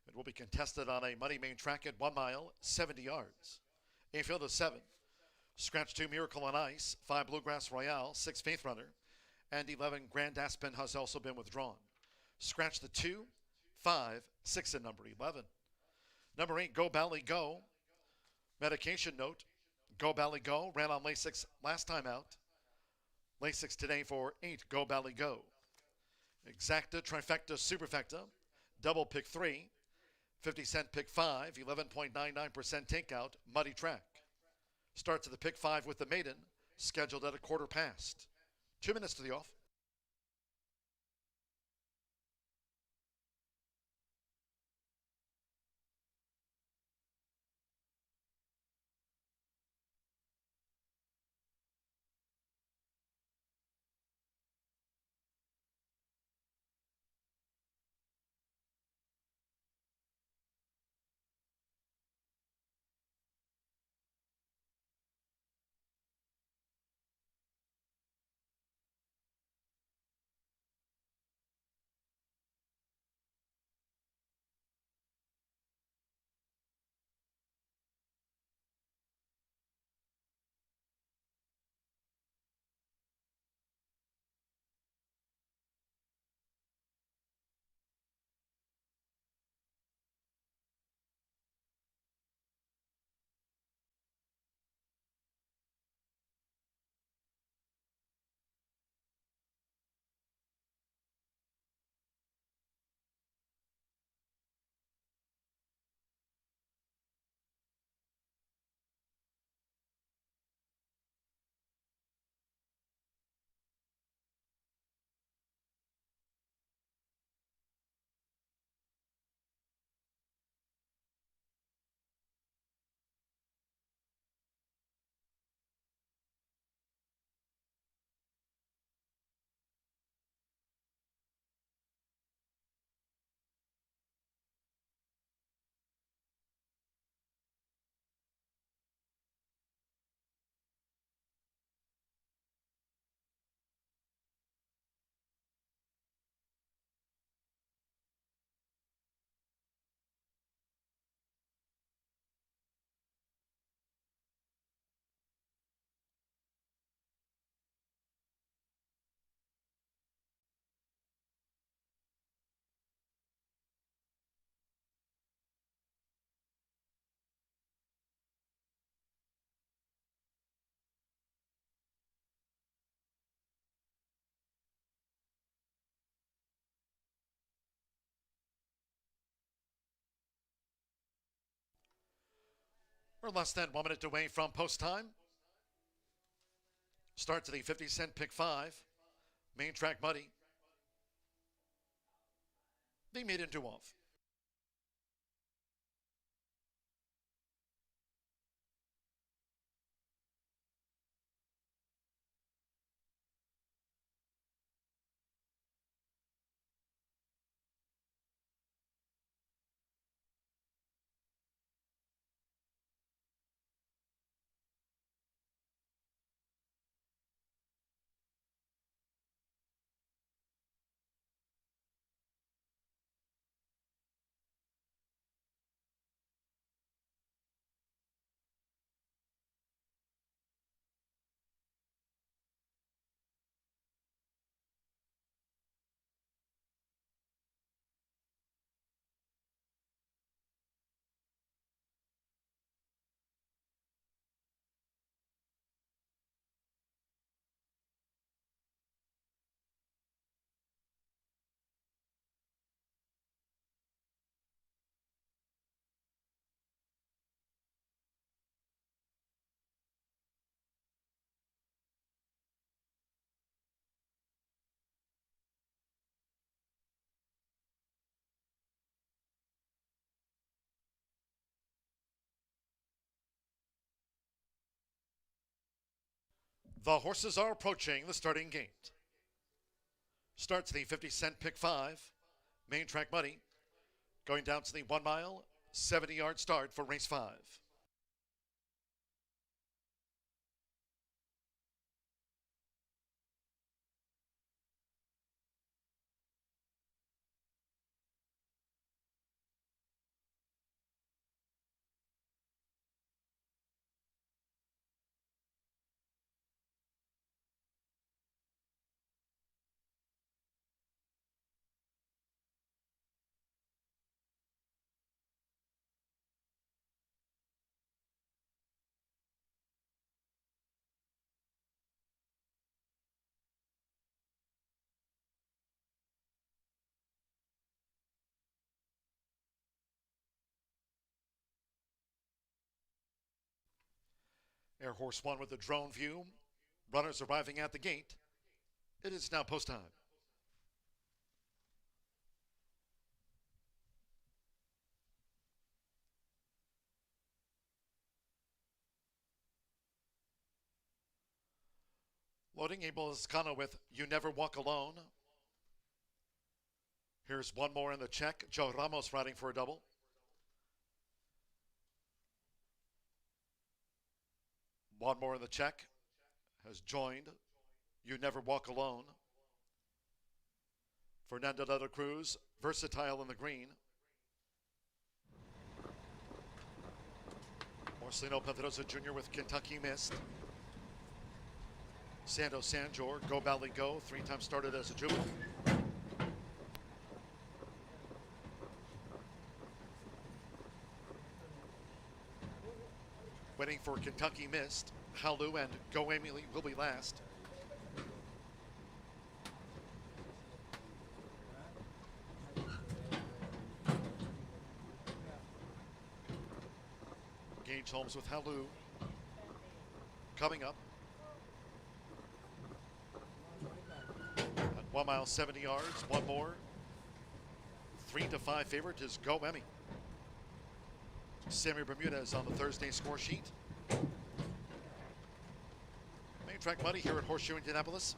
S1: It will be contested on a muddy main track at 1 mile, 70 yards. A field of 7. Scratch 2, Miracle on Ice. 5, Bluegrass Royale. 6, Faith Runner. And 11, Grand Aspen has also been withdrawn. Scratch the 2, 5, 6, and number 11. Number 8, Go Bally Go. Medication note, Go Bally Go ran on Lasix last time out. Lasix today for 8, Go Bally Go. Exacta, Trifecta, Superfecta, Double Pick 3, 50-cent Pick 5, 11.99% takeout, Muddy Track. Starts at the Pick 5 with the maiden, scheduled at a quarter past. 2 minutes to the off. We're less than 1 minute away from post time. Starts at the 50-cent Pick 5. Main track Muddy. The maiden to off. The horses are approaching the starting gate. Starts the 50-cent Pick 5. Main track Muddy. Going down to the 1 mile, 70-yard start for race 5. Air Horse 1 with the drone view. Runners arriving at the gate. It is now post time. Loading Abel Escano with You Never Walk Alone. Here's one more in the check. Joe Ramos riding for a double. One more in the check. Has joined You Never Walk Alone. Fernando de la Cruz, Versatile in the green. Marcelino Pedrosa Jr. with Kentucky Mist. Sando Sanjor, Go Valley Go, 3 times started as a juvenile. Waiting for Kentucky Mist, Halu and Go Emily will be last. Gage Holmes with Halu. Coming up. At 1 mile, 70 yards, one more. 3-5 favorite is Go Emmy. Sammy Bermudez on the Thursday score sheet. Main track money here at Horseshoe Indianapolis.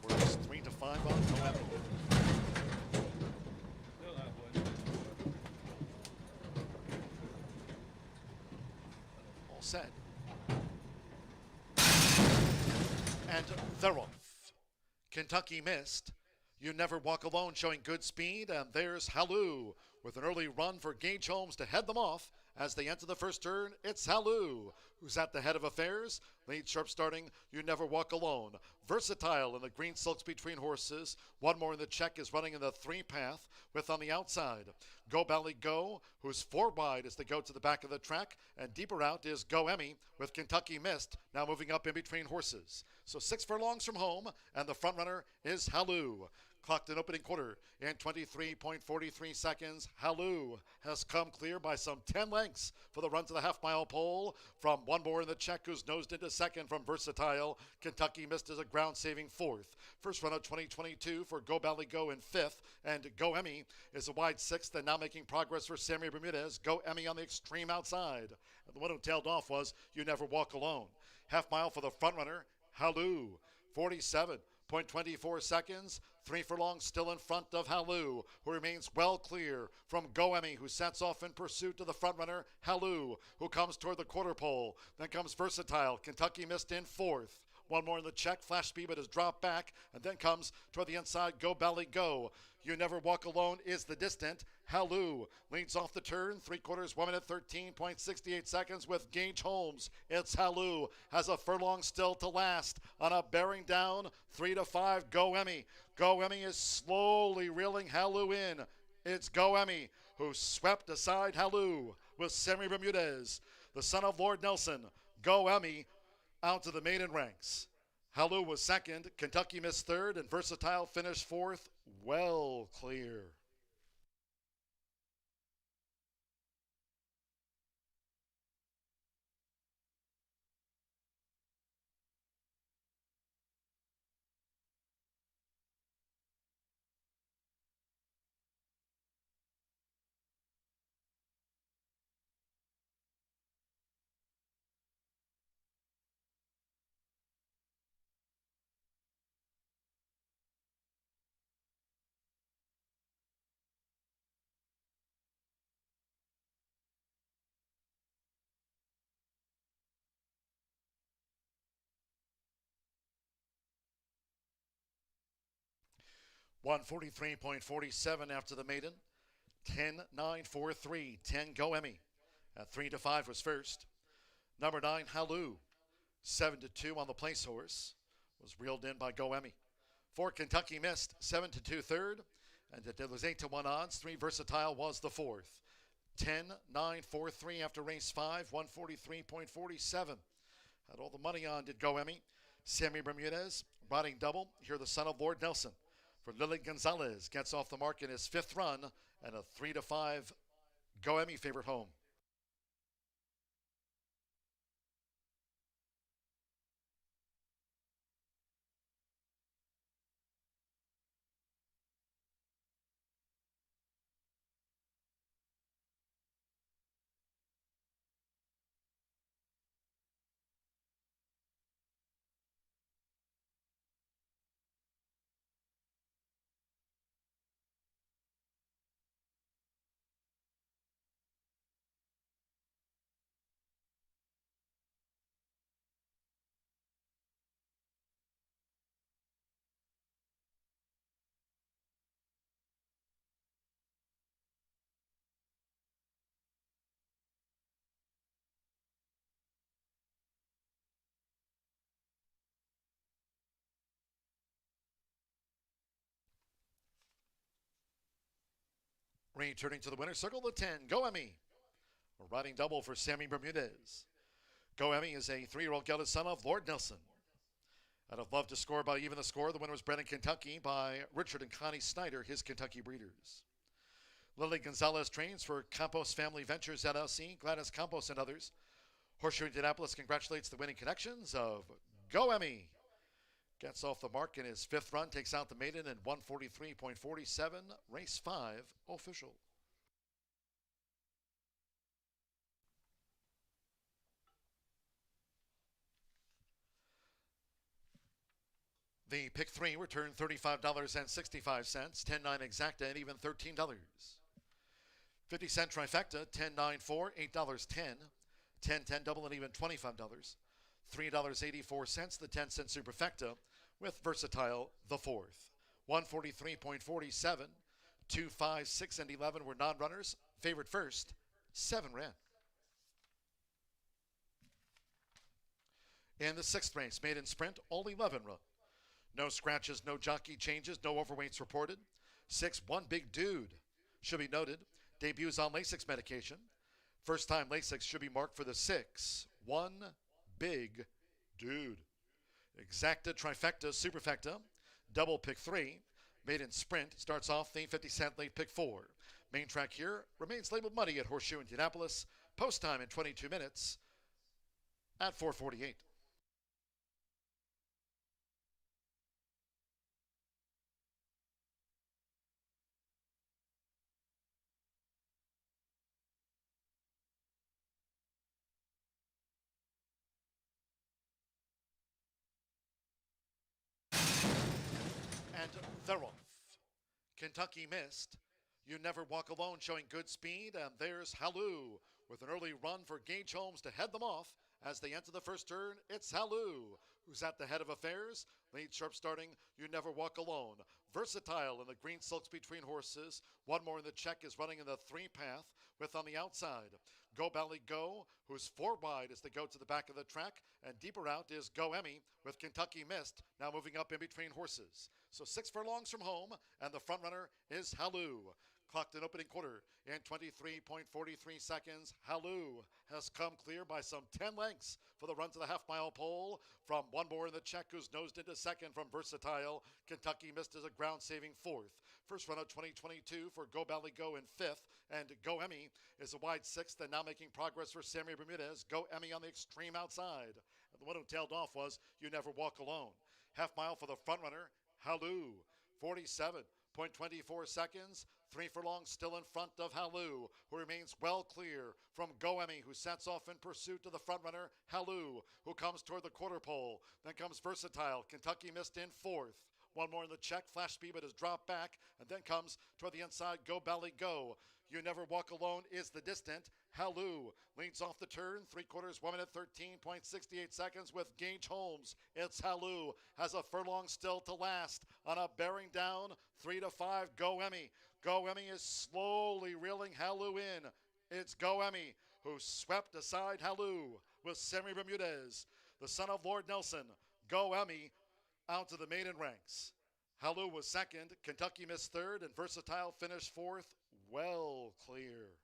S1: We're just 3-5 on Go Emmy. All set. And they're off. Kentucky Mist. You Never Walk Alone showing good speed, and there's Halu with an early run for Gage Holmes to head them off. As they enter the first turn, it's Halu, who's at the head of affairs. Lead sharp starting, You Never Walk Alone. Versatile in the green silks between horses. One more in the check is running in the 3 path with on the outside Go Valley Go, who's 4 wide as they go to the back of the track. And deeper out is Go Emmy with Kentucky Mist now moving up in between horses. So 6 furlongs from home, and the front runner is Halu. Clocked an opening quarter in 23.43 seconds. Halu has come clear by some 10 lengths for the run to the half-mile pole. From one more in the check, who's nosed into second from Versatile. Kentucky Mist is a ground-saving 4th. First run of 2022 for Go Valley Go in 5th. And Go Emmy is a wide 6th and now making progress for Sammy Bermudez. Go Emmy on the extreme outside. And the one who tailed off was You Never Walk Alone. Half-mile for the front runner, Halu. 47.24 seconds. 3 furlongs still in front of Halu, who remains well clear from Go Emmy, who sets off in pursuit of the front runner, Halu, who comes toward the quarter pole. Then comes Versatile. Kentucky Mist in 4th. One more in the check. Flash speed, but has dropped back. And then comes toward the inside, Go Valley Go. You Never Walk Alone is the distant. Halu leads off the turn. 3/4, 1 minute, 13.68 seconds with Gage Holmes. It's Halu. Has a furlong still to last on a bearing down. 3-5, Go Emmy. Go Emmy is slowly reeling Halu in. It's Go Emmy who swept aside Halu with Sammy Bermudez, the son of Lord Nelson. Go Emmy out to the maiden ranks. Halu was second, Kentucky Mist third, and Versatile finished 4th. Well clear. 143.47 after the maiden. 10-9-4-3. 10 Go Emmy. At 3-5 was first. Number 9 Halloo. 7-2 on the place horse. Was reeled in by Go Emmy. 4 Kentucky Mist. 7-2 third. And it was 8-1 odds. 3 Versatile was the fourth. 10-9-4-3 after race 5. 143.47. Had all the money on did Go Emmy. Sammy Bermudez riding double. Here the son of Lord Nelson. For Lily Gonzalez gets off the mark in his 5th run and a 3-5 Go Emmy favorite home. Returning to the winner's circle, the 10, Go Emmy. A riding double for Sammy Bermudez. Go Emmy is a 3-year-old gelded son of Lord Nelson. Out of Love to Score by Even the Score, the winner was bred in Kentucky by Richard and Connie Snyder, his Kentucky breeders. Lily Gonzalez trains for Campos Family Ventures LLC, Gladys Campos and others. Horseshoe Indianapolis congratulates the winning connections of Go Emmy. Gets off the mark in his 5th run, takes out the maiden in 143.47, race 5 official. The pick 3 returned $35.65, 10-9 exacta, and even $13. 50-cent trifecta, 10-9-4, $8.10, 10-10 double and even $25. $3.84, the 10-cent superfecta, with Versatile the fourth. 143.47, 2, 5, 6, and 11 were non-runners. Favorite first, 7 ran. In the 6th race, maiden sprint, all 11 run. No scratches, no jockey changes, no overweights reported. 6, One Big Dude. Should be noted, debuts on Lasix medication. First time Lasix should be marked for the 6, One Big Dude. Exacta, trifecta, superfecta, double pick 3. Maiden sprint starts off the 50-cent late pick 4. Main track here remains labeled muddy at Horseshoe Indianapolis. Post time in 22 minutes at 4:48. And they're off. Kentucky Mist. You Never Walk Alone showing good speed. And there's Halloo with an early run for Gage Holmes to head them off. As they enter the first turn, it's Halloo, who's at the head of affairs. Lead sharp starting, You Never Walk Alone. Versatile in the green silks between horses. One more in the check is running in the 3 path with on the outside Go Bally Go, who's 4 wide as they go to the back of the track. And deeper out is Go Emmy with Kentucky Mist now moving up in between horses. So 6 furlongs from home, and the front runner is Halloo. Clocked an opening quarter in 23.43 seconds. Halloo has come clear by some 10 lengths for the run to the half-mile pole from one more in the check, who's nosed into second from Versatile. Kentucky Mist is a ground-saving 4th. First run of 2022 for Go Bally Go in 5th, and Go Emmy is a wide 6th and now making progress for Sammy Bermudez. Go Emmy on the extreme outside. And the one who tailed off was You Never Walk Alone. Half mile for the front runner, Halloo. 47.24 seconds. 3 furlongs still in front of Halloo, who remains well clear from Go Emmy, who sets off in pursuit of the front runner, Halloo, who comes toward the quarter pole. Then comes Versatile. Kentucky Mist in 4th. One more in the check. Flash speed, but has dropped back. And then comes toward the inside, Go Bally Go. You Never Walk Alone is the distant. Hallou leads off the turn, 3/4, 1 minute 13.68 seconds with Gage Holmes. It's Hallou, has a furlong still to last on a bearing down, 3 to 5. Go Emmy. Go Emmy is slowly reeling Hallou in. It's Go Emmy who swept aside Hallou with Sammy Bermudez, the son of Lord Nelson. Go Emmy out to the maiden ranks. Hallou was second, Kentucky Miss third, and Versatile finished fourth. Well clear.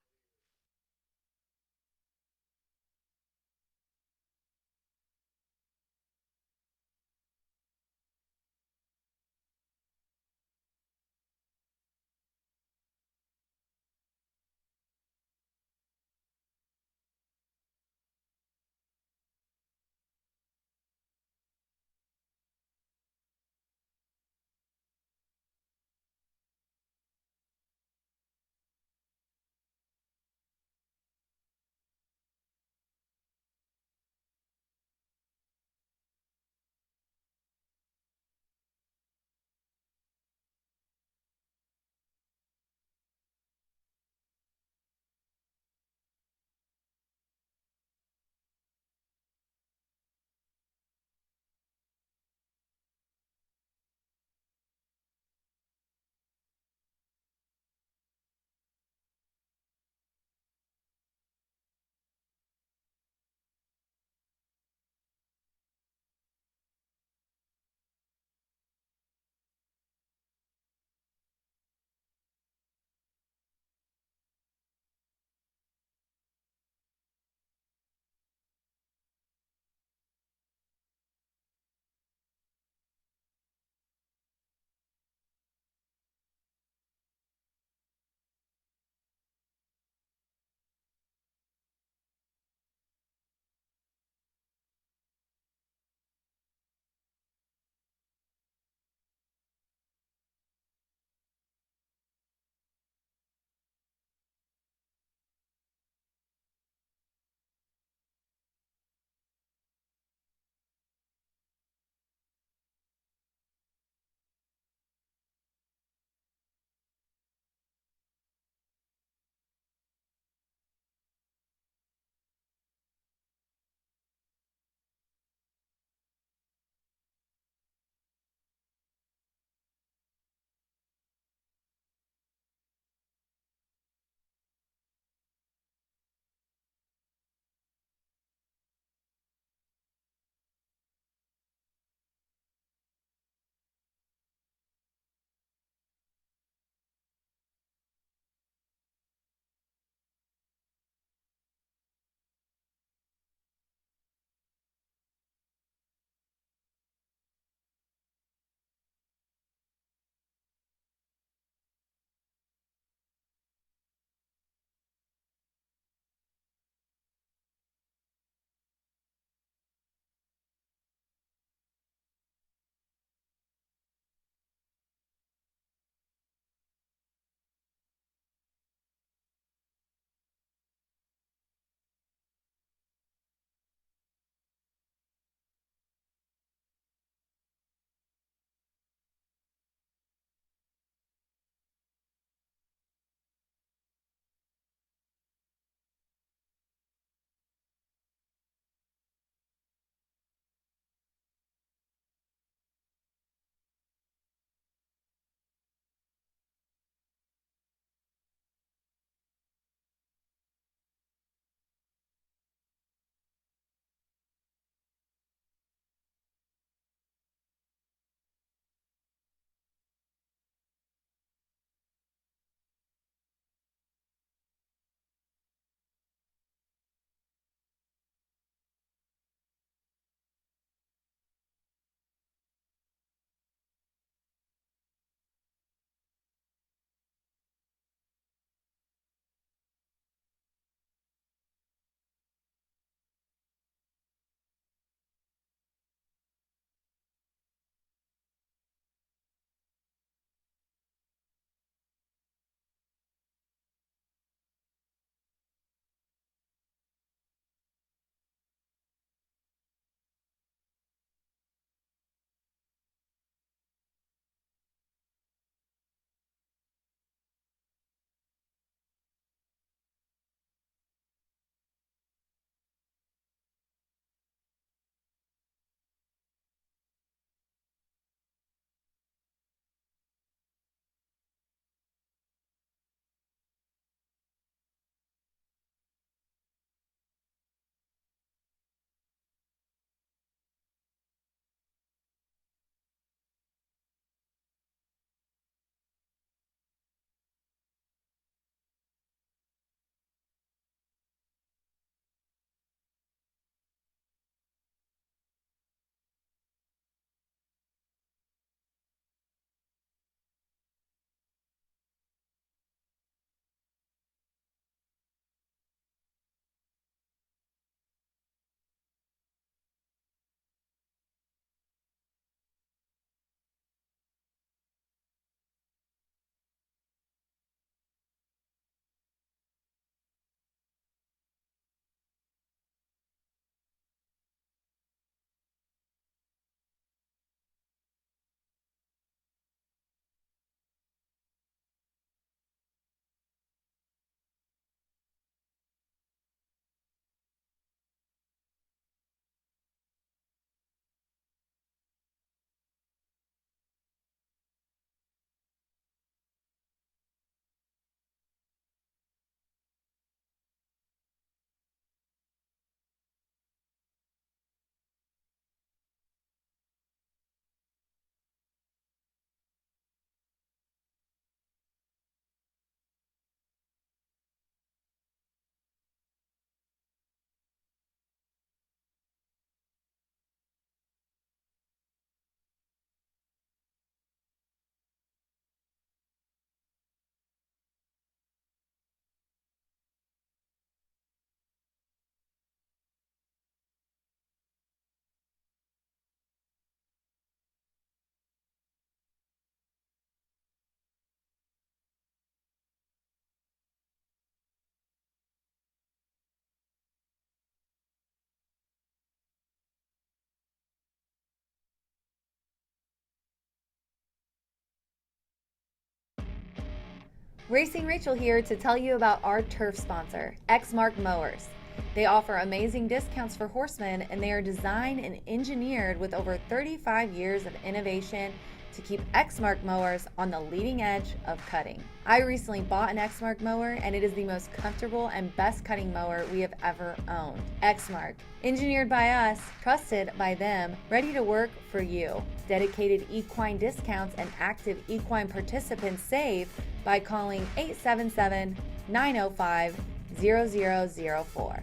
S2: Racing Rachel here to tell you about our turf sponsor, Exmark Mowers. They offer amazing discounts for horsemen, and they are designed and engineered with over 35 years of innovation to keep Exmark mowers on the leading edge of cutting. I recently bought an Exmark mower, and it is the most comfortable and best cutting mower we have ever owned. Exmark, engineered by us, trusted by them, ready to work for you. Dedicated equine discounts and active equine participants save by calling 877-905-0004.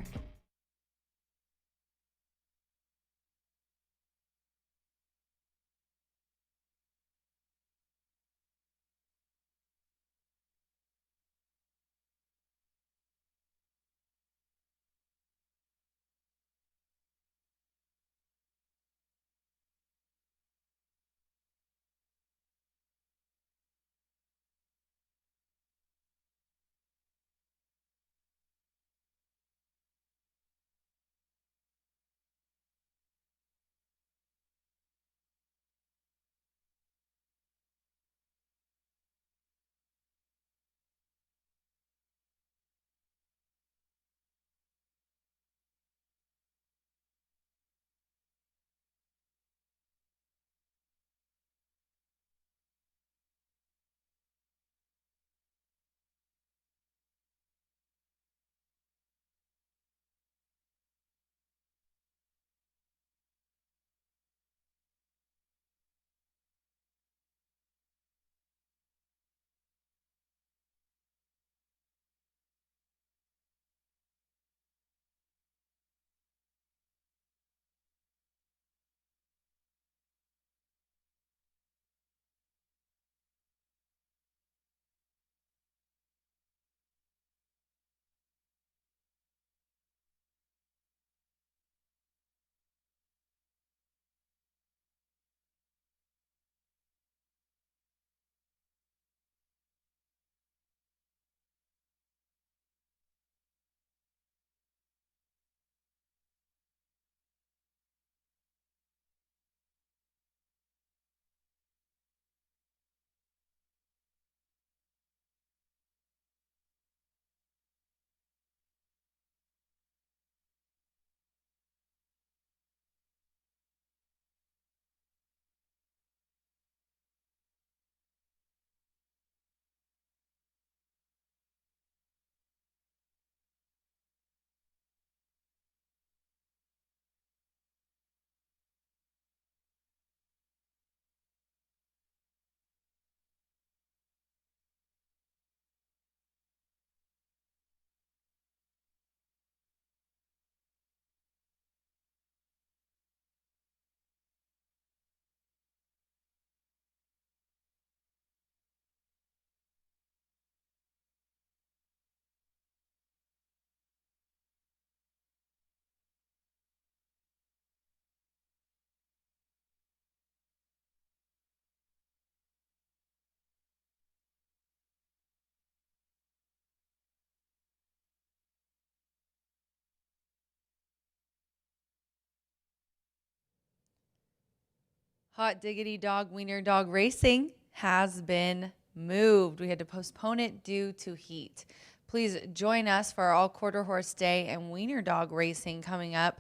S2: Hot Diggity Dog Wiener Dog Racing has been moved. We had to postpone it due to heat. Please join us for our all quarter horse day and wiener dog racing coming up.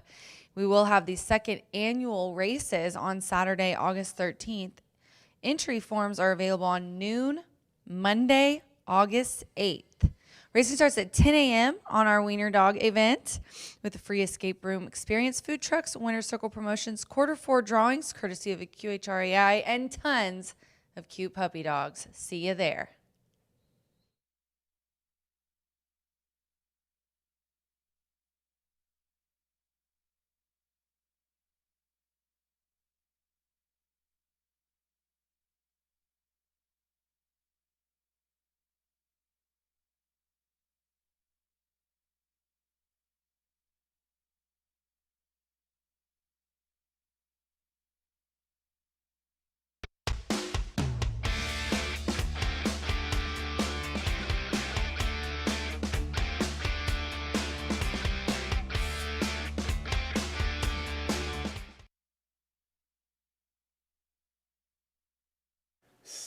S2: We will have the second annual races on Saturday, August 13th. Entry forms are available on noon, Monday, August 8th. Racing starts at 10 a.m. on our Wiener Dog event with a free escape room experience, food trucks, winner's circle promotions, quarter four drawings, courtesy of a QHREI, and tons of cute puppy dogs. See you there.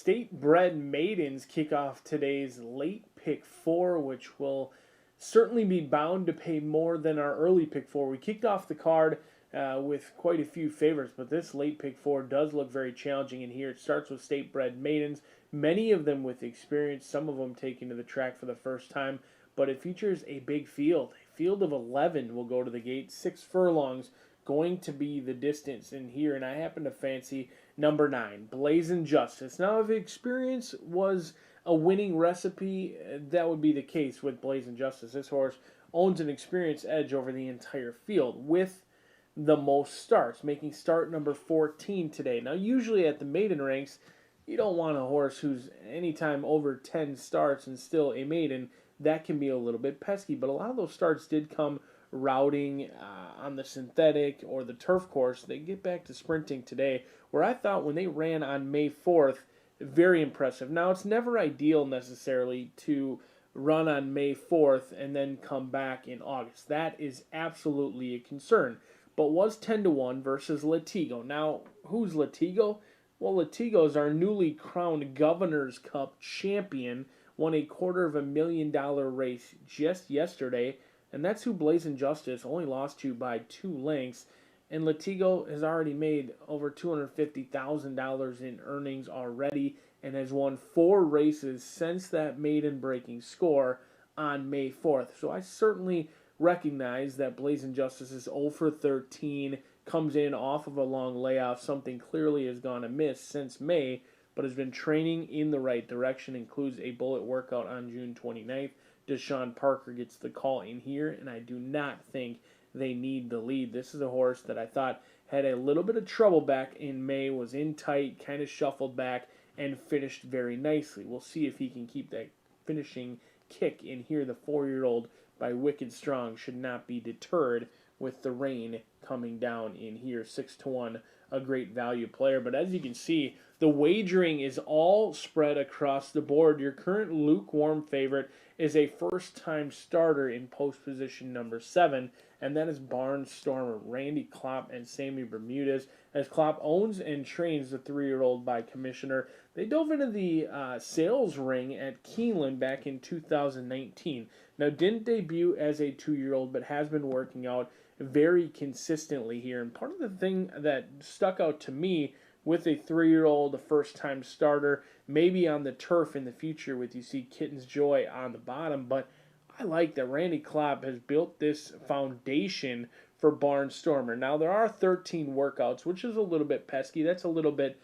S7: State-bred maidens kick off today's late pick four, which will certainly be bound to pay more than our early pick four. We kicked off the card with quite a few favorites, but this late pick four does look very challenging in here. It starts with state-bred maidens, many of them with experience, some of them taking to the track for the first time, but it features a big field. A field of 11 will go to the gate, 6 furlongs going to be the distance in here, and I happen to fancy number 9, Blazing Justice. Now, if experience was a winning recipe, that would be the case with Blazing Justice. This horse owns an experience edge over the entire field with the most starts, making start number 14 today. Now, usually at the maiden ranks, you don't want a horse who's anytime over 10 starts and still a maiden. That can be a little bit pesky, but a lot of those starts did come routing on the synthetic or the turf course. They get back to sprinting today, where I thought when they ran on May 4th, very impressive. Now, it's never ideal necessarily to run on May 4th and then come back in August. That is absolutely a concern. But was 10-1 versus Latigo. Now, who's Latigo? Well, Latigo is our newly crowned Governor's Cup champion, won a $250,000 race just yesterday, and that's who Blazing Justice only lost to by 2 lengths. And Latigo has already made over $250,000 in earnings already and has won 4 races since that maiden-breaking score on May 4th. So I certainly recognize that Blazing Justice is 0 for 13, comes in off of a long layoff, something clearly has gone amiss since May, but has been training in the right direction, includes a bullet workout on June 29th. Deshaun Parker gets the call in here, and I do not think they need the lead. This is a horse that I thought had a little bit of trouble back in May, was in tight, kind of shuffled back, and finished very nicely. We'll see if he can keep that finishing kick in here. The 4-year-old by Wicked Strong should not be deterred with the rain coming down in here. 6-1, a great value player. But as you can see, the wagering is all spread across the board. Your current lukewarm favorite is a first-time starter in post position number 7, and that is Barnstormer, Randy Klopp, and Sammy Bermudez. As Klopp owns and trains the 3-year-old by Commissioner, they dove into the sales ring at Keeneland back in 2019. Now, didn't debut as a 2-year-old, but has been working out very consistently here. And part of the thing that stuck out to me with a 3-year-old, a first-time starter, maybe on the turf in the future with you see Kitten's Joy on the bottom, but I like that Randy Klopp has built this foundation for Barnstormer. Now, there are 13 workouts, which is a little bit pesky. That's a little bit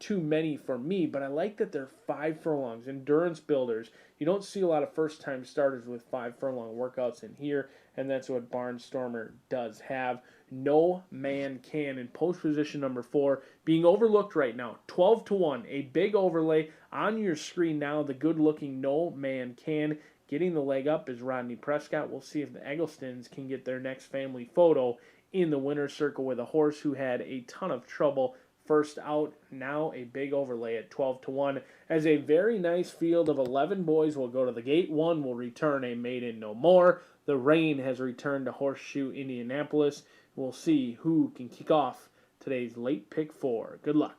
S7: too many for me, but I like that they're 5 furlongs, endurance builders. You don't see a lot of first-time starters with 5 furlong workouts in here, and that's what Barnstormer does have. No Man Can in post position number 4, being overlooked right now. 12-1, a big overlay on your screen now. The good-looking No Man Can. Getting the leg up is Rodney Prescott. We'll see if the Egglestons can get their next family photo in the winner's circle with a horse who had a ton of trouble first out. Now a big overlay at 12-1, as a very nice field of 11 boys will go to the gate. 1 will return a maiden no more. The rain has returned to Horseshoe Indianapolis. We'll see who can kick off today's late pick 4. Good luck.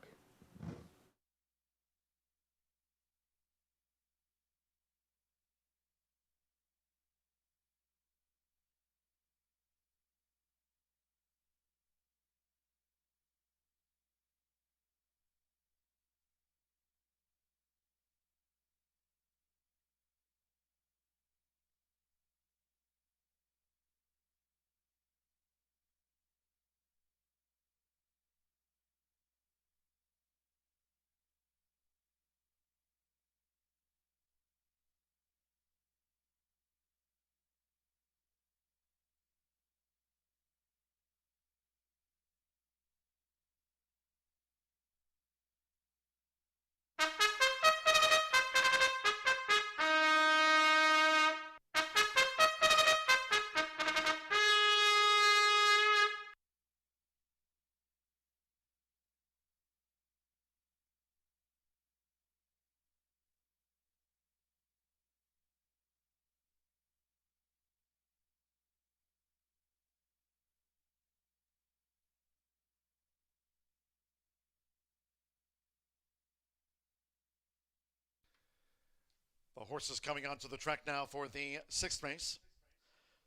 S1: Horses coming onto the track now for the 6th race.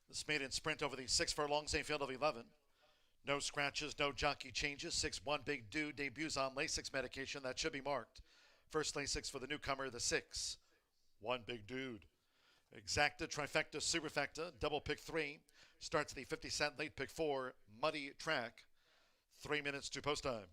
S1: This maiden sprint over the 6 furlongs, a field of 11. No scratches, no jockey changes. 6 One Big Dude debuts on Lasix medication. That should be marked. First Lasix for the newcomer, the 6 One Big Dude. Exacta, trifecta, superfecta, double pick 3. Starts the 50-cent late pick 4, Muddy Track. 3 minutes to post time.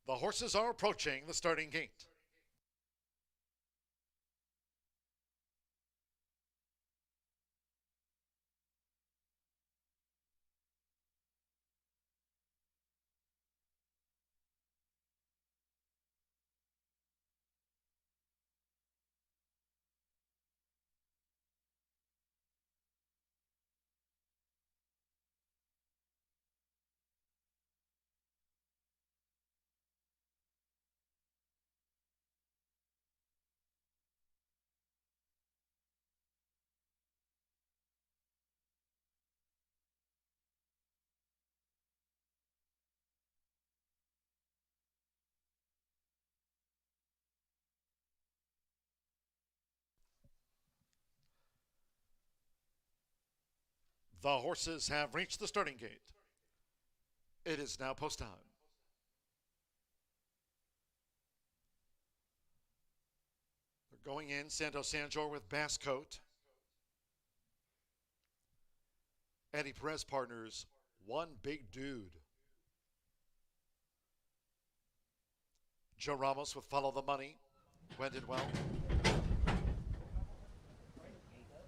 S1: The horses are approaching the starting gate. The horses have reached the starting gate. It is now post time. They're going in Santos Sanjor with Bass Coat. Eddie Perez partners, One Big Dude. Joe Ramos with Follow the Money. Wended well.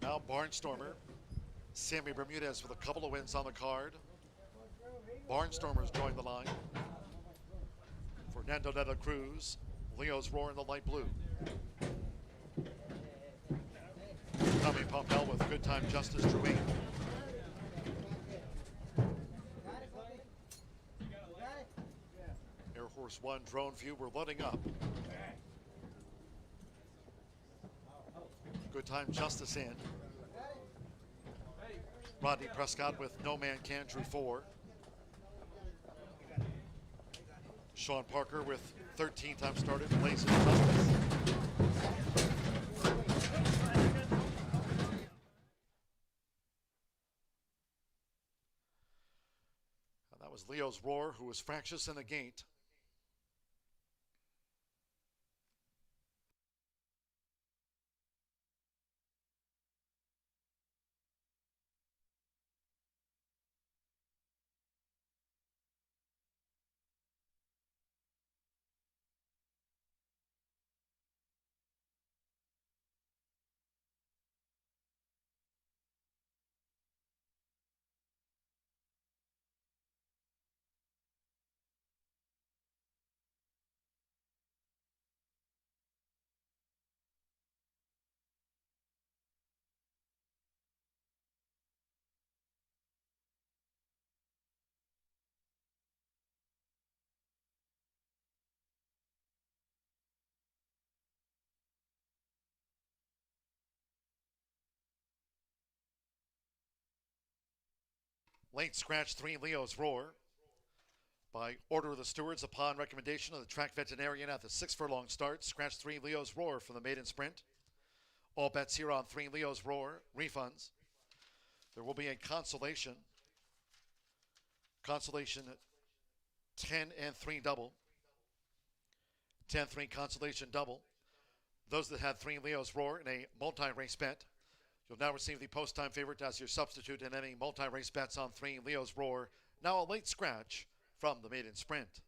S1: Now Barnstormer. Sammy Bermudez with a couple of wins on the card. Barnstormer's joined the line. Fernando Neta Cruz. Leo's Roar in the light blue. Tommy Pompel with Good Time Justice Drouin. Air Horse One Drone View, we're loading up. Good Time Justice in. Rodney Prescott with No Man Can Drew 4. Sean Parker with 13 times started, Blazing Justice. And that was Leo's Roar, who was fractious in the gate. Late scratch 3, Leo's Roar. By order of the stewards, upon recommendation of the track veterinarian at the 6 furlong start, scratch 3, Leo's Roar for the maiden sprint. All bets here on 3, Leo's Roar. Refunds. There will be a consolation. Consolation 10 and 3 double. 10-3 consolation double. Those that had 3 Leo's Roar in a multi-race bet, you'll now receive the post-time favorite as your substitute in any multi-race bets on 3 Leo's Roar. Now a late scratch from the maiden sprint.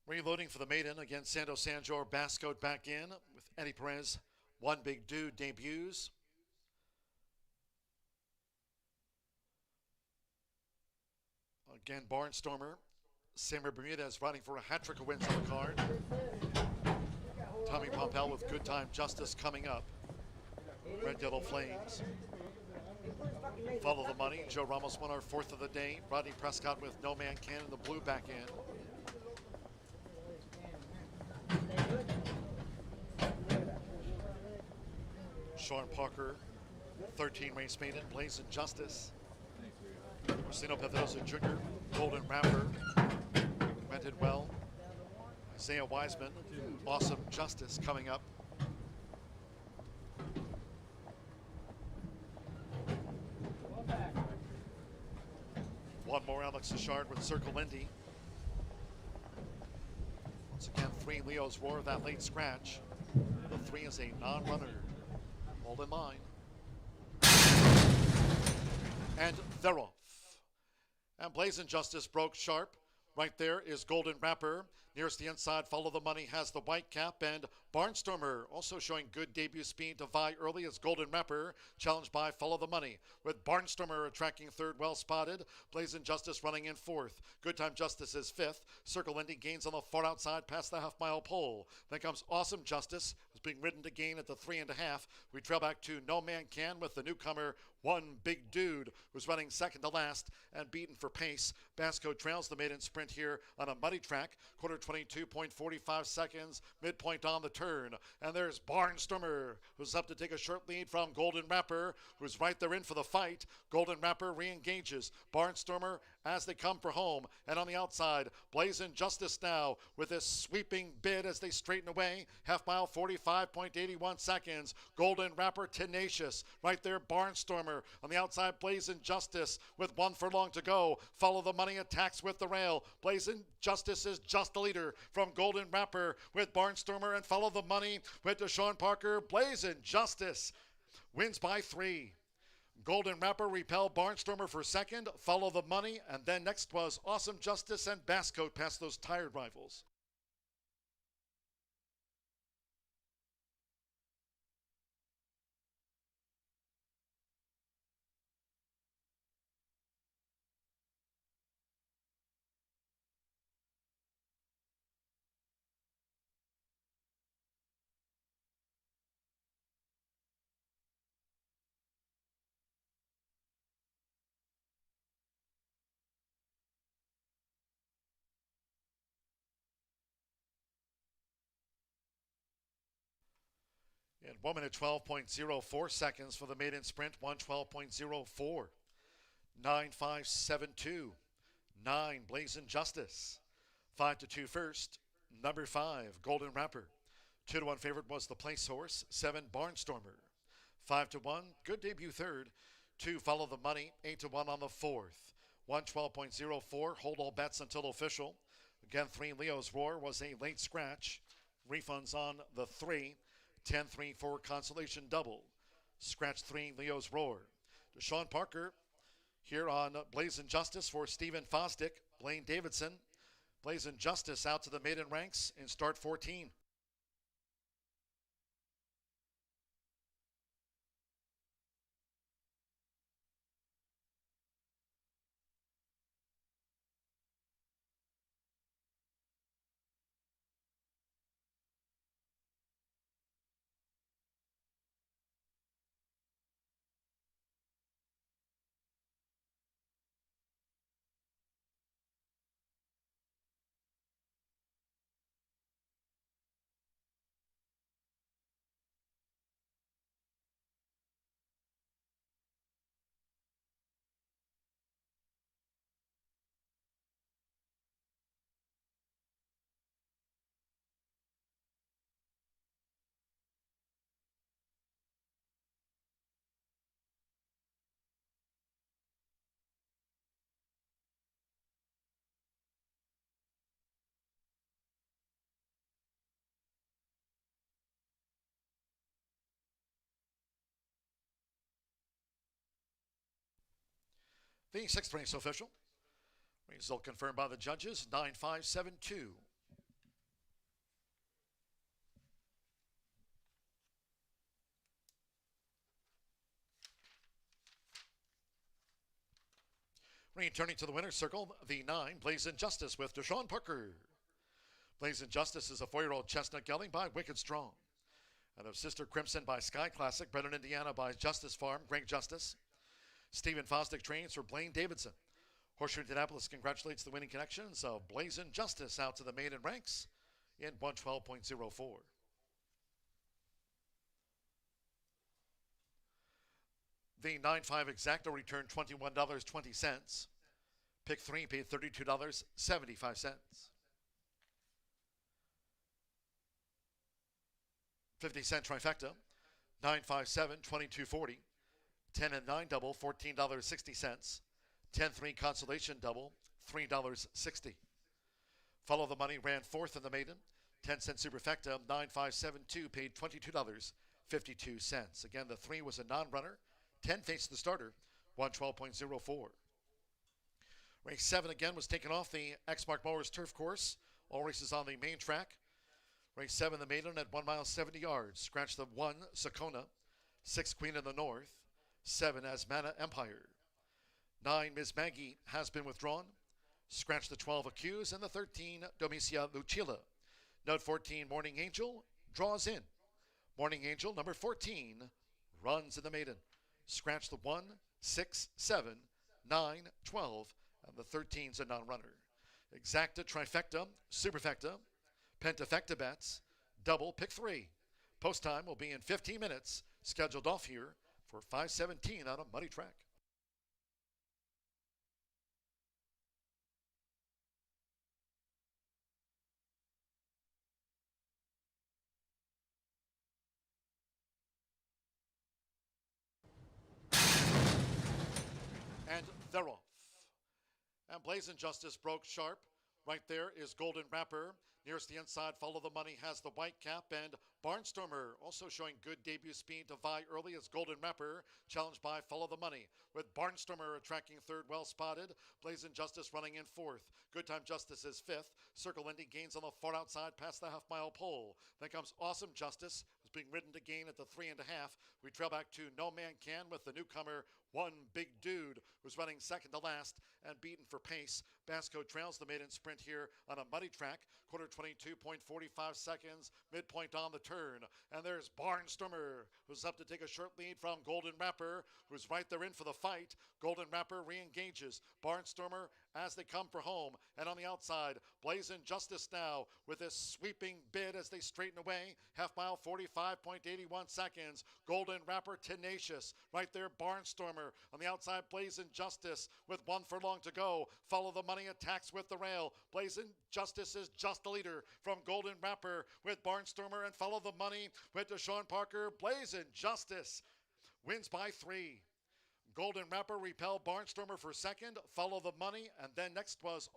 S1: Reloading for the maiden against Santos Sanjor. Bascoat back in with Eddie Perez. One Big Dude debuts. Again, Barnstormer. Samer Bermudez riding for a hat trick of wins on the card. Tommy Pompel with Good Time Justice coming up. Red Yellow Flames. Follow the Money. Joe Ramos won our 4th of the day. Rodney Prescott with No Man Can in the blue back in. Sean Parker, 13 race maiden, Blazing Justice. Rosino Pedrosa Jr., Golden Rapper, rented well. Isaiah Wiseman, Awesome Justice coming up. One more Alex Sachard with Circle Indy. Once again, 3 Leo's Roar, that late scratch. The 3 is a non-runner. Hold in mind. And they're off. And Blazing Justice broke sharp. Right there is Golden Rapper. Nearest the inside, Follow the Money has the white cap. And Barnstormer also showing good debut speed to vie early as Golden Rapper, challenged by Follow the Money. With Barnstormer tracking 3rd, well spotted. Blazing Justice running in 4th. Good Time Justice is 5th. Circle Indy gains on the far outside past the half-mile pole. Then comes Awesome Justice, who's being ridden to gain at the 3.5. We trail back to No Man Can with the newcomer, One Big Dude, who's running 2nd to last and beaten for pace. Basco trails the maiden sprint here on a muddy track. Quarter 22.45 seconds, midpoint on the turn. And there's Barnstormer, who's up to take a short lead from Golden Rapper, who's right there in for the fight. Golden Rapper re-engages Barnstormer as they come for home. And on the outside, Blazing Justice now with this sweeping bid as they straighten away. Half mile, 45.81 seconds. Golden Rapper tenacious. Right there, Barnstormer. On the outside, Blazing Justice with 1 furlong to go. Follow the Money attacks with the rail. Blazing Justice is just the leader from Golden Rapper with Barnstormer, and Follow the Money with Deshaun Parker. Blazing Justice wins by 3. Golden Rapper repelled Barnstormer for 2nd, Follow the Money, and then next was Awesome Justice and Basscoat past those tired rivals. In 1 minute 12.04 seconds for the maiden sprint, 1:12.04. 9.572. 9 Blazing Justice. 5-2 first. Number 5 Golden Rapper. 2-1 favorite was the place horse. 7 Barnstormer. 5-1 good debut third. 2 Follow the Money. 8-1 on the 4th. 1:12.04. Hold all bets until official. Again, 3 Leo's Roar was a late scratch. Refunds on the 3. 10-3 for Consolation Double. Scratch 3 Leo's Roar. Deshaun Parker here on Blazing Justice for Stephen Fosdick. Blaine Davidson. Blazing Justice out to the maiden ranks in start 14. The 6th race official. Result confirmed by the judges, 9.572. Returning to the winner's circle, the 9, Blazing Justice with Deshaun Parker. Blazing Justice is a 4-year-old chestnut gelding by Wicked Strong. And of Sister Crimson by Sky Classic, bred in Indiana by Justice Farm, Greg Justice. Stephen Fosdick trains for Blaine Davidson. Horseshoe Indianapolis congratulates the winning connections of Blazing Justice out to the maiden ranks in 112.04. The 9-5 exacto returned $21.20. Pick 3 paid $32.75. 50-cent trifecta, 9-5-7, $22.40. 10 and 9 double, $14.60. 10-3 consolation double, $3.60. Follow the Money ran 4th in the maiden. 10-cent superfecta, 9-5-7-2 paid $22.52. Again, the 3 was a non-runner. 10 faced the starter, 112.04. Race 7 again was taken off the Exmark Mowers turf course. All races on the main track. Race 7, the maiden at 1 mile 70 yards. Scratch the 1, Sakona. 6, Queen in the North. 7, Asmana Empire. 9, Ms. Maggie has been withdrawn. Scratch the 12, Accuse, and the 13, Domicia Lucilla. Note 14, Morning Angel draws in. Morning Angel, number 14, runs in the maiden. Scratch the 1, 6, 7, 9, 12, and the 13's a non-runner. Exacta, trifecta, superfecta, pentafecta bets, double, pick 3. Post time will be in 15 minutes, scheduled off here for 5:17 on a muddy track. And they're off. And Blazing Justice broke sharp. Right there is Golden Rapper. Nearest the inside, Follow the Money has the white cap. And Barnstormer also showing good debut speed to vie early as Golden Rapper, challenged by Follow the Money. With Barnstormer tracking 3rd, well spotted. Blazing Justice running in 4th. Good Time Justice is 5th. Circle Indy gains on the far outside past the half-mile pole. Then comes Awesome Justice, who's being ridden to gain at the 3.5. We trail back to No Man Can with the newcomer, One Big Dude, who's running second to last and beaten for pace. Basco trails the maiden sprint here on a muddy track. Quarter 22.45 seconds, midpoint on the turn. And there's Barnstormer, who's up to take a short lead from Golden Rapper, who's right there in for the fight. Golden Rapper re-engages Barnstormer as they come for home. And on the outside, Blazing Justice now with this sweeping bid as they straighten away. Half mile, 45.81 seconds. Golden Rapper tenacious. Right there, Barnstormer. On the outside, Blazing Justice with 1 furlong to go. Follow the Money attacks with the rail. Blazing Justice is just the leader from Golden Rapper with Barnstormer, and Follow the Money with Deshaun Parker. Blazing Justice wins by 3. Golden Rapper repelled Barnstormer for second. Follow the Money, and then next was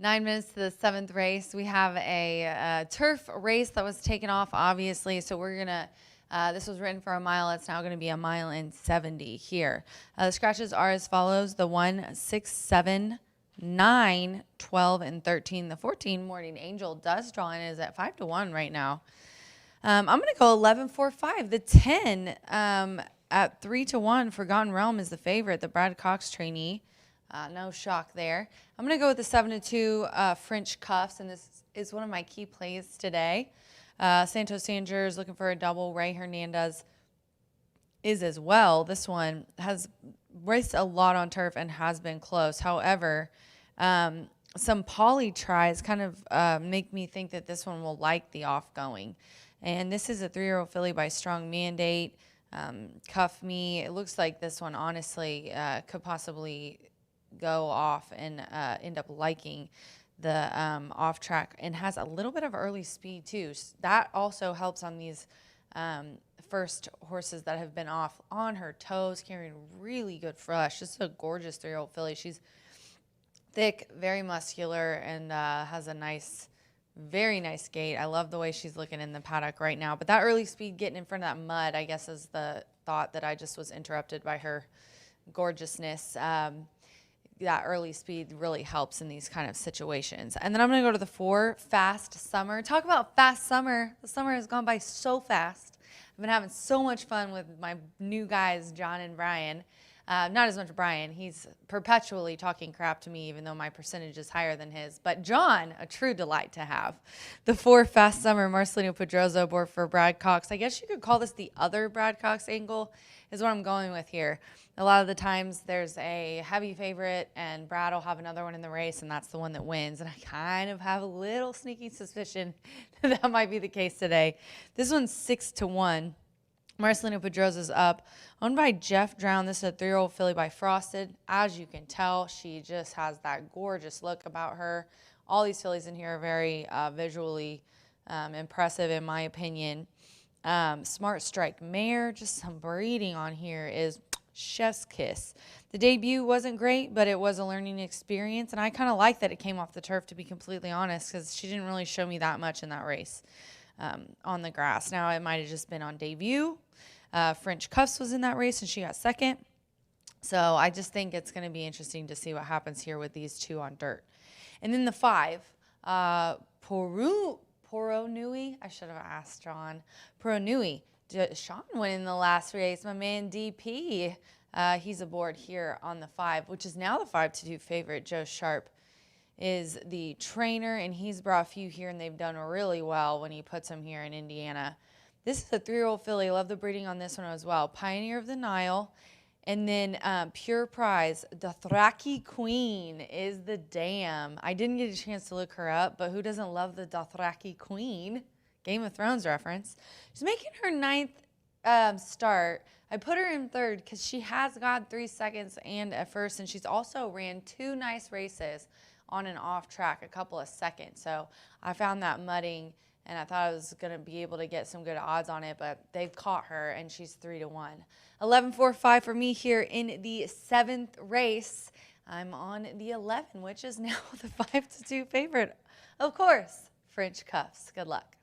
S2: 9 minutes to the 7th race. We have a turf race that was taken off, obviously. So we're going to, this was written for a mile. It's now going to be a mile and 70 here. The scratches are as follows: the 1, 6, 7, 9, 12, and 13. The 14, Morning Angel, does draw in, is at 5-1 right now. I'm going to go 11, 4, 5. The 10 at 3-1, Forgotten Realm is the favorite, the Brad Cox trainee. No shock there. I'm going to go with the 7-2 French Cuffs, and this is one of my key plays today. Santos Sanger is looking for a double. Ray Hernandez is as well. This one has raced a lot on turf and has been close. However, some poly tries kind of make me think that this one will like the off-going. And this is a 3-year-old filly by Strong Mandate. Cuff Me. It looks like this one, honestly, could possibly go off and end up liking the off track, and has a little bit of early speed too. That also helps on these first horses that have been off, on her toes, carrying really good flush. Just a gorgeous 3-year-old filly. She's thick, very muscular, and has a nice, very nice gait. I love the way she's looking in the paddock right now. But that early speed, getting in front of that mud, I guess is the thought that I just was interrupted by her gorgeousness. That early speed really helps in these kind of situations. And then I'm going to go to the 4, Fast Summer. Talk about fast summer. The summer has gone by so fast. I've been having so much fun with my new guys, John and Brian. Not as much Brian. He's perpetually talking crap to me, even though my percentage is higher than his. But John, a true delight to have. The 4, Fast Summer, Marcelino Pedroza aboard for Brad Cox. I guess you could call this the other Brad Cox angle, is what I'm going with here. A lot of the times there's a heavy favorite, and Brad will have another one in the race, and that's the one that wins. And I kind of have a little sneaky suspicion that might be the case today. This one's 6-1. Marcelino Pedroza's up, owned by Jeff Drown. This is a 3-year-old filly by Frosted. As you can tell, she just has that gorgeous look about her. All these fillies in here are very visually impressive, in my opinion. Smart Strike Mare, just some breeding on here, is chef's kiss. The debut wasn't great, but it was a learning experience, and I kind of like that it came off the turf, to be completely honest, because she didn't really show me that much in that race on the grass. Now, it might have just been on debut. French Cuffs was in that race, and she got second. So I just think it's going to be interesting to see what happens here with these two on dirt. And then the 5, Poro Nui. I should have asked John. Poro Nui. Sean went in the last race. My man DP, he's aboard here on the 5, which is now the 5-2 favorite. Joe Sharp is the trainer, and he's brought a few here, and they've done really well when he puts them here in Indiana. This is a 3-year-old filly. Love the breeding on this one as well. Pioneer of the Nile. And then Pure Prize, Dothraki Queen is the dam. I didn't get a chance to look her up, but who doesn't love the Dothraki Queen? Game of Thrones reference. She's making her 9th start. I put her in 3rd because she has got 3 seconds and a first, and she's also ran 2 nice races on and off track, a couple of seconds. So I found that mudding, and I thought I was going to be able to get some good odds on it, but they've caught her, and she's 3-1. 11, 4, 5 for me here in the 7th race. I'm on the 11, which is now the 5-2 favorite. Of course, French Cuffs. Good luck.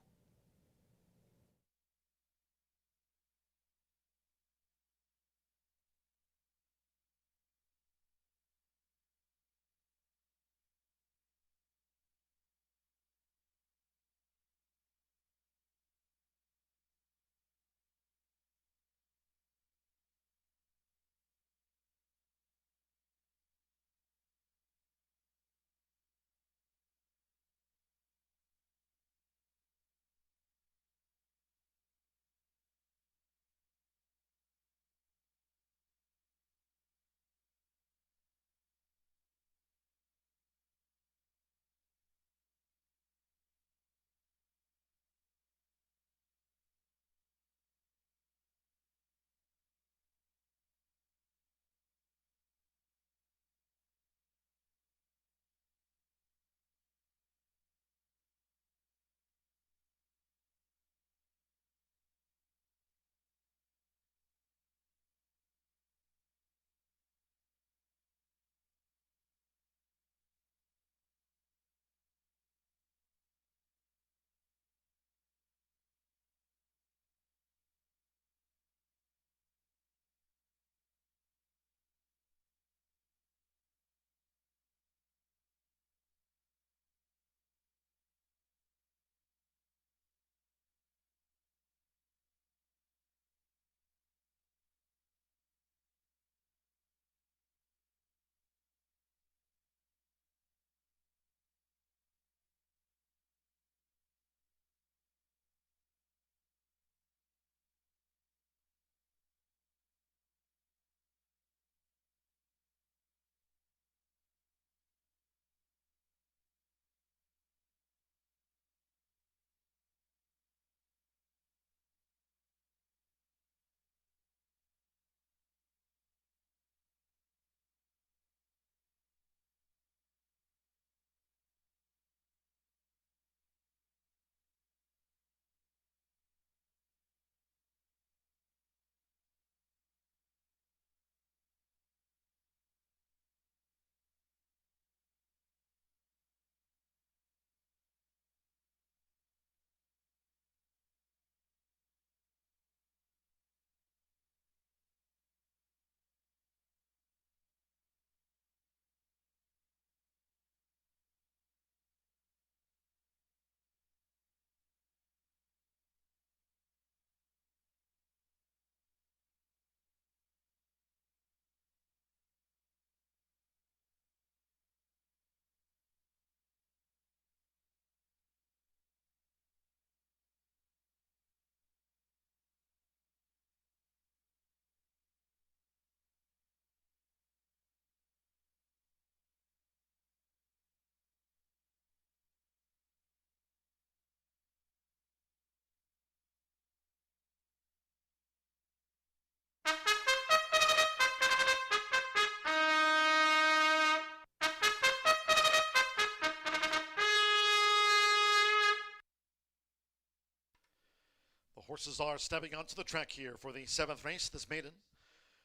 S1: horses are stepping onto the track here for the 7th race, this maiden,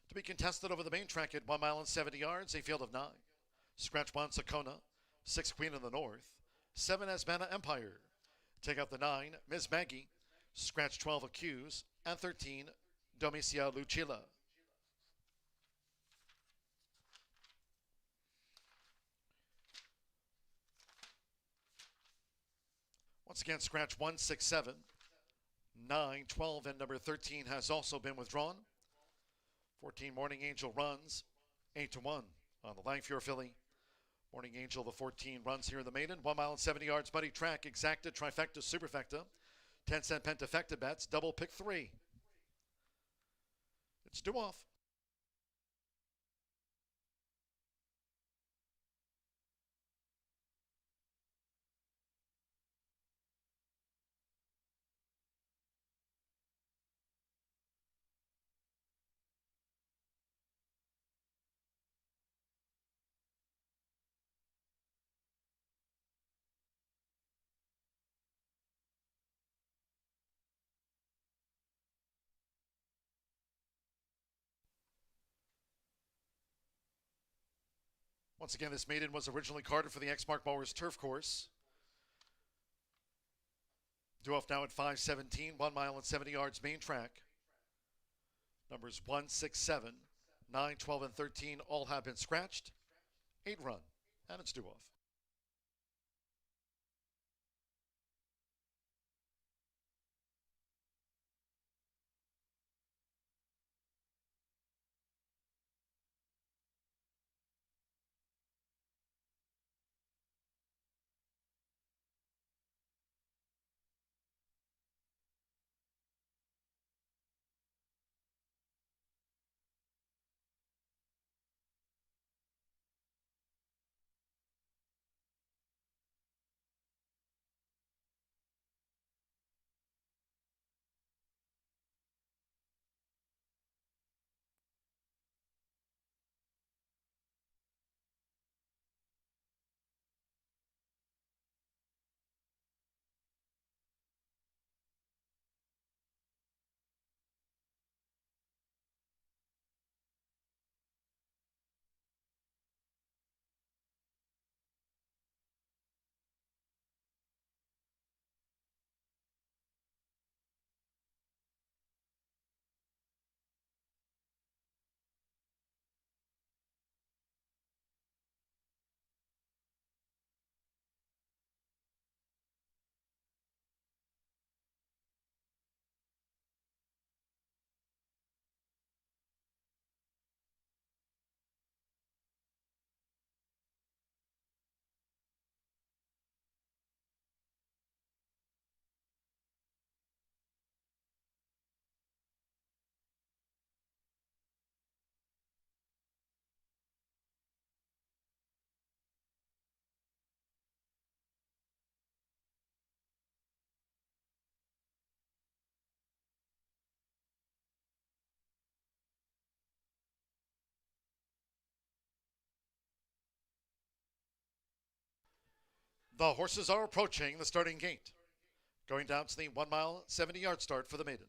S1: to be contested over the main track at 1 mile and 70 yards, a field of 9. Scratch 1, Sakona. 6, Queen of the North. 7, Asmana Empire. Take out the 9, Ms. Maggie. Scratch 12, Accuse. And 13, Domicia Lucilla. Once again, scratch 1, 6, 7. 9, 12, and number 13 has also been withdrawn. 14, Morning Angel runs 8-1 on the Langfure filly. Morning Angel, the 14, runs here in the maiden. 1 mile and 70 yards, muddy track, exacta, trifecta, superfecta. 10-cent pentafecta bets, double pick 3. It's due off. Once again, this maiden was originally carded for the Exmark Mowers turf course. Due off now at 5:17, 1 mile and 70 yards main track. Numbers 1, 6, 7, 9, 12, and 13 all have been scratched. 8 run, and it's due off. The horses are approaching the starting gate. Going down to the 1 mile, 70 yard start for the maiden.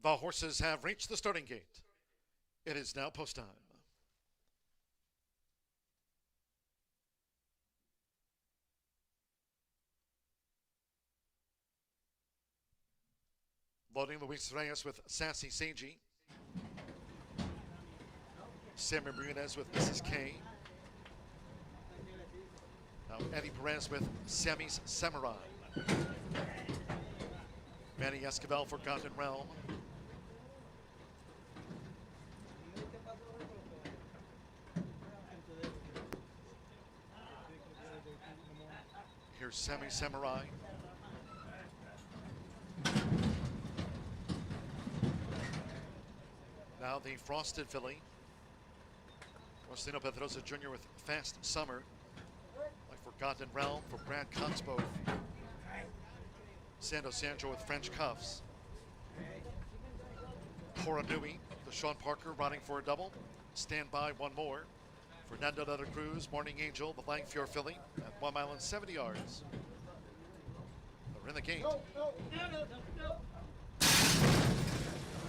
S1: The horses have reached the starting gate. It is now post time. Loading Luis Reyes with Sassy Seiji. Sammy Bermudez with Mrs. K. Now Eddie Perez with Sammy's Samurai. Manny Esquivel, Forgotten Realm. Here's Semi Samurai. Now the Frosted filly. Marcelino Pedrosa Jr. with Fast Summer. Like Forgotten Realm for Brad Cotsbo. Sando Sancho with French Cuffs. Cora Nui, the Sean Parker riding for a double. Stand by one more. Fernando de la Cruz, Morning Angel, the Langfjord filly at 1 mile and 70 yards. They're in the gate.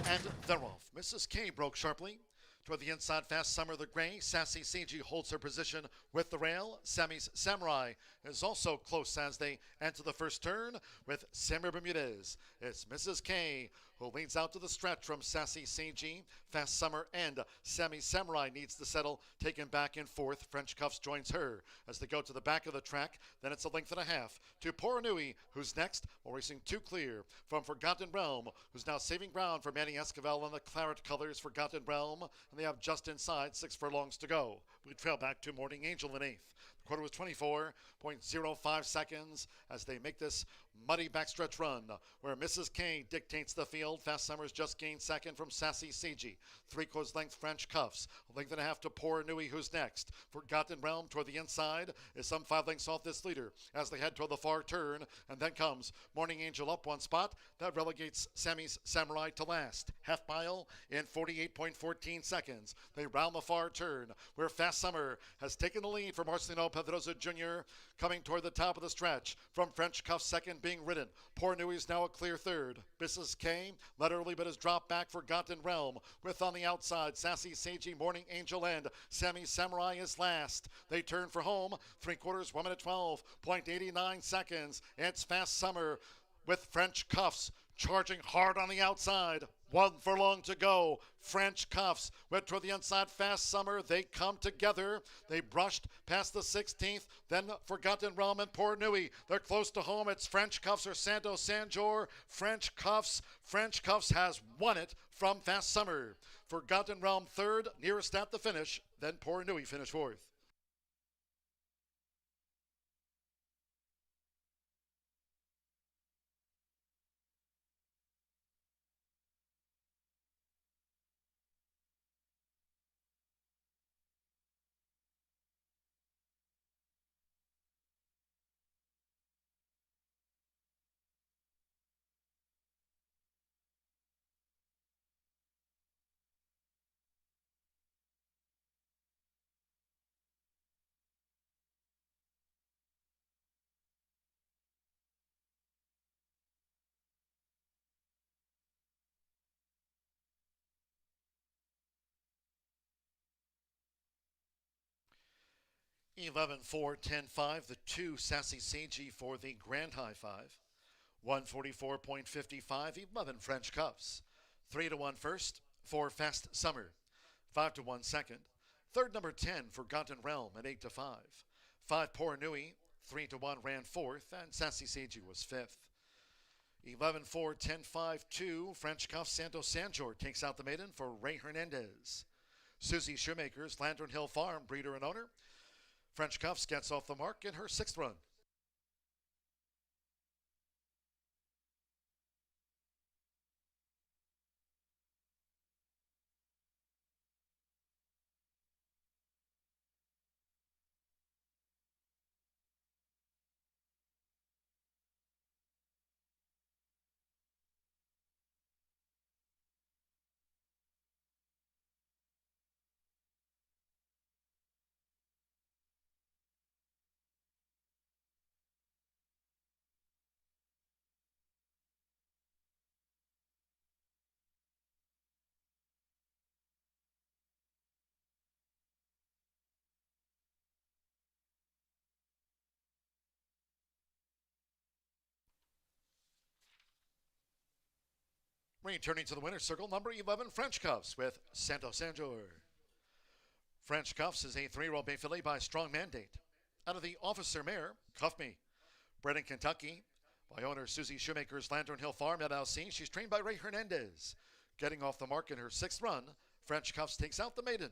S1: And they're off. Mrs. K broke sharply. Toward the inside, Fast Summer, the gray. Sassy CG holds her position with the rail. Sammy's Samurai is also close as they enter the first turn with Samuel Bermudez. It's Mrs. K who leads out to the stretch from Sassy CG. Fast Summer and Sammy Samurai needs to settle. Taken back in fourth. French Cuffs joins her as they go to the back of the track. Then it's a length and a half to Poranui, who's next. While racing two clear from Forgotten Realm, who's now saving ground for Manny Esquivel in the claret colors. Forgotten Realm. And they have just inside 6 furlongs to go. We trail back to Morning Angel in eighth. The quarter was 24.05 seconds as they make this muddy backstretch run where Mrs. K dictates the field. Fast Summers just gained second from Sassy CG. 3/4 length French Cuffs. A length and a half to Poor Nui, who's next. Forgotten Realm toward the inside is some 5 lengths off this leader as they head toward the far turn. And then comes Morning Angel up one spot. That relegates Sammy's Samurai to last. Half mile in 48.14 seconds. They round the far turn where Fast Summer has taken the lead from Marcelino Pedrosa Jr. coming toward the top of the stretch from French Cuff second being ridden. Poor Nui is now a clear third. Mrs. K led early but has dropped back. Forgotten Realm with on the outside Sassy Seiji, Morning Angel, and Sammy Samurai is last. They turn for home. 3/4, 1 minute 12.89 seconds. It's Fast Summer with French Cuffs charging hard on the outside. 1 furlong to go. French Cuffs went toward the inside. Fast Summer. They come together. They brushed past the 16th. Then Forgotten Realm and Poor Nui. They're close to home. It's French Cuffs or Santo Sanjor. French Cuffs. French Cuffs has won it from Fast Summer. Forgotten Realm third, nearest at the finish. Then Poor Nui finished fourth. — 11-4-10-5, the 2 Sassy Seiji for the Grand High Five. 144.55, 11 French Cuffs. 3-1 first for Fast Summer. 5-1 second. Third, number 10, Forgotten Realm at 8-5. 5 Poor Nui, 3-1 ran fourth, and Sassy Seiji was fifth. 11-4-10-5, 2 French Cuffs. Santo Sanjor takes out the maiden for Ray Hernandez. Susie Shoemaker's Lantern Hill Farm, breeder and owner. French Cuffs gets off the mark in her 6th run. Returning to the winner's circle, number 11, French Cuffs with Santo Sanjor. French Cuffs is a 3-year-old bay filly by strong mandate. Out of the Officer Mare, Cuff Me. Bred in Kentucky By owner Susie Shoemaker's Lantern Hill Farm at Alcine, she's trained by Ray Hernandez. Getting off the mark in her 6th run, French Cuffs takes out the maiden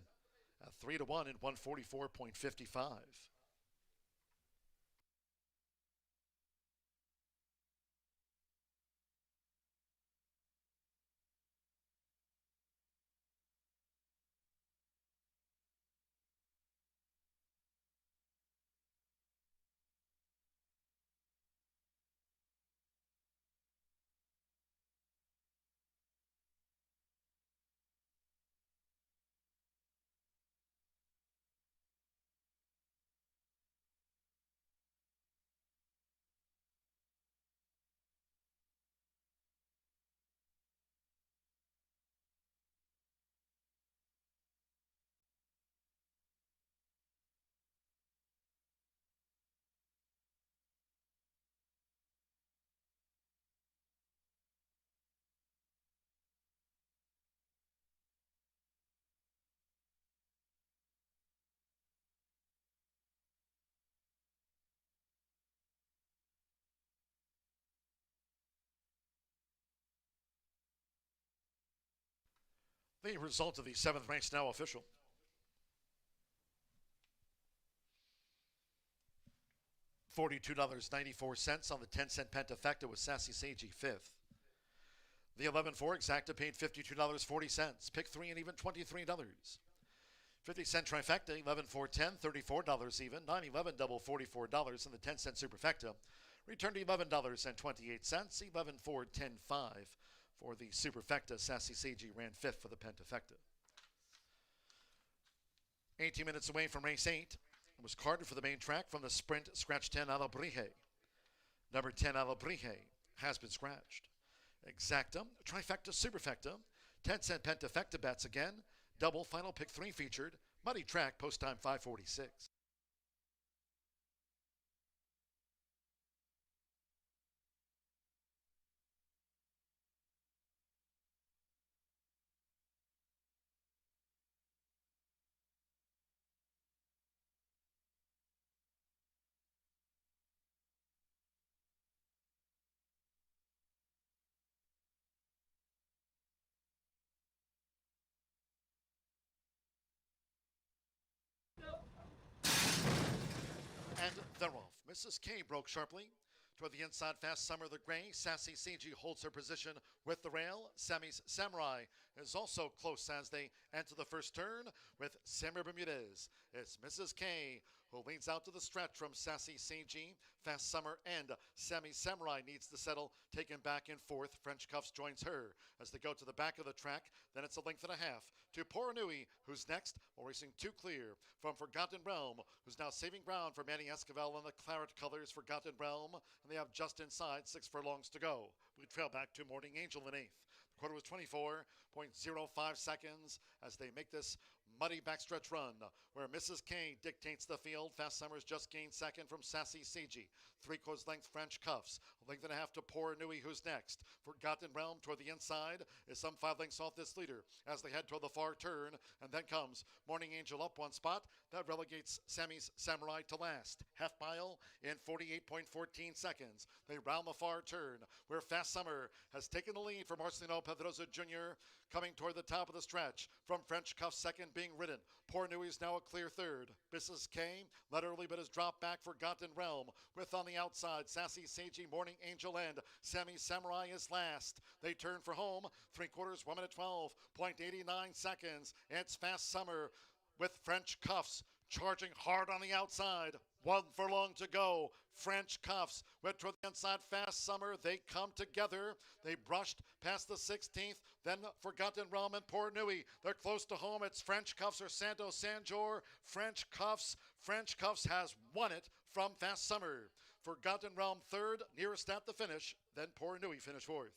S1: at 3-1 in 144.55. The result of the 7th race now official. $42.94 on the 10-cent Pentafecta with Sassy Sagey 5th. The 11-4 Exacta paid $52.40. Pick 3 and even $23. 50-cent Trifecta, 11-4-10, $34 even. 9-11 double $44 and the 10-cent Superfecta returned to $11.28. 11-4-10-5 for the Superfecta. Sassy Sagey ran 5th for the Pentafecta. 18 minutes away from race 8. It was carded for the main track from the sprint, scratch 10 Alabrije. Number 10 Alabrije has been scratched. Exacta, Trifecta, Superfecta, 10-cent Pentafecta bets again. Double final pick 3 featured. Muddy track, post time 5:46. And they're off. Mrs. K broke sharply. Toward the inside, Fast Summer the Gray. Sassy Sagey holds her position with the rail. Sammy's Samurai is also close as they enter the first turn with Samurai Bermudez. It's Mrs. K who leads out to the stretch from Sassy Sagey. Fast Summer and Sammy Samurai needs to settle. Taken back in 4th. French Cuffs joins her as they go to the back of the track. Then it's a length and a half to Poranui, who's next. While racing 2 clear from Forgotten Realm, who's now saving ground for Manny Esquivel in the claret colors. Forgotten Realm. And they have just inside 6 furlongs to go. We trail back to Morning Angel in 8th. The quarter was 24.05 seconds as they make this muddy backstretch run where Mrs. K dictates the field. Fast Summer's just gained 2nd from Sassy Sagey. 3/4 length French Cuffs. A length and a half to Poor Nui, who's next. Forgotten Realm toward the inside is some 5 lengths off this leader as they head toward the far turn. And then comes Morning Angel up 1 spot. That relegates Sammy's Samurai to last. Half mile in 48.14 seconds. They round the far turn where Fast Summer has taken the lead from Marcelino Pedrosa Jr. coming toward the top of the stretch from French Cuff 2nd being ridden. Poor Nui's now a clear 3rd. Mrs. K led early but has dropped back. Forgotten Realm with on the outside Sassy Sagey, Morning Angel, and Sammy Samurai is last. They turn for home. 3/4, 1 minute 12.89 seconds. It's Fast Summer with French Cuffs charging hard on the outside. 1 furlong to go. French Cuffs went toward the inside. Fast Summer. They come together. They brushed past the 16th. Then Forgotten Realm and Poor Nui. They're close to home. It's French Cuffs or Santo Sanjor. French Cuffs. French Cuffs has won it from Fast Summer. Forgotten Realm 3rd, nearest at the finish. Then Poor Nui finished 4th.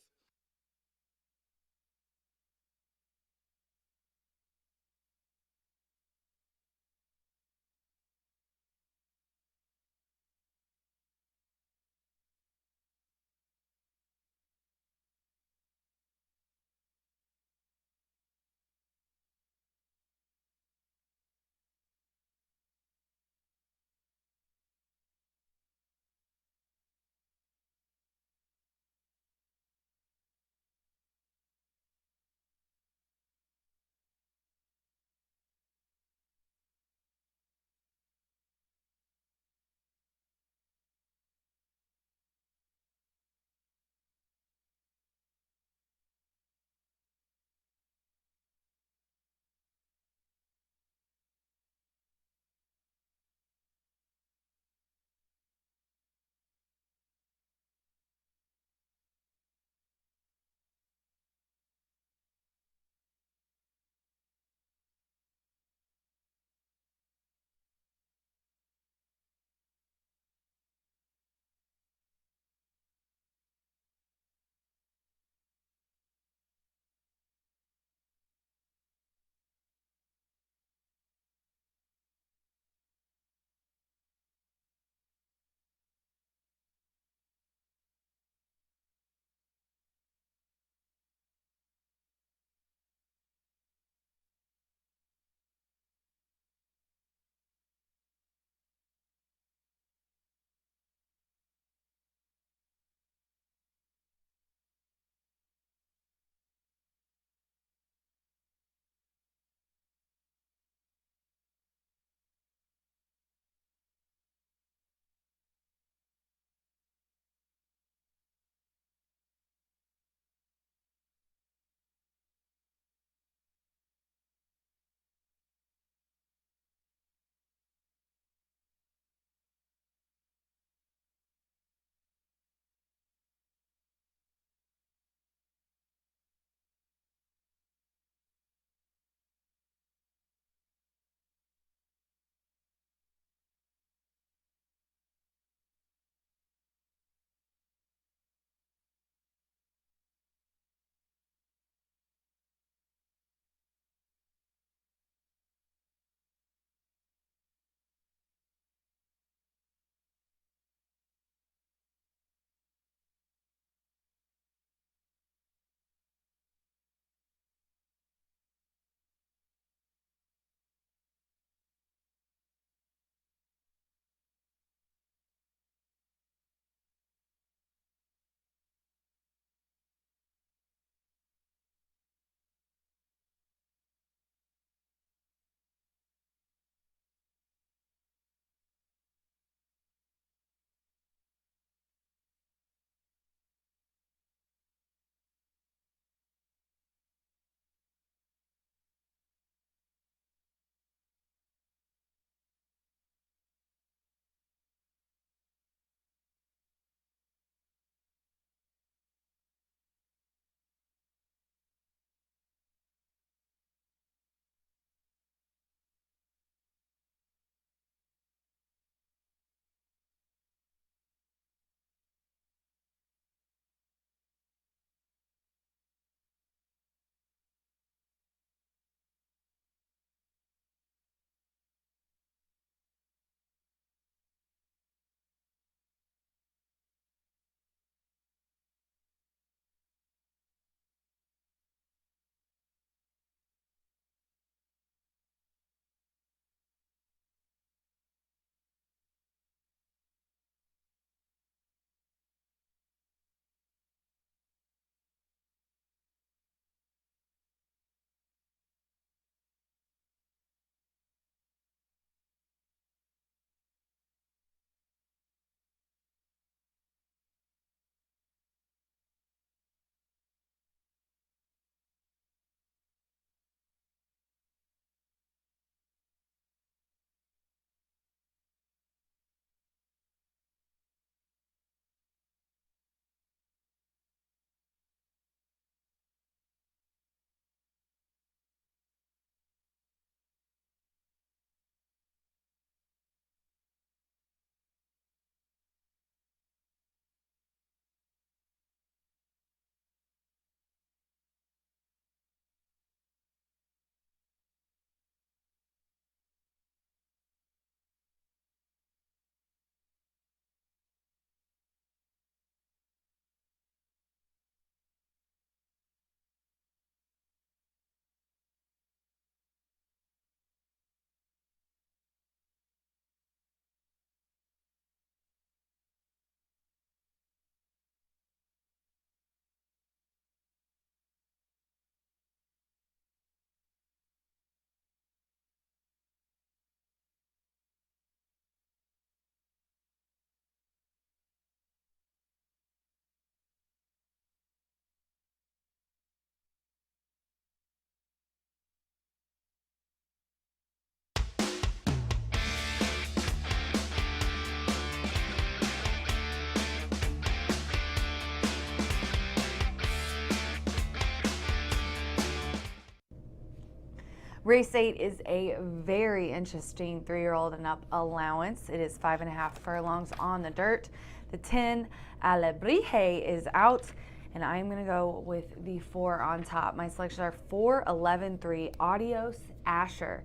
S2: Race 8 is a very interesting 3-year-old and up allowance. It is 5.5 furlongs on the dirt. The 10 Alebrije is out, and I'm going to go with the 4 on top. My selections are 4, 11, 3, Adios Asher.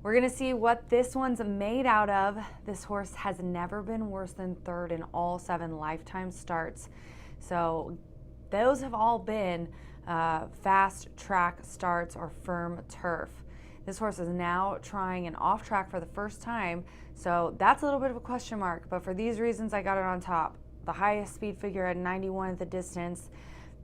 S2: We're going to see what this one's made out of. This horse has never been worse than 3rd in all 7 lifetime starts. So those have all been fast track starts or firm turf. This horse is now trying an off track for the first time, so that's a little bit of a question mark, but for these reasons I got it on top. The highest speed figure at 91 at the distance.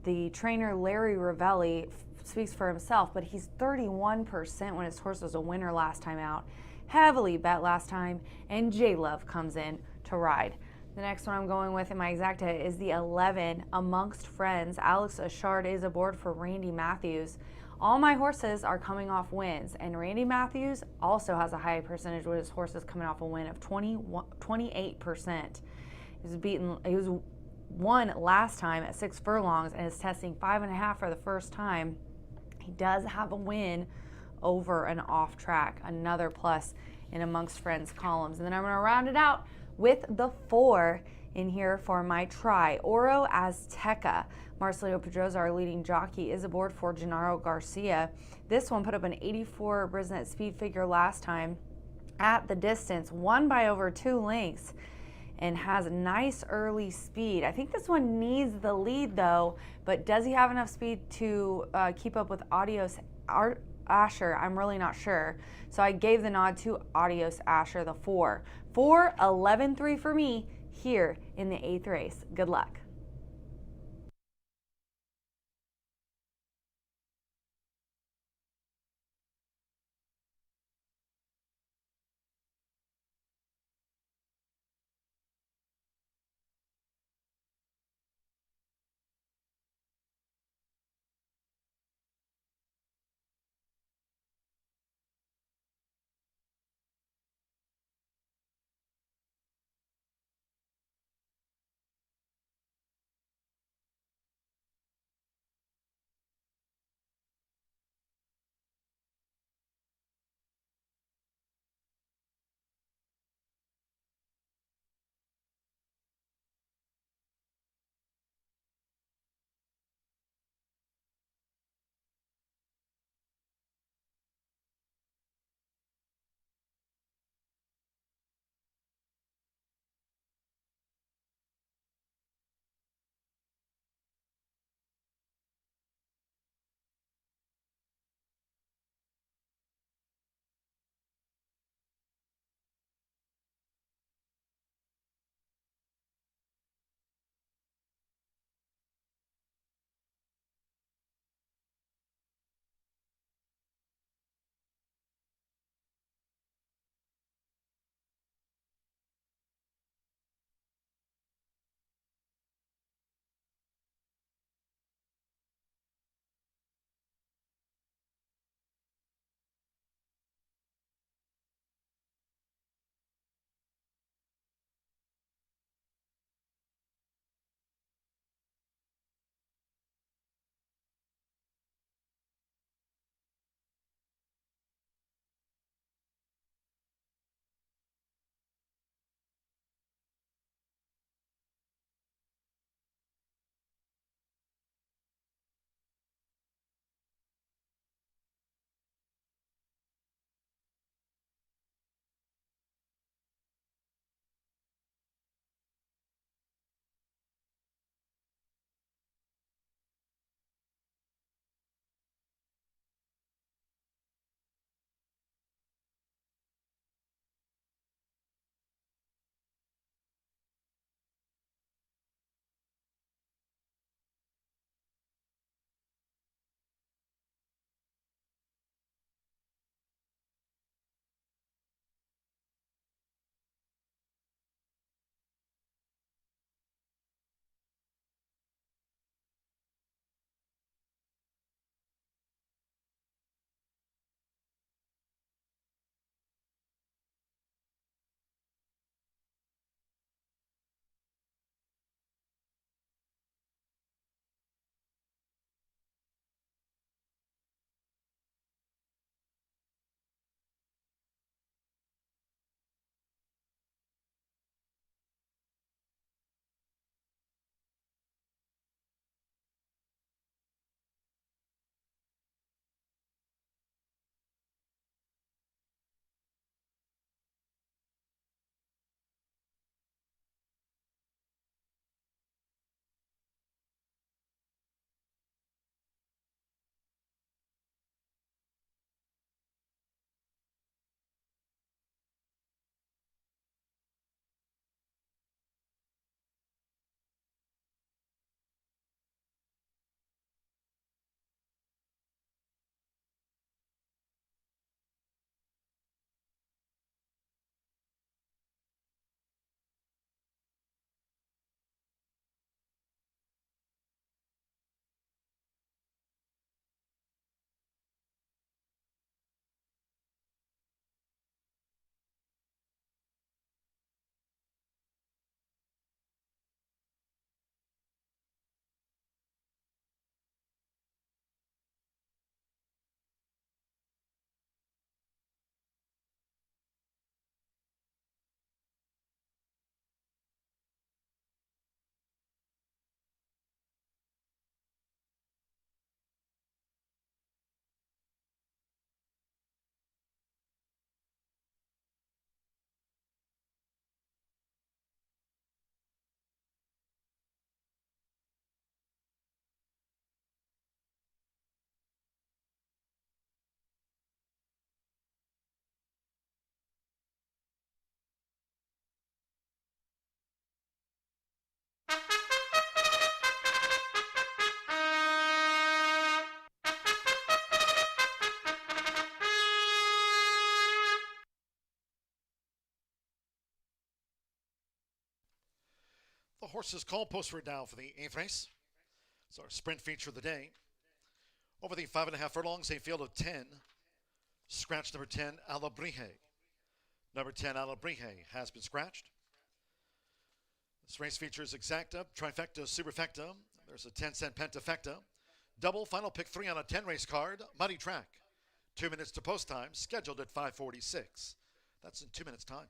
S2: The trainer Larry Ravelli speaks for himself, but he's 31% when his horse was a winner last time out. Heavily bet last time, and J-Love comes in to ride. The next one I'm going with in my exacta is the 11 Amongst Friends. Alex Ashard is aboard for Randy Matthews. All my horses are coming off wins, and Randy Matthews also has a high percentage with his horses coming off a win of 28%. He was won last time at 6 furlongs and is testing 5.5 for the first time. He does have a win over an off track, another plus in Amongst Friends columns. And then I'm going to round it out with the 4 in here for my try. Oro Azteca. Marcelino Pedroza, our leading jockey, is aboard for Gennaro Garcia. This one put up an 84 Brisnet speed figure last time at the distance, won by over 2 lengths, and has nice early speed. I think this one needs the lead though, but does he have enough speed to keep up with Adios Asher? I'm really not sure. So I gave the nod to Adios Asher, the 4. 4, 11, 3 for me here in the 8th race. Good luck.
S1: Horses call post right now for the 8th race. It's our sprint feature of the day. Over the 5.5 furlongs, a field of 10. Scratch number 10, Alabrije. Number 10, Alabrije, has been scratched. This race features exacta, trifecta, superfecta. There's a 10-cent pentafecta. Double final pick 3 on a 10 race card. Muddy track. 2 minutes to post time, scheduled at 5:46. That's in 2 minutes time.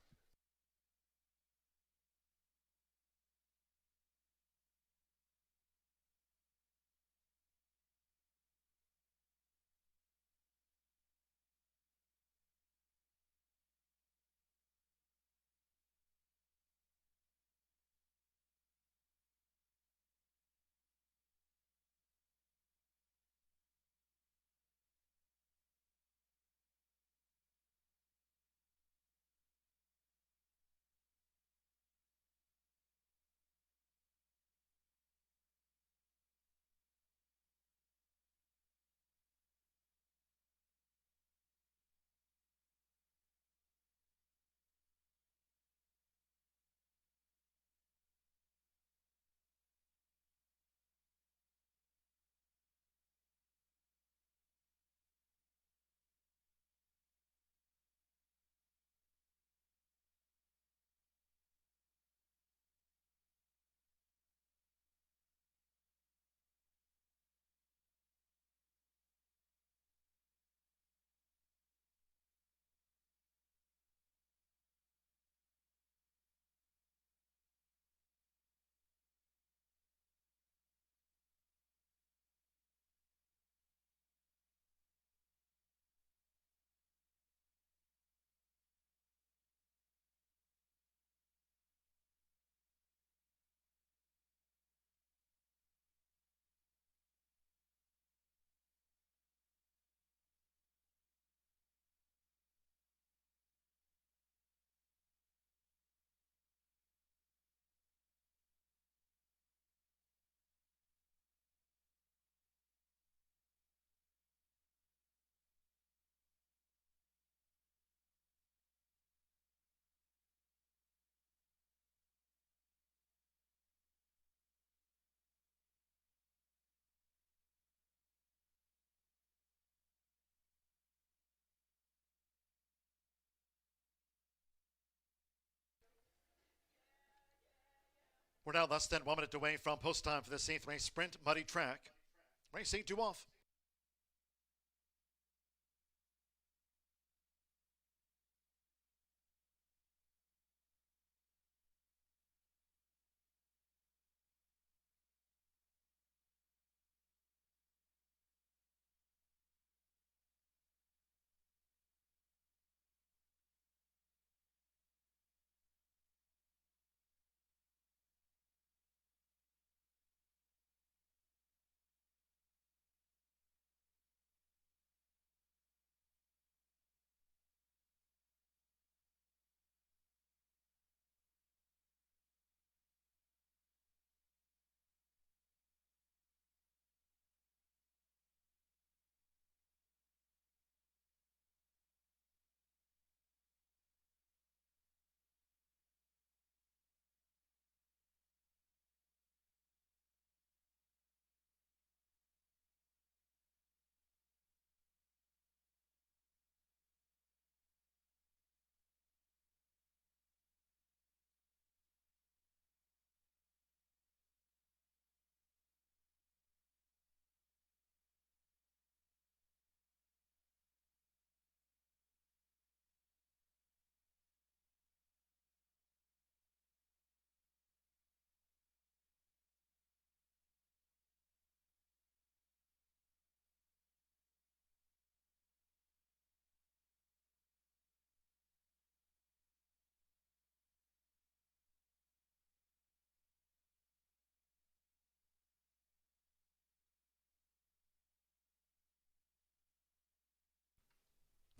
S1: We're now less than 1 minute away from post time for this 8th race sprint, Muddy track. Race 8 due off.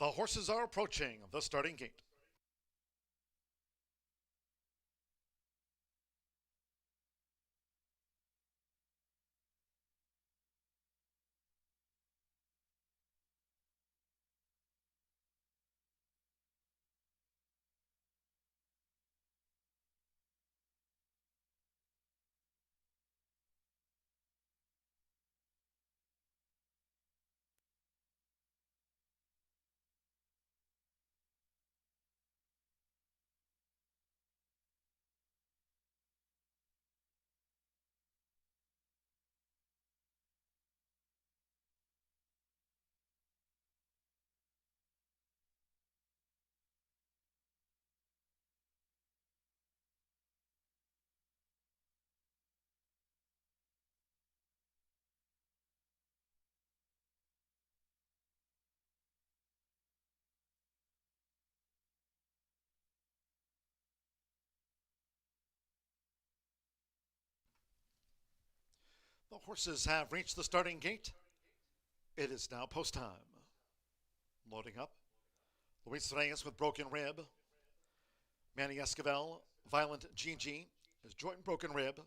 S1: The horses are approaching the starting gate. The horses have reached the starting gate. It is now post time. Loading up. Luis Reyes with Broken Rib. Manny Esquivel, Violent Gigi, is joint Broken Rib.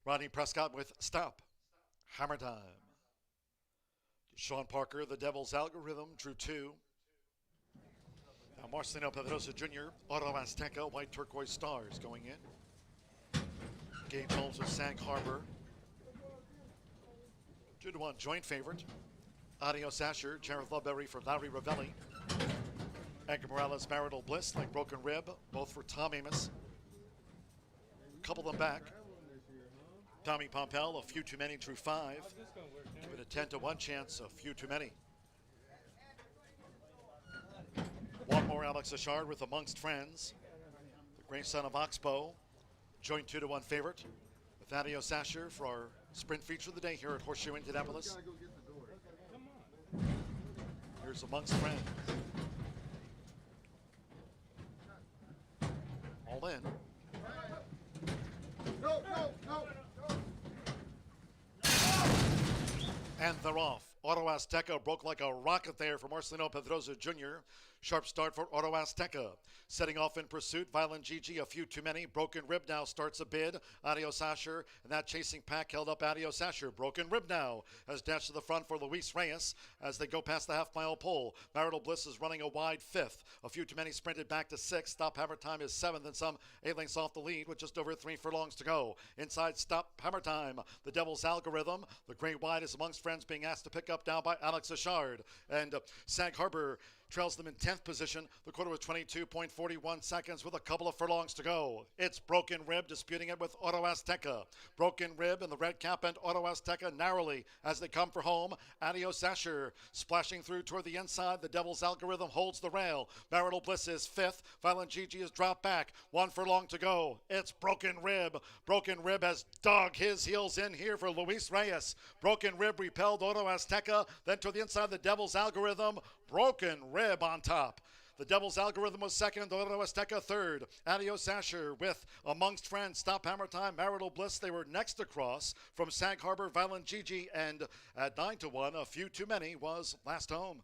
S1: Rodney Prescott with Stop, Hammer Time. Sean Parker, The Devil's Algorithm, drew 2. Now Marcelino Pedrosa Jr., Auto Azteca, White Turquoise Stars going in. Gage Holmes with Sag Harbor. 2-1 joint favorite. Adios Asher, Jared Loveberry for Larry Ravelli. Edgar Morales, Marital Bliss, like Broken Rib, both for Tom Amos. Couple them back. Tommy Pompel, A Few Too Many, drew 5. With a 10-1 chance, A Few Too Many. One more, Alex Achard with Amongst Friends. The great son of Oxbow, joint 2-1 favorite. With Adios Asher for our sprint feature of the day here at Horseshoe Indianapolis. Here's Amongst Friends. All in. And they're off. Auto Azteca broke like a rocket there for Marcelino Pedrosa Jr. Sharp start for Auto Azteca. Setting off in pursuit, Violent Gigi, A Few Too Many. Broken Rib now starts a bid. Adios Asher, and that chasing pack held up Adios Asher. Broken Rib now has dashed to the front for Luis Reyes as they go past the half-mile pole. Marital Bliss is running a wide 5th. A Few Too Many sprinted back to 6th. Stop Hammer Time is 7th, and some 8 lengths off the lead with just over 3 furlongs to go. Inside Stop Hammer Time, The Devil's Algorithm. The gray wide is Amongst Friends being asked to pick up now by Alex Achard. And Sag Harbor trails them in 10th position. The quarter was 22.41 seconds with a couple of furlongs to go. It's Broken Rib disputing it with Auto Azteca. Broken Rib and the red cap and Auto Azteca narrowly as they come for home. Adios Asher splashing through toward the inside. The Devil's Algorithm holds the rail. Marital Bliss is 5th. Violent Gigi is dropped back. 1 furlong to go. It's Broken Rib. Broken Rib has dug his heels in here for Luis Reyes. Broken Rib repelled Auto Azteca. Then to the inside, the Devil's Algorithm. Broken Rib on top. The Devil's Algorithm was 2nd, Auto Azteca 3rd. Adios Asher with Amongst Friends, Stop Hammer Time, Marital Bliss. They were next across from Sag Harbor, Violent Gigi, and at 9-1, A Few Too Many was last home.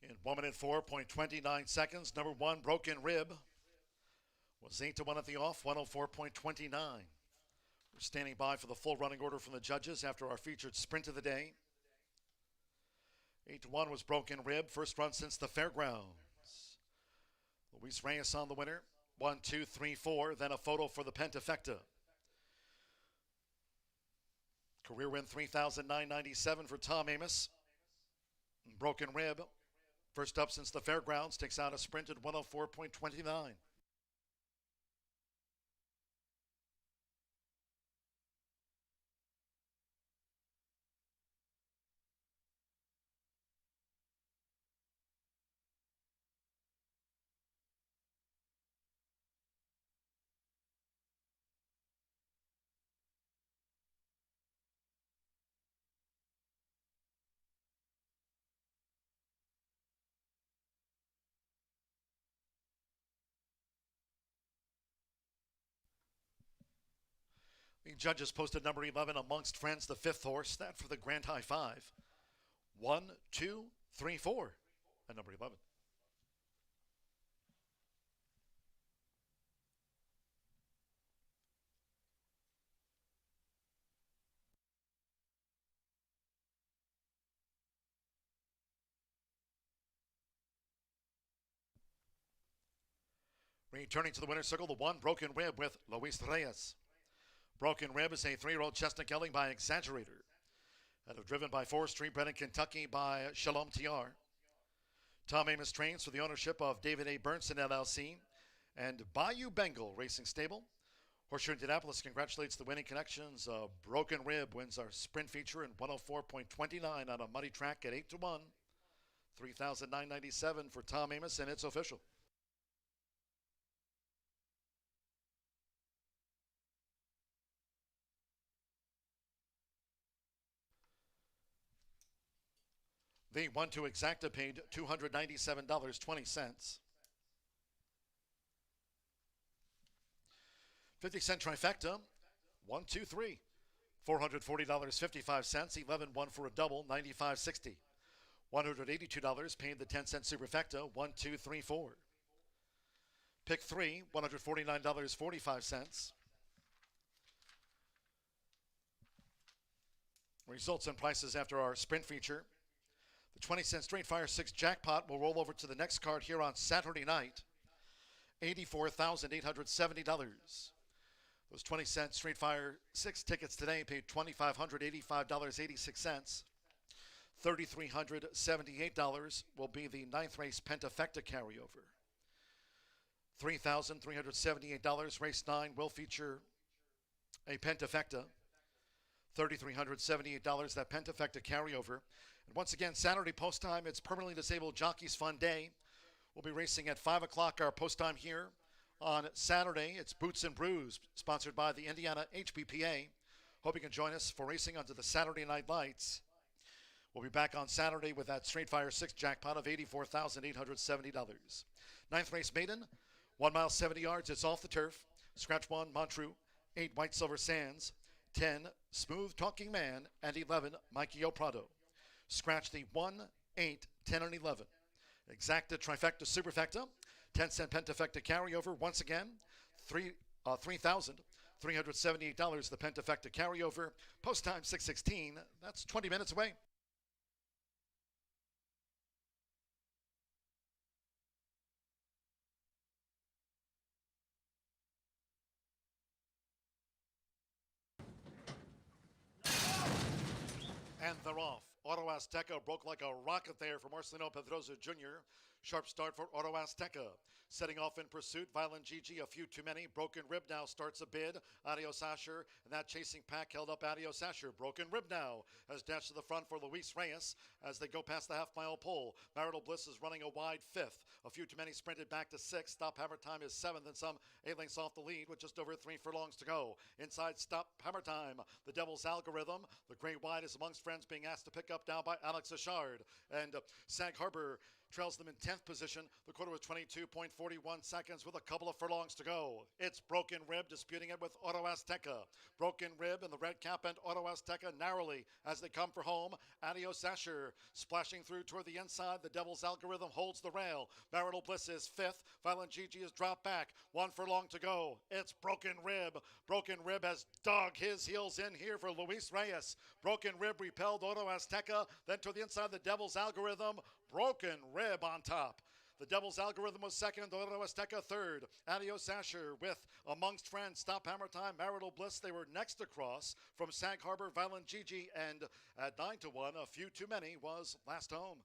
S1: In 1 minute 4.29 seconds, number 1, Broken Rib, was 8-1 at the off, 104.29. We're standing by for the full running order from the judges after our featured sprint of the day. 8-1 was Broken Rib, first run since the fairgrounds. Luis Reyes on the winner, 1, 2, 3, 4, then a photo for the Pentafecta. Career win 3,997 for Tom Amos. Broken Rib, first up since the fairgrounds, takes out a sprint at 104.29. The judges posted number 11, Amongst Friends, the 5th horse. That for the grand high 5. 1, 2, 3, 4 at number 11. Returning to the winner's circle, the 1, Broken Rib with Luis Reyes. Broken Rib is a 3-year-old chestnut gelding by Exaggerator. Out of driven by Forestry, bred in Kentucky by Shalom TR. Tom Amos trains for the ownership of David A. Bernson LLC and Bayou Bengal Racing Stable. Horseshoe Indianapolis congratulates the winning connections. Broken Rib wins our sprint feature in 104.29 on a muddy track at 8-1. 3,997 for Tom Amos, and it's official. The 1-2 exacta paid $297.20. 50-cent trifecta, 1, 2, 3. $440.55, 11-1 for a double, $95.60. $182 paid the 10-cent superfecta, 1, 2, 3, 4. Pick 3, $149.45. Results and prices after our sprint feature. The 20-cent Straight Fire 6 jackpot will roll over to the next card here on Saturday night. $84,870. Those 20-cent Straight Fire 6 tickets today paid $2,585.86. $3,378 will be the 9th race Pentafecta carryover. $3,378. Race 9 will feature a Pentafecta. $3,378, that Pentafecta carryover. And once again, Saturday post time, it's Permanently Disabled Jockeys Fun Day. We'll be racing at 5 o'clock our post time here. On Saturday, it's Boots and Brews, sponsored by the Indiana HBPA. Hope you can join us for racing under the Saturday Night Lights. We'll be back on Saturday with that Straight Fire 6 jackpot of $84,870. 9th race maiden, 1 mile 70 yards. It's off the turf. Scratch 1, Montreux. 8, White Silver Sands. 10, Smooth Talking Man. And 11, Mikey O'Prado. Scratch the 1, 8, 10, and 11. Exacta, trifecta, superfecta. 10-cent Pentafecta carryover. Once again, $3,378, the Pentafecta carryover. Post time 6:16. That's 20 minutes away. And they're off. Auto Azteca broke like a rocket there for Marcelino Pedroza Jr. Sharp start for Auto Azteca. Setting off in pursuit, Violent Gigi, a few too many. Broken Rib now starts a bid. Adios Asher, and that chasing pack held up Adios Asher. Broken Rib now has dashed to the front for Luis Reyes as they go past the half-mile pole. Marital Bliss is running a wide 5th. A few too many sprinted back to 6th. Stop Hammer Time is 7th, and some 8 lengths off the lead with just over 3 furlongs to go. Inside Stop Hammer Time, the Devil's Algorithm. The gray wide is amongst friends being asked to pick up now by Alex Achard. And Sag Harbor trails them in 10th position. The quarter was 22.41 seconds with a couple of furlongs to go. It's Broken Rib disputing it with Auto Azteca. Broken Rib and the red cap and Auto Azteca narrowly as they come for home. Adios Asher splashing through toward the inside. The Devil's Algorithm holds the rail. Marital Bliss is 5th. Violent Gigi is dropped back. 1 furlong to go. It's Broken Rib. Broken Rib has dug his heels in here for Luis Reyes. Broken Rib repelled Auto Azteca. Then to the inside, the Devil's Algorithm. Broken Rib on top. The Devil's Algorithm was 2nd, Auto Azteca 3rd. Adios Asher with amongst friends, Stop Hammer Time, Marital Bliss. They were next across from Sag Harbor, Violent Gigi, and at 9-1, a few too many was Last Home.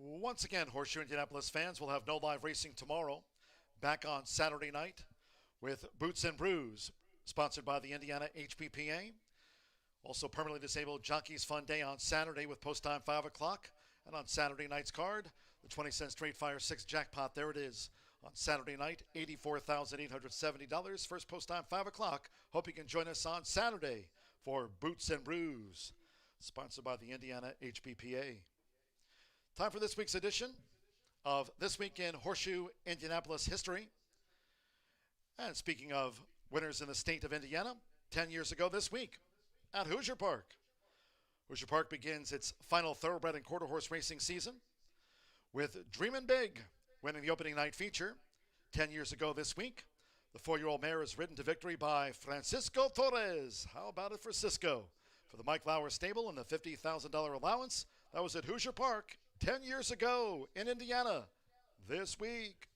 S1: Once again, Horseshoe Indianapolis fans will have no live racing tomorrow. Back on Saturday night with Boots and Brews, sponsored by the Indiana HPPA. Also, permanently disabled Jockeys Fun Day on Saturday with post time 5 o'clock. And on Saturday night's card, the 20-cent Straight Fire 6 jackpot. There it is. On Saturday night, $84,870. First post time 5 o'clock. Hope you can join us on Saturday for Boots and Brews, sponsored by the Indiana HPPA. Time for this week's edition of This Week in Horseshoe Indianapolis History. And speaking of winners in the state of Indiana, 10 years ago this week at Hoosier Park. Hoosier Park begins its final thoroughbred and quarter horse racing season with Dreamin' Big winning the opening night feature. 10 years ago this week, the 4-year-old mare is ridden to victory by Francisco Torres. How about it for Cisco? For the Mike Lauer stable and the $50,000 allowance, that was at Hoosier Park 10 years ago in Indiana this week.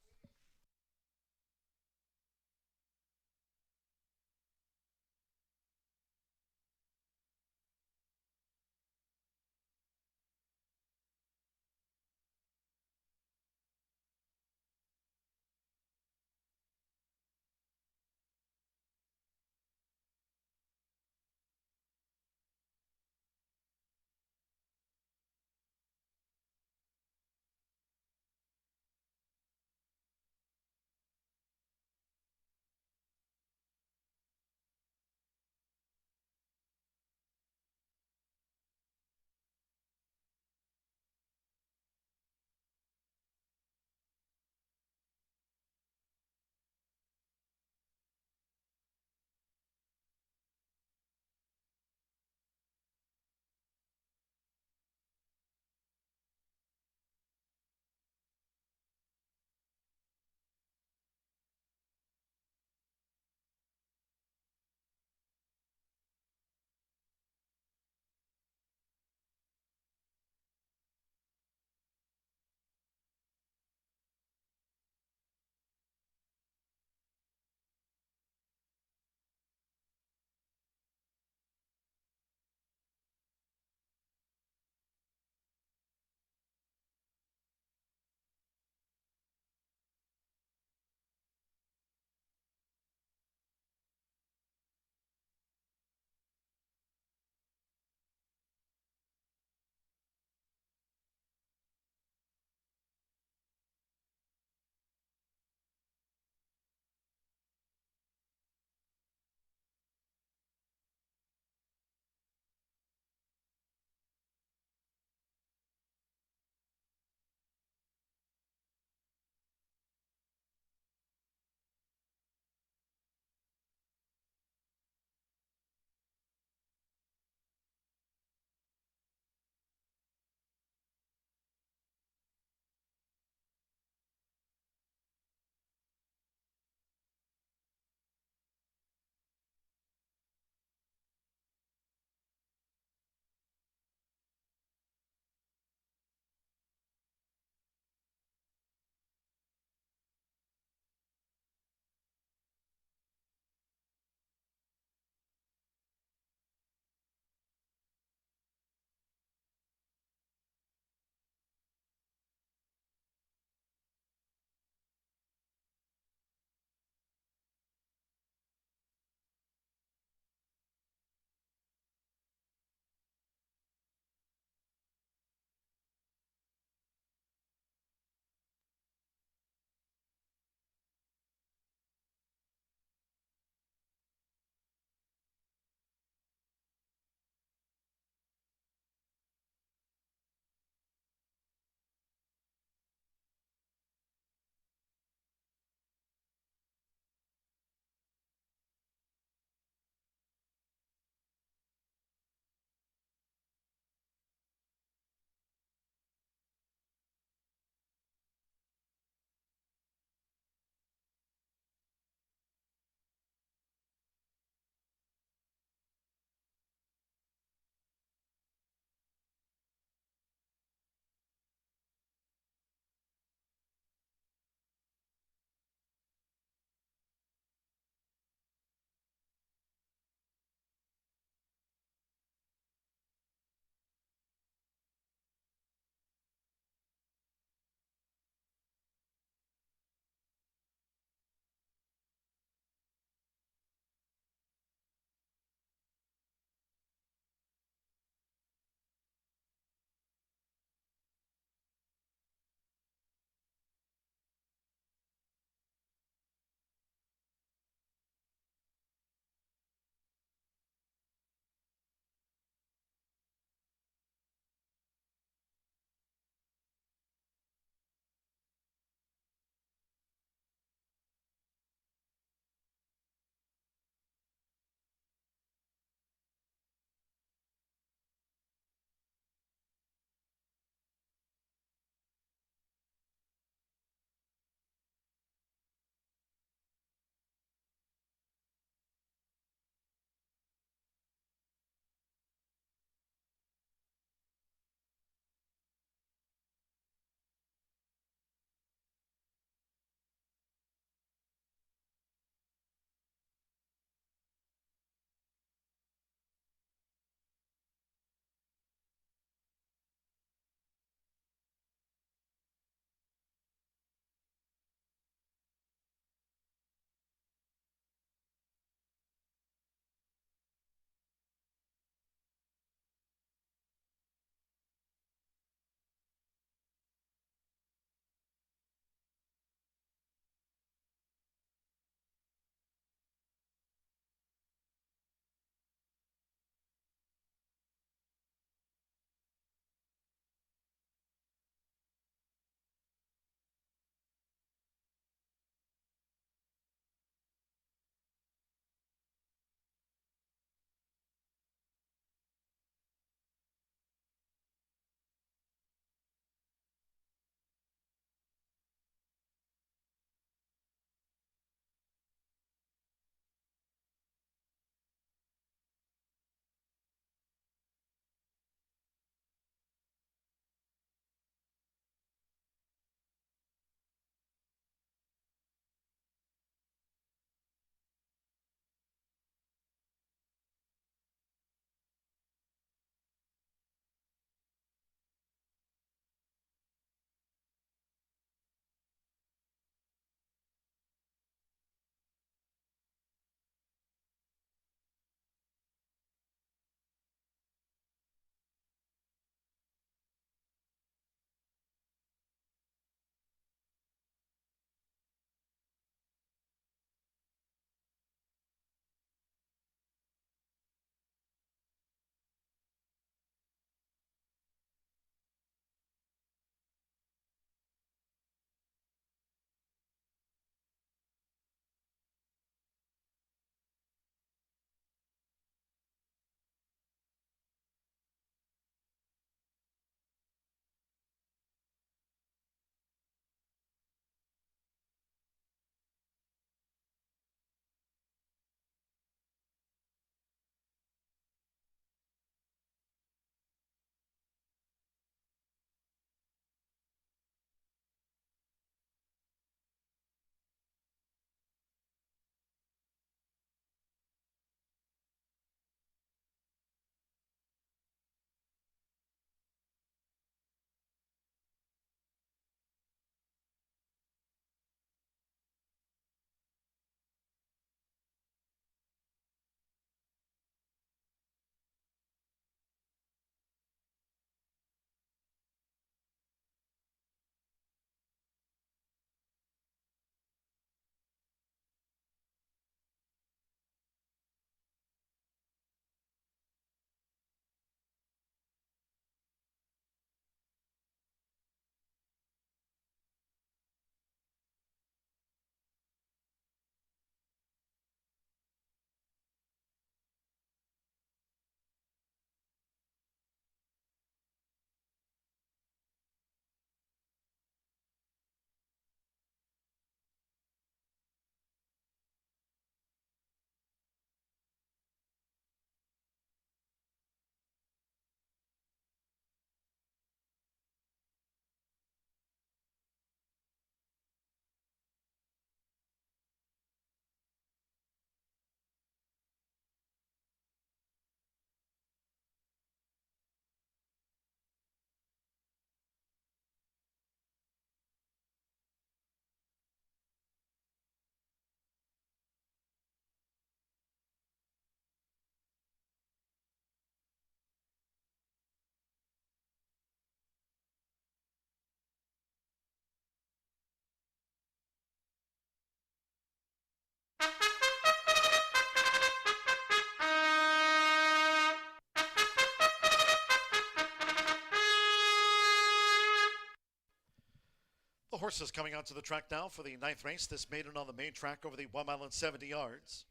S1: The horses coming onto the track now for the 9th race. This maiden on the main track over the 1 mile and 70 yards.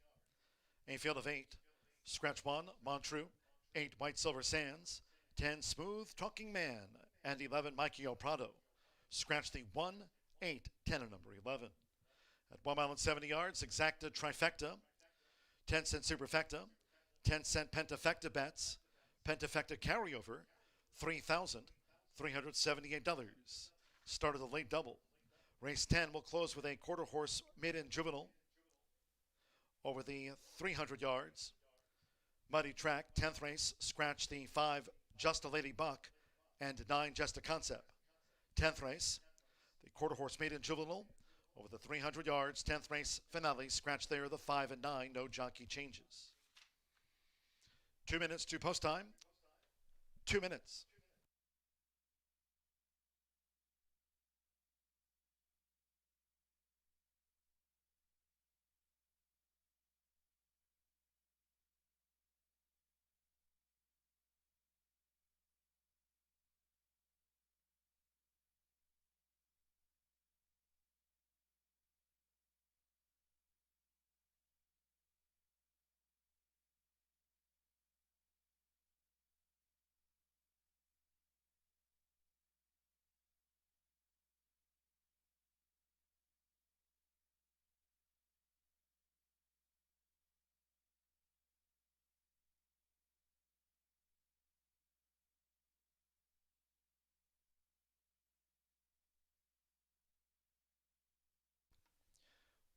S1: A field of 8. Scratch 1, Montreux. 8, White Silver Sands. 10, Smooth Talking Man. And 11, Mikey Prado. Scratch the 1, 8, 10, and number 11. At 1 mile and 70 yards, Exacta Trifecta. 10 cent Superfecta. 10 cent Pentafecta bets. Pentafecta carryover. $3,378. Start of the late double. Race 10 will close with a quarter horse maiden juvenile over the 300 yards. Muddy track, 10th race, scratch the 5, Just a Lady Buck, and 9, Just a Concept. 10th race, the quarter horse maiden juvenile over the 300 yards. 10th race finale, scratch there the 5 and 9, no jockey changes. 2 minutes to post time. 2 minutes.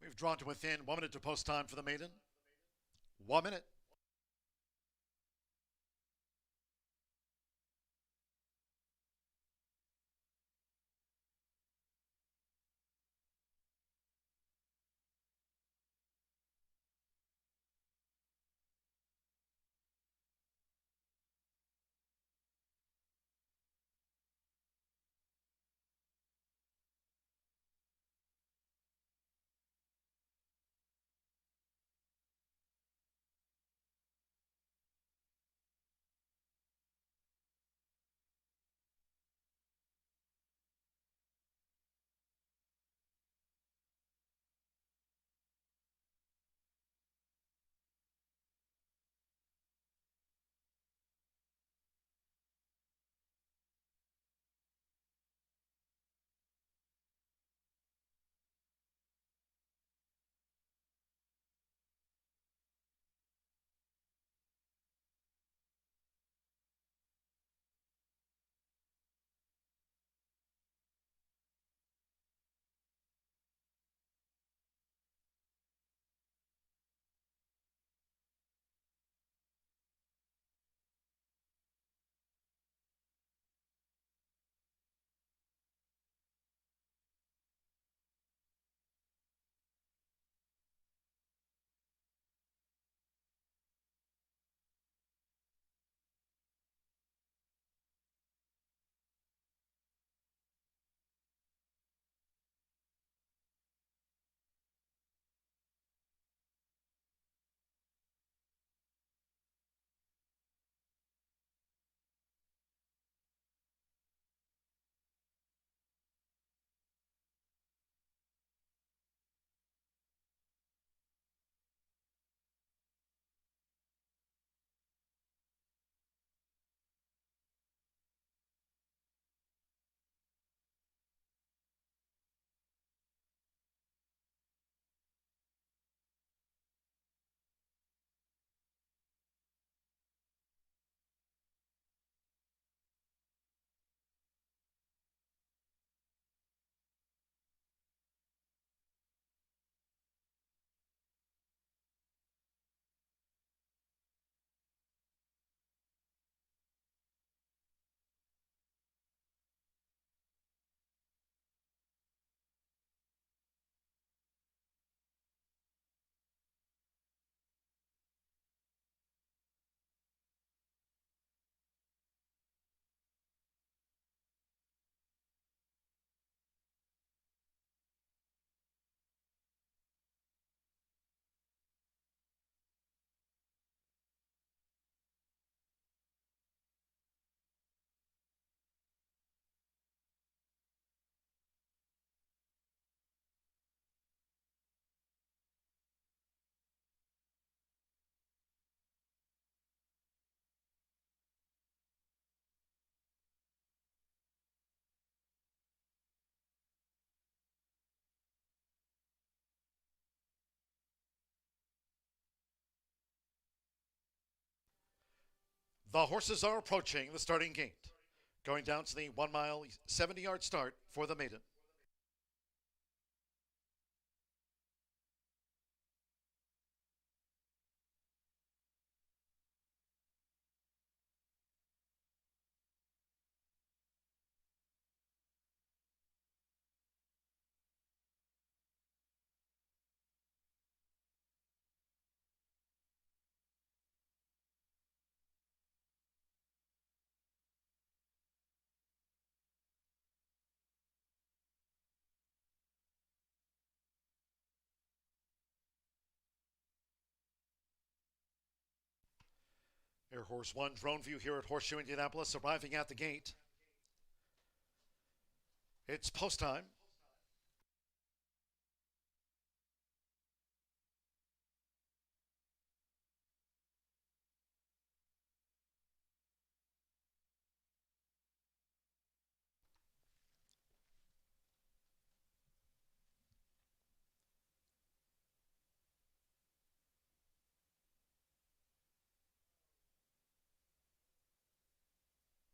S1: We've drawn to within 1 minute to post time for the maiden. 1 minute. The horses are approaching the starting gate, going down to the 1 mile, 70-yard start for the maiden. Air Horse 1 drone view here at Horseshoe Indianapolis, arriving at the gate. It's post time.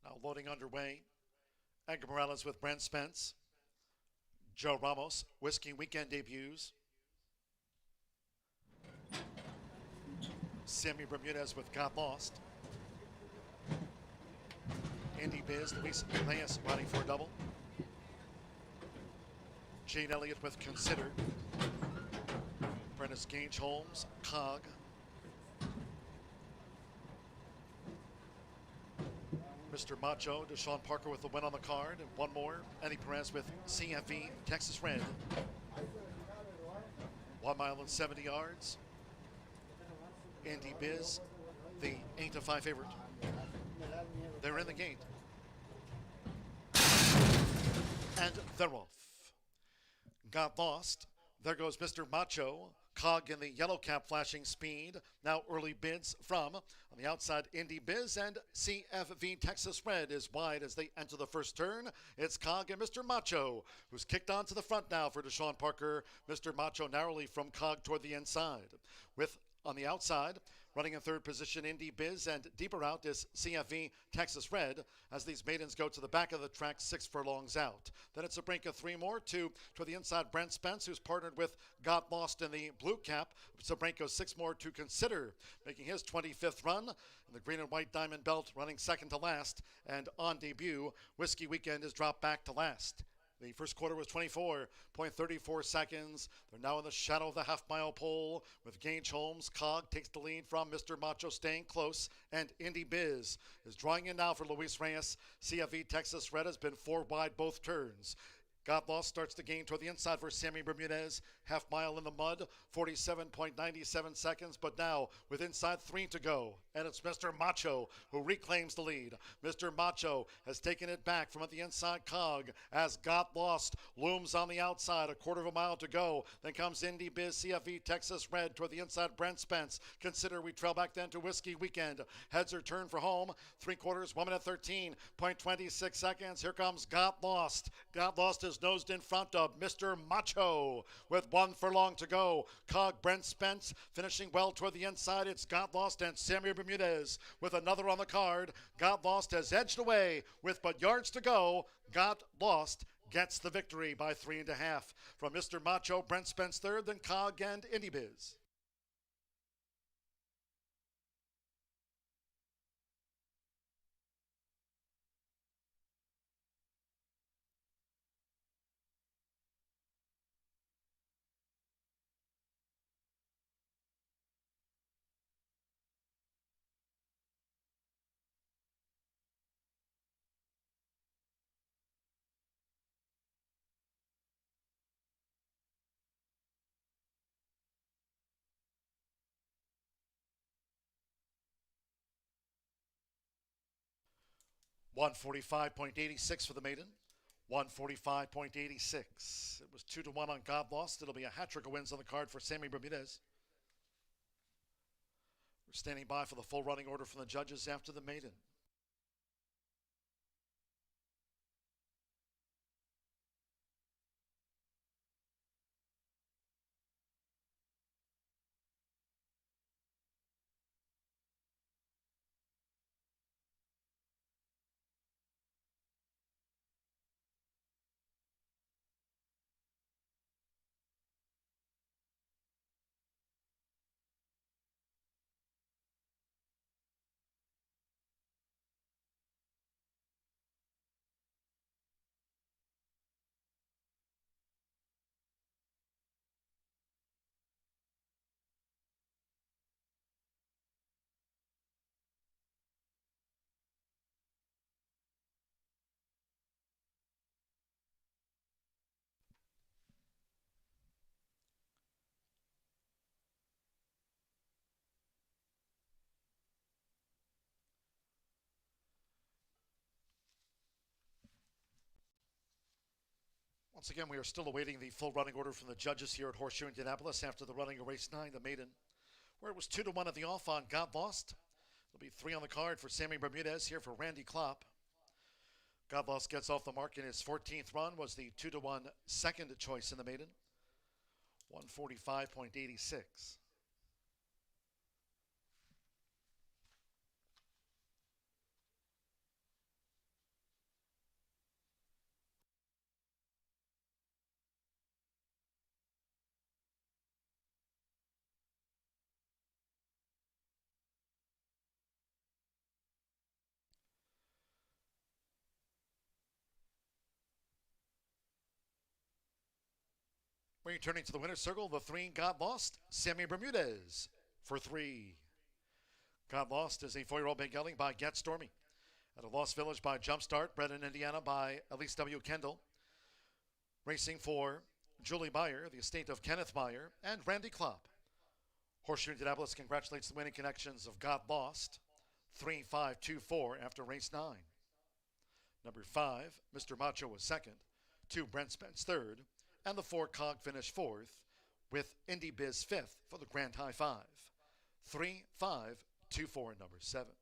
S1: Now loading underway. Edgar Morales with Brent Spence. Joe Ramos, Whiskey Weekend debuts. Sammy Bermudez with Got Lost. Andy Biz, Luis Reyes riding for a double. Jane Elliott with Consider. Brennis Gage Holmes, Cog. Mr. Macho, Deshaun Parker with the win on the card. And one more, Eddie Perez with CFV, Texas Red. 1 mile and 70 yards. Andy Biz, the 8-5 favorite. They're in the gate. And they're off. Got Lost. There goes Mr. Macho. Cog in the yellow cap flashing speed. Now early bids from on the outside Indy Biz, and CFV Texas Red is wide as they enter the first turn. It's Cog and Mr. Macho, who's kicked on to the front now for Deshaun Parker. Mr. Macho narrowly from Cog toward the inside. With on the outside, running in third position, Indy Biz, and deeper out is CFV Texas Red as these maidens go to the back of the track 6 furlongs out. Then it's a brink of 3 more, 2 to the inside, Brent Spence, who's partnered with Got Lost in the blue cap. It's a brink of 6 more to Consider, making his 25th run. And the green and white diamond belt running second to last. And on debut, Whiskey Weekend is dropped back to last. The first quarter was 24.34 seconds. They're now in the shadow of the half-mile pole with Gage Holmes. Cog takes the lead from Mr. Macho, staying close, and Indy Biz is drawing in now for Luis Reyes. CFE Texas Red has been 4 wide both turns. Got Lost starts to gain toward the inside for Sammy Bermudez. Half mile in the mud, 47.97 seconds, but now with inside 3 to go. And it's Mr. Macho who reclaims the lead. Mr. Macho has taken it back from the inside Cog as Got Lost looms on the outside, a quarter of a mile to go. Then comes Indy Biz, CFE Texas Red toward the inside, Brent Spence. Consider we trail back then to Whiskey Weekend. Heads are turned for home. 3 quarters, 1 minute 13.26 seconds. Here comes Got Lost. Got Lost is nosed in front of Mr. Macho with 1 furlong to go. Cog, Brent Spence finishing well toward the inside. It's Got Lost and Sammy Bermudez with another on the card. Got Lost has edged away with but yards to go. Got Lost gets the victory by 3.5. From Mr. Macho, Brent Spence third, then Cog and Indy Biz. $145.86 for the maiden. 145.86. It was 2-1 on God Lost. It'll be a hat trick of wins on the card for Sammy Bermudez. We're standing by for the full running order from the judges after the maiden. Once again, we are still awaiting the full running order from the judges here at Horseshoe Indianapolis after the running of race 9, the maiden, where it was 2-1 at the off on God Lost. There'll be 3 on the card for Sammy Bermudez here for Randy Klopp. God Lost gets off the mark in his 14th run, was the 2-1 second choice in the maiden. 145.86. Returning to the winner's circle, the 3 God Lost, Sammy Bermudez for 3. God Lost is a 4-year-old big gelding by Get Stormy. At a Lost Village by Jumpstart, bred in Indiana by Elise W. Kendall. Racing for Julie Meyer, the estate of Kenneth Meyer, and Randy Klopp. Horseshoe Indianapolis congratulates the winning connections of God Lost, 3-5-2-4 after race 9. Number 5, Mr. Macho was second, 2, Brent Spence third, and the 4 Cog finished 4th, with Indy Biz 5th for the Grand High 5. 3-5-2-4 number 7.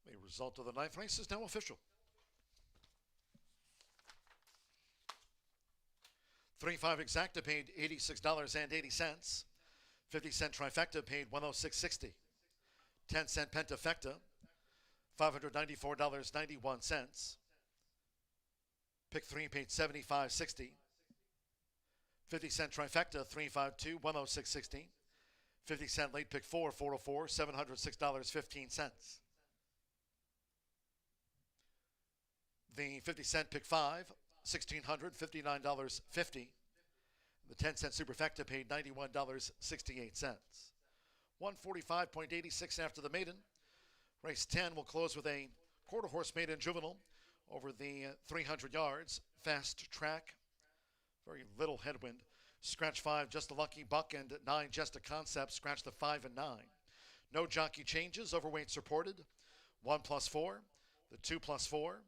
S1: The result of the 9th race is now official. 3-5 exacta paid $86.80. 50-cent trifecta paid $106.60. 10-cent pentafecta, $594.91. Pick 3 paid $75.60. 50-cent trifecta, 352, $106.60. 50-cent late pick 4, 404, $706.15. The 50-cent pick 5, $1,659.50. The 10-cent superfecta paid $91.68. 145.86 after the maiden. Race 10 will close with a quarter horse maiden juvenile over the 300 yards. Fast track, very little headwind. Scratch 5, just a lucky buck, and 9, just a concept. Scratch the 5 and 9. No jockey changes. Overweights reported. 1+4, the 2+4.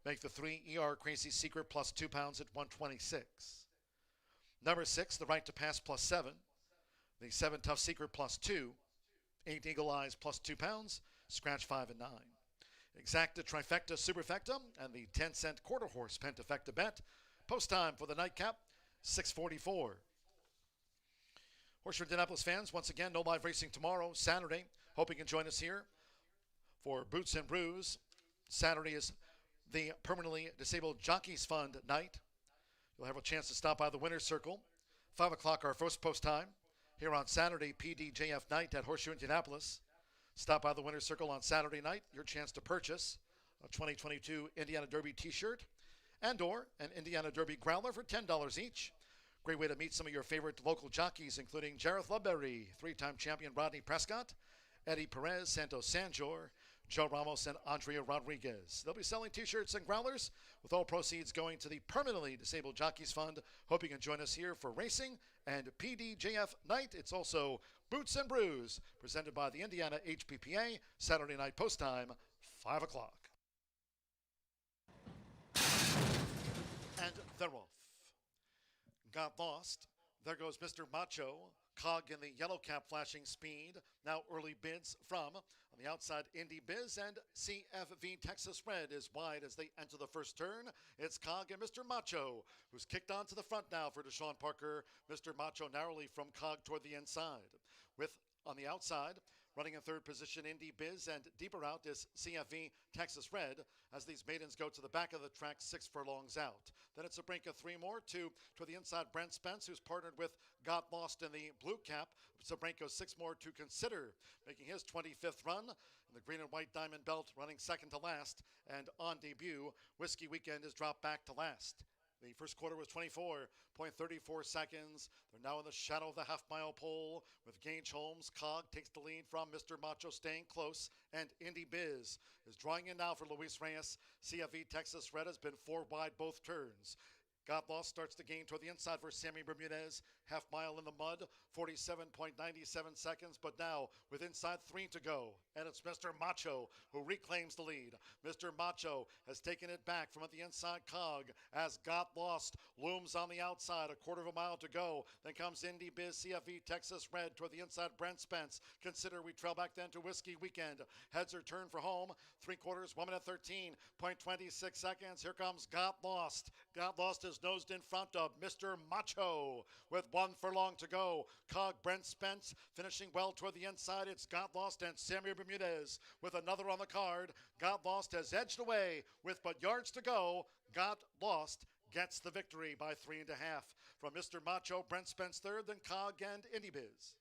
S1: Make the 3 ER Crazy Secret plus 2 pounds at 126. Number 6, the Right to Pass plus 7. The 7 Tough Secret plus 2. 8 Eagle Eyes plus 2 pounds. Scratch 5 and 9. Exacta Trifecta Superfecta and the 10-cent quarter horse Pentafecta bet. Post time for the nightcap, 6:44. Horseshoe Indianapolis fans, once again, no live racing tomorrow, Saturday. Hope you can join us here for Boots and Brews. Saturday is the Permanently Disabled Jockeys Fund night. You'll have a chance to stop by the winner's circle. 5 o'clock our first post time. Here on Saturday, PDJF night at Horseshoe Indianapolis. Stop by the winner's circle on Saturday night. Your chance to purchase a 2022 Indiana Derby t-shirt and or an Indiana Derby growler for $10 each. Great way to meet some of your favorite local jockeys, including Jareth Ludberry, 3-time champion Rodney Prescott, Eddie Perez, Santos Sanjor, Joe Ramos, and Andrea Rodriguez. They'll be selling t-shirts and growlers, with all proceeds going to the Permanently Disabled Jockeys Fund. Hope you can join us here for racing and PDJF night. It's also Boots and Brews, presented by the Indiana HPPA, Saturday night post time, 5 o'clock. And they're off. Got lost. There goes Mr. Macho. Cog in the yellow cap flashing speed. Now early bids from on the outside Indy Biz, and CFV Texas Red is wide as they enter the first turn. It's Cog and Mr. Macho, who's kicked on to the front now for Deshaun Parker. Mr. Macho narrowly from Cog toward the inside. With on the outside, running in third position, Indy Biz, and deeper out is CFV Texas Red as these maidens go to the back of the track 6 furlongs out. Then it's a brink of 3 more, 2 to the inside, Brent Spence, who's partnered with Got Lost in the blue cap. Sabrenko 6 more to consider, making his 25th run. And the green and white diamond belt running second to last. And on debut, Whiskey Weekend is dropped back to last. The first quarter was 24.34 seconds. They're now in the shadow of the half-mile pole with Gage Holmes. Cog takes the lead from Mr. Macho, staying close. And Indy Biz is drawing in now for Luis Reyes. CFE Texas Red has been 4 wide both turns. God Lost starts to gain toward the inside for Sammy Bermudez. Half mile in the mud, 47.97 seconds, but now with inside 3 to go. And it's Mr. Macho who reclaims the lead. Mr. Macho has taken it back from the inside Cog as God Lost looms on the outside, a quarter of a mile to go. Then comes Indy Biz, CFE Texas Red toward the inside Brent Spence. Consider we trail back then to Whiskey Weekend. Heads are turned for home. 3 quarters, 1 minute 13.26 seconds. Here comes God Lost. God Lost is nosed in front of Mr. Macho with 1 furlong to go. Cog Brent Spence finishing well toward the inside. It's God Lost and Sammy Bermudez with another on the card. God Lost has edged away with but yards to go. God Lost gets the victory by 3.5. From Mr. Macho, Brent Spence third, then Cog and Indy Biz.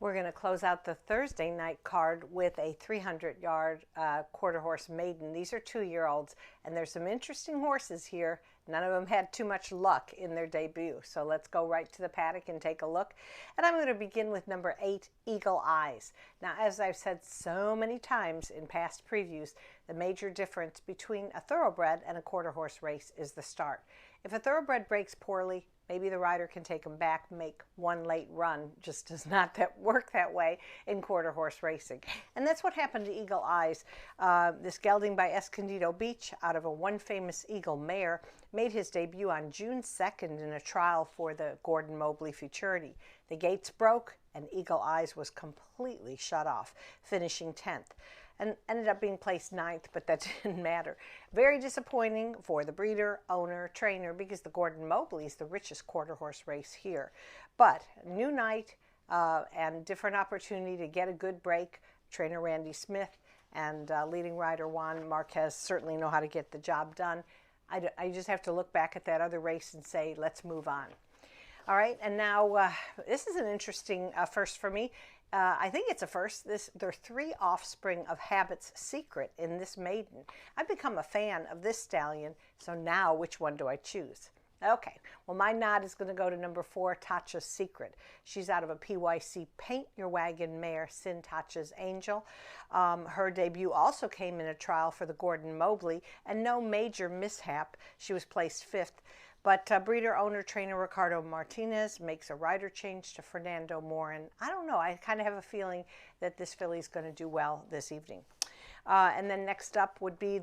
S15: We're going to close out the Thursday night card with a 300-yard quarter horse maiden. These are 2-year-olds, and there's some interesting horses here. None of them had too much luck in their debut. So let's go right to the paddock and take a look. And I'm going to begin with number 8, Eagle Eyes. Now, as I've said so many times in past previews, the major difference between a thoroughbred and a quarter horse race is the start. If a thoroughbred breaks poorly, maybe the rider can take him back, make one late run. Just does not work that way in quarter horse racing. And that's what happened to Eagle Eyes. This gelding by Escondido Beach out of a One Famous Eagle mare made his debut on June 2nd in a trial for the Gordon Mobley Futurity. The gates broke and Eagle Eyes was completely shut off, finishing 10th. And ended up being placed 9th, but that didn't matter. Very disappointing for the breeder, owner, trainer, because the Gordon Mobley is the richest quarter horse race here. But new night and different opportunity to get a good break. Trainer Randy Smith and leading rider Juan Marquez certainly know how to get the job done. I just have to look back at that other race and say, let's move on. All right, and now this is an interesting first for me. I think it's a first. There are 3 offspring of Habit's Secret in this maiden. I've become a fan of this stallion, so now which one do I choose? Okay, well, my nod is going to go to number 4, Tatcha's Secret. She's out of a PYC Paint Your Wagon mare, Sin Tatcha's Angel. Her debut also came in a trial for the Gordon Mobley, and no major mishap. She was placed 5th. But breeder, owner, trainer Ricardo Martinez makes a rider change to Fernando Morin. I don't know. I kind of have a feeling that this filly's going to do well this evening. And then next up would be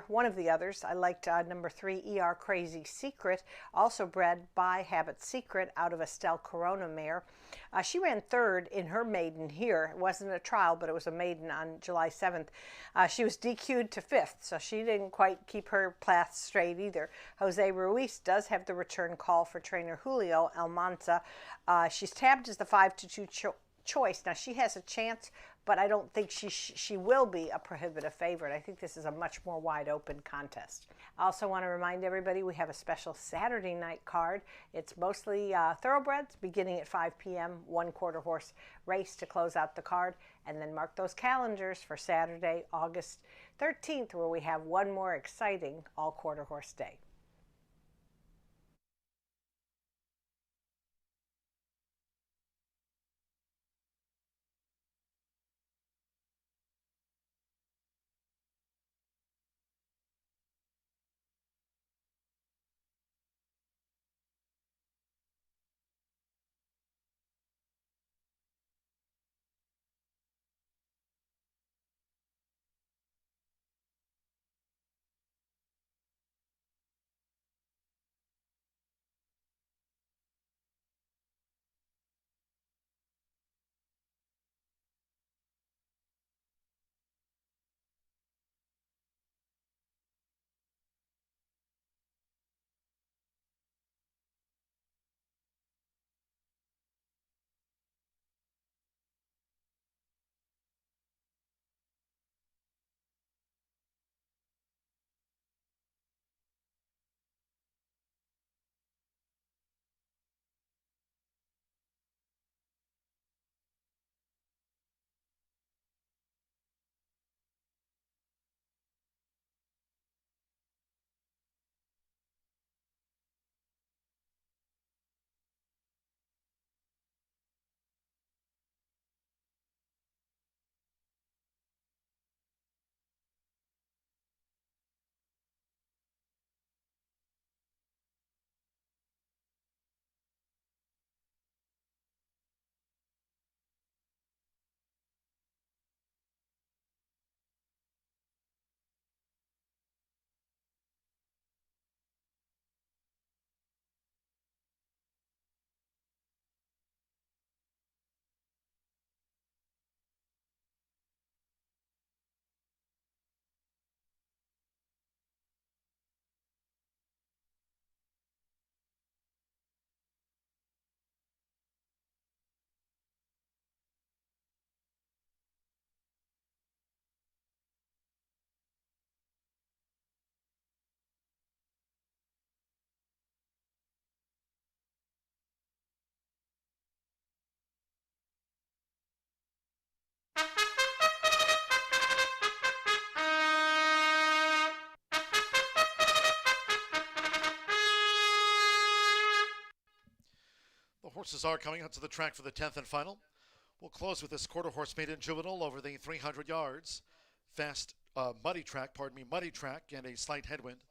S15: one of the others. I liked number 3, ER Crazy Secret, also bred by Habit Secret out of Estelle Corona mare. She ran 3rd in her maiden here. It wasn't a trial, but it was a maiden on July 7th. She was DQ'd to 5th, so she didn't quite keep her path straight either. Jose Ruiz does have the return call for trainer Julio Almanza. She's tabbed as the 5-2 choice. Now, she has a chance, but I don't think she will be a prohibitive favorite. I think this is a much more wide open contest. I also want to remind everybody we have a special Saturday night card. It's mostly thoroughbreds beginning at 5 p.m., 1 quarter horse race to close out the card, and then mark those calendars for Saturday, August 13th, where we have one more exciting all quarter horse day.
S1: horses are coming out to the track for the 10th and final. We'll close with this quarter horse maiden juvenile over the 300 yards. Fast, muddy track, and a slight headwind.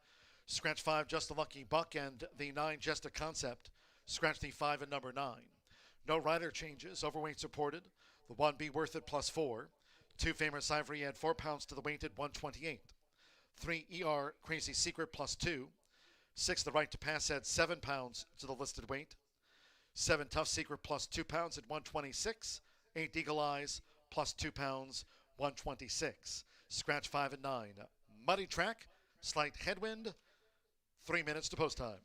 S1: Scratch 5, Just a Lucky Buck, and the 9, Just a Concept. Scratch the 5 and number 9. No rider changes. Overweight supported. The 1, Be Worth It, +4. 2, Famous Ivory, add 4 pounds to the weight at 128. 3, ER Crazy Secret, +2. 6, The Right to Pass, adds 7 pounds to the listed weight. 7, Tough Secret, +2 pounds at 126. 8, Eagle Eyes, +2 pounds, 126. Scratch 5 and 9. Muddy track, slight headwind, 3 minutes to post time.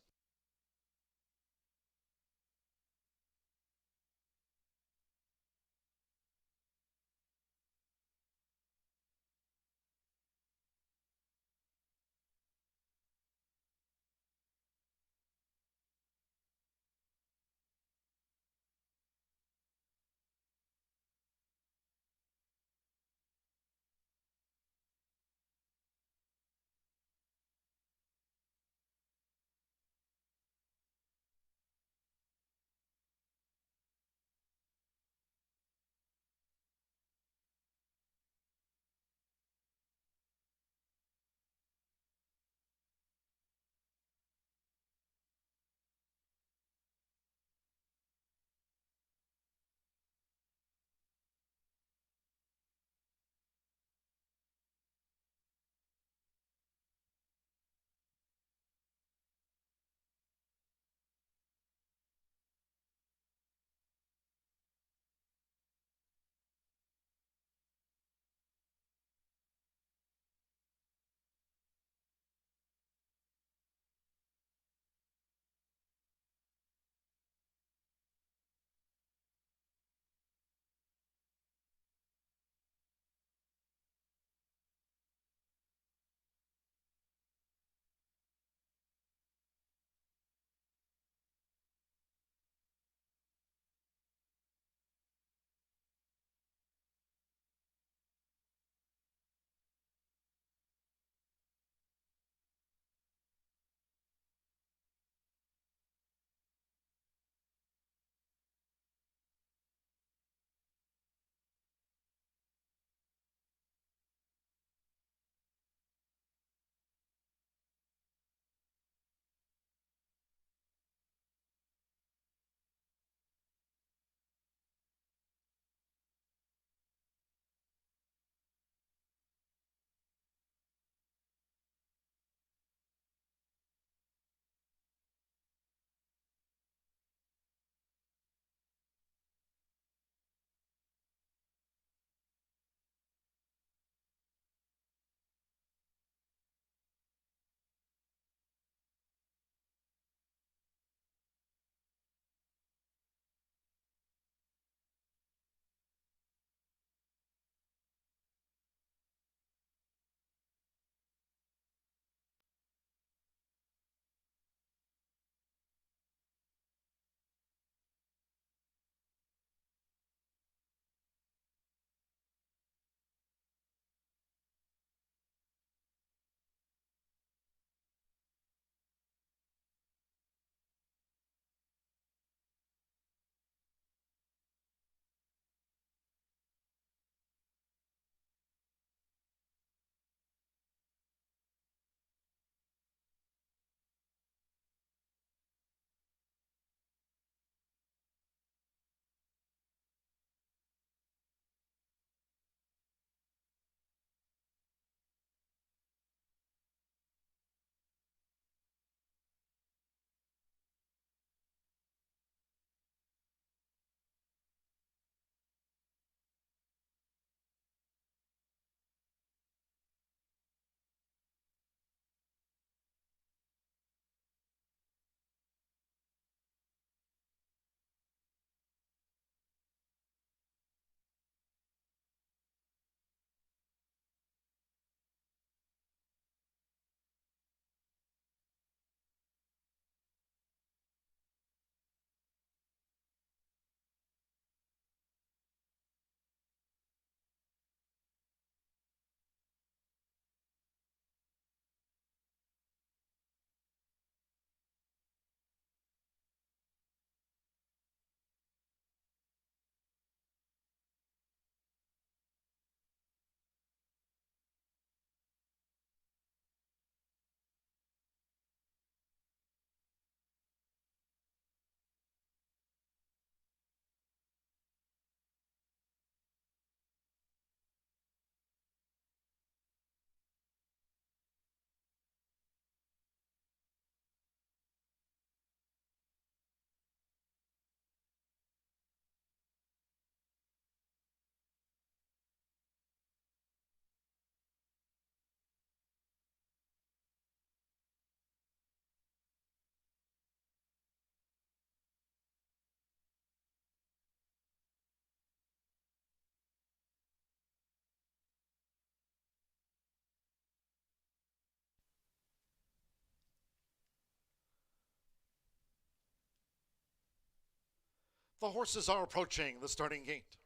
S1: The horses are approaching the starting gate.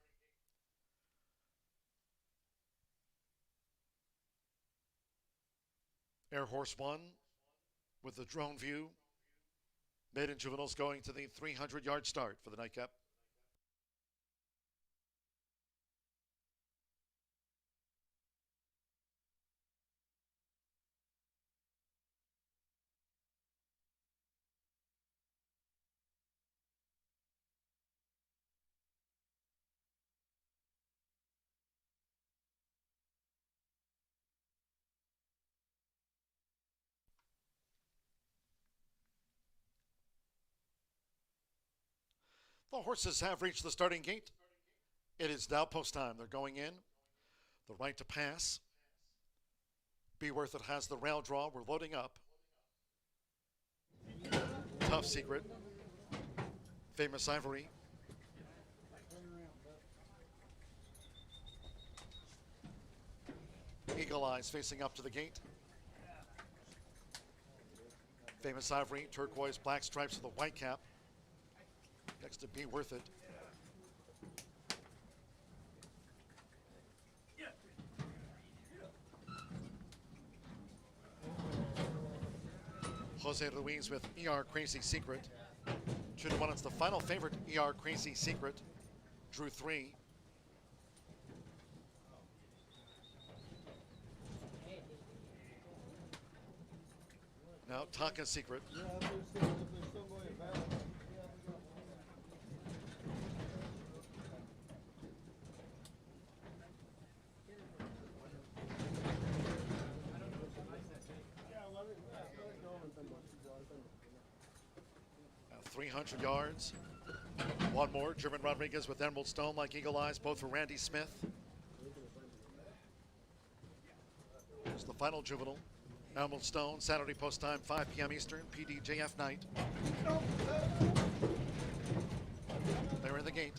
S1: Air Horse 1 with the drone view. Maiden juveniles going to the 300-yard start for the nightcap. The horses have reached the starting gate. It is now post time. They're going in. The right to pass. Be Worth It has the rail draw. We're loading up. Tough Secret. Famous Ivory. Eagle Eyes facing up to the gate. Famous Ivory, turquoise, black stripes with a white cap. Next to Be Worth It. Jose Luis with ER Crazy Secret. 2-1, it's the final favorite, ER Crazy Secret. Drew 3. Now Taka Secret. Now 300 yards. One more. German Rodriguez with Emerald Stone like Eagle Eyes, both for Randy Smith. It's the final juvenile. Emerald Stone, Saturday post time, 5 p.m. Eastern, PDJF night. They're in the gate.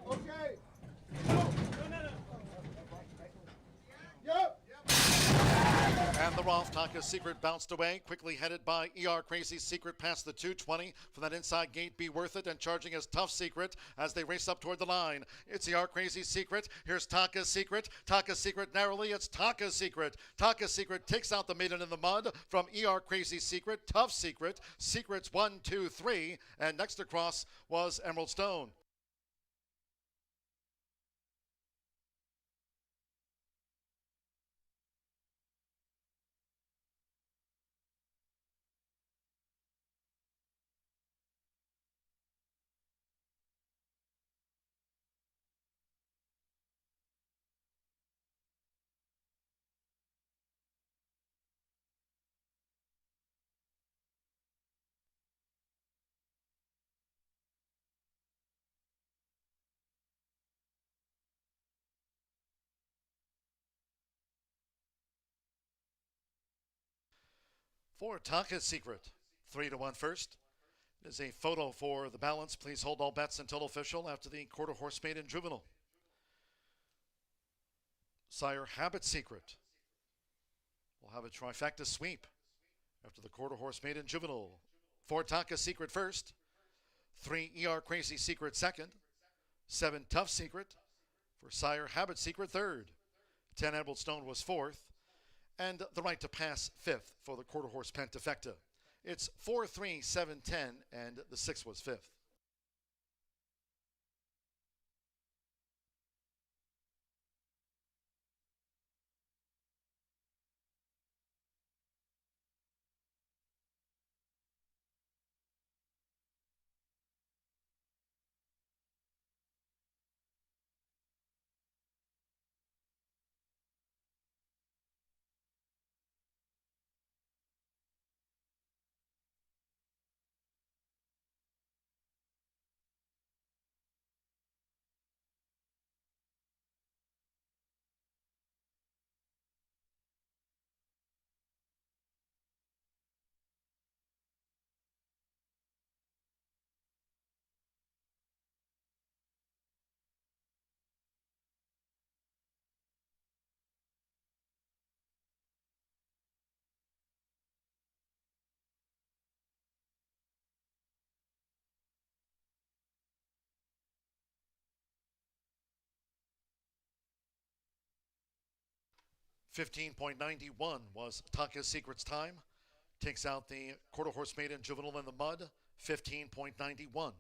S11: Okay.
S1: And the Rolf Taka Secret bounced away, quickly headed by ER Crazy Secret past the 220 from that inside gate. Be Worth It and charging as Tough Secret as they race up toward the line. It's ER Crazy Secret. Here's Taka Secret. Taka Secret narrowly. It's Taka Secret. Taka Secret takes out the maiden in the mud from ER Crazy Secret. Tough Secret. Secrets 1, 2, 3. And next across was Emerald Stone. For Taka Secret, 3-1 first. It is a photo for the balance. Please hold all bets until official after the quarter horse maiden juvenile. Sire Habit Secret will have a trifecta sweep after the quarter horse maiden juvenile. For Taka Secret first, 3 ER Crazy Secret second, 7 Tough Secret for Sire Habit Secret third, 10 Emerald Stone was fourth, and the right to pass fifth for the quarter horse pentafecta. It's 4, 3, 7, 10, and the 6 was fifth. 15.91 was Taka's Secret's time. Takes out the quarter horse maiden juvenile in the mud. 15.91.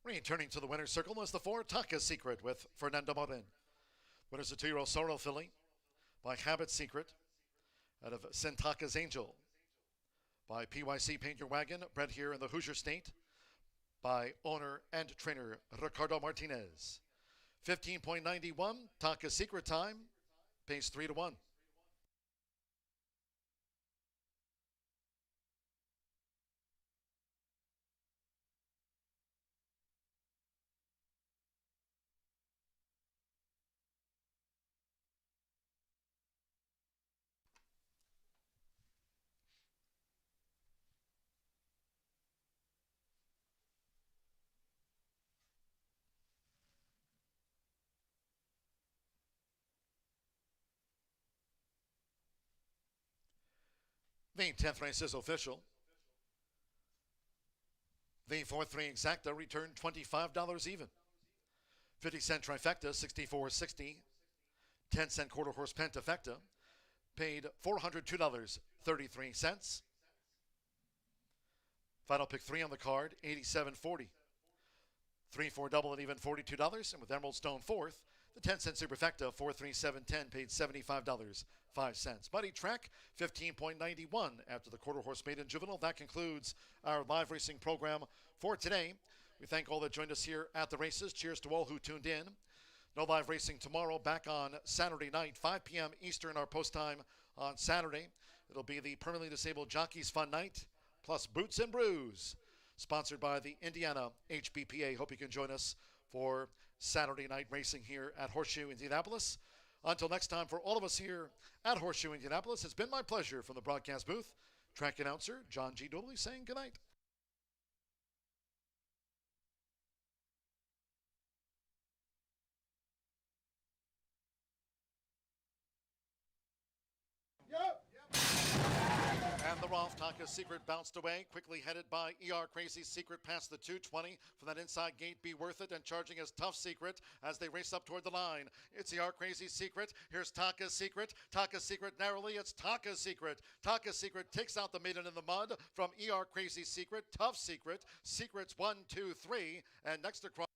S1: Returning to the winner's circle was the 4 Taka's Secret with Fernando Morin. Winner's a 2-year-old Sorrel filly by Habit Secret out of Sentaka's Angel. By PYC Paint Your Wagon, bred here in the Hoosier State. By owner and trainer Ricardo Martinez. 15.91, Taka's Secret time, pays 3-1. The 10th race is official. The 4-3 exacta returned $25 even. 50-cent trifecta, $64.60. 10-cent quarter horse pentafecta paid $402.33. Final pick 3 on the card, $87.40. 3-4 double and even $42. And with Emerald Stone fourth, the 10-cent superfecta, 4-3-7-10, paid $75.05. Buddy Track, 15.91 after the quarter horse maiden juvenile. That concludes our live racing program for today. We thank all that joined us here at the races. Cheers to all who tuned in. No live racing tomorrow. Back on Saturday night, 5 p.m. Eastern, our post time on Saturday. It'll be the permanently disabled Jockeys Fun Night, plus Boots and Brews, sponsored by the Indiana HBPA. Hope you can join us for Saturday night racing here at Horseshoe Indianapolis. Until next time, for all of us here at Horseshoe Indianapolis, it's been my pleasure from the broadcast booth. Track announcer John G. Dooley saying goodnight. And the Rolf Taka's Secret bounced away, quickly headed by ER Crazy Secret past the 220 from that inside gate. Be Worth It and charging his Tough Secret as they race up toward the line. It's ER Crazy Secret. Here's Taka's Secret. Taka's Secret narrowly. It's Taka's Secret. Taka's Secret takes out the maiden in the mud from ER Crazy Secret. Tough Secret. Secrets 1, 2, 3. And next across.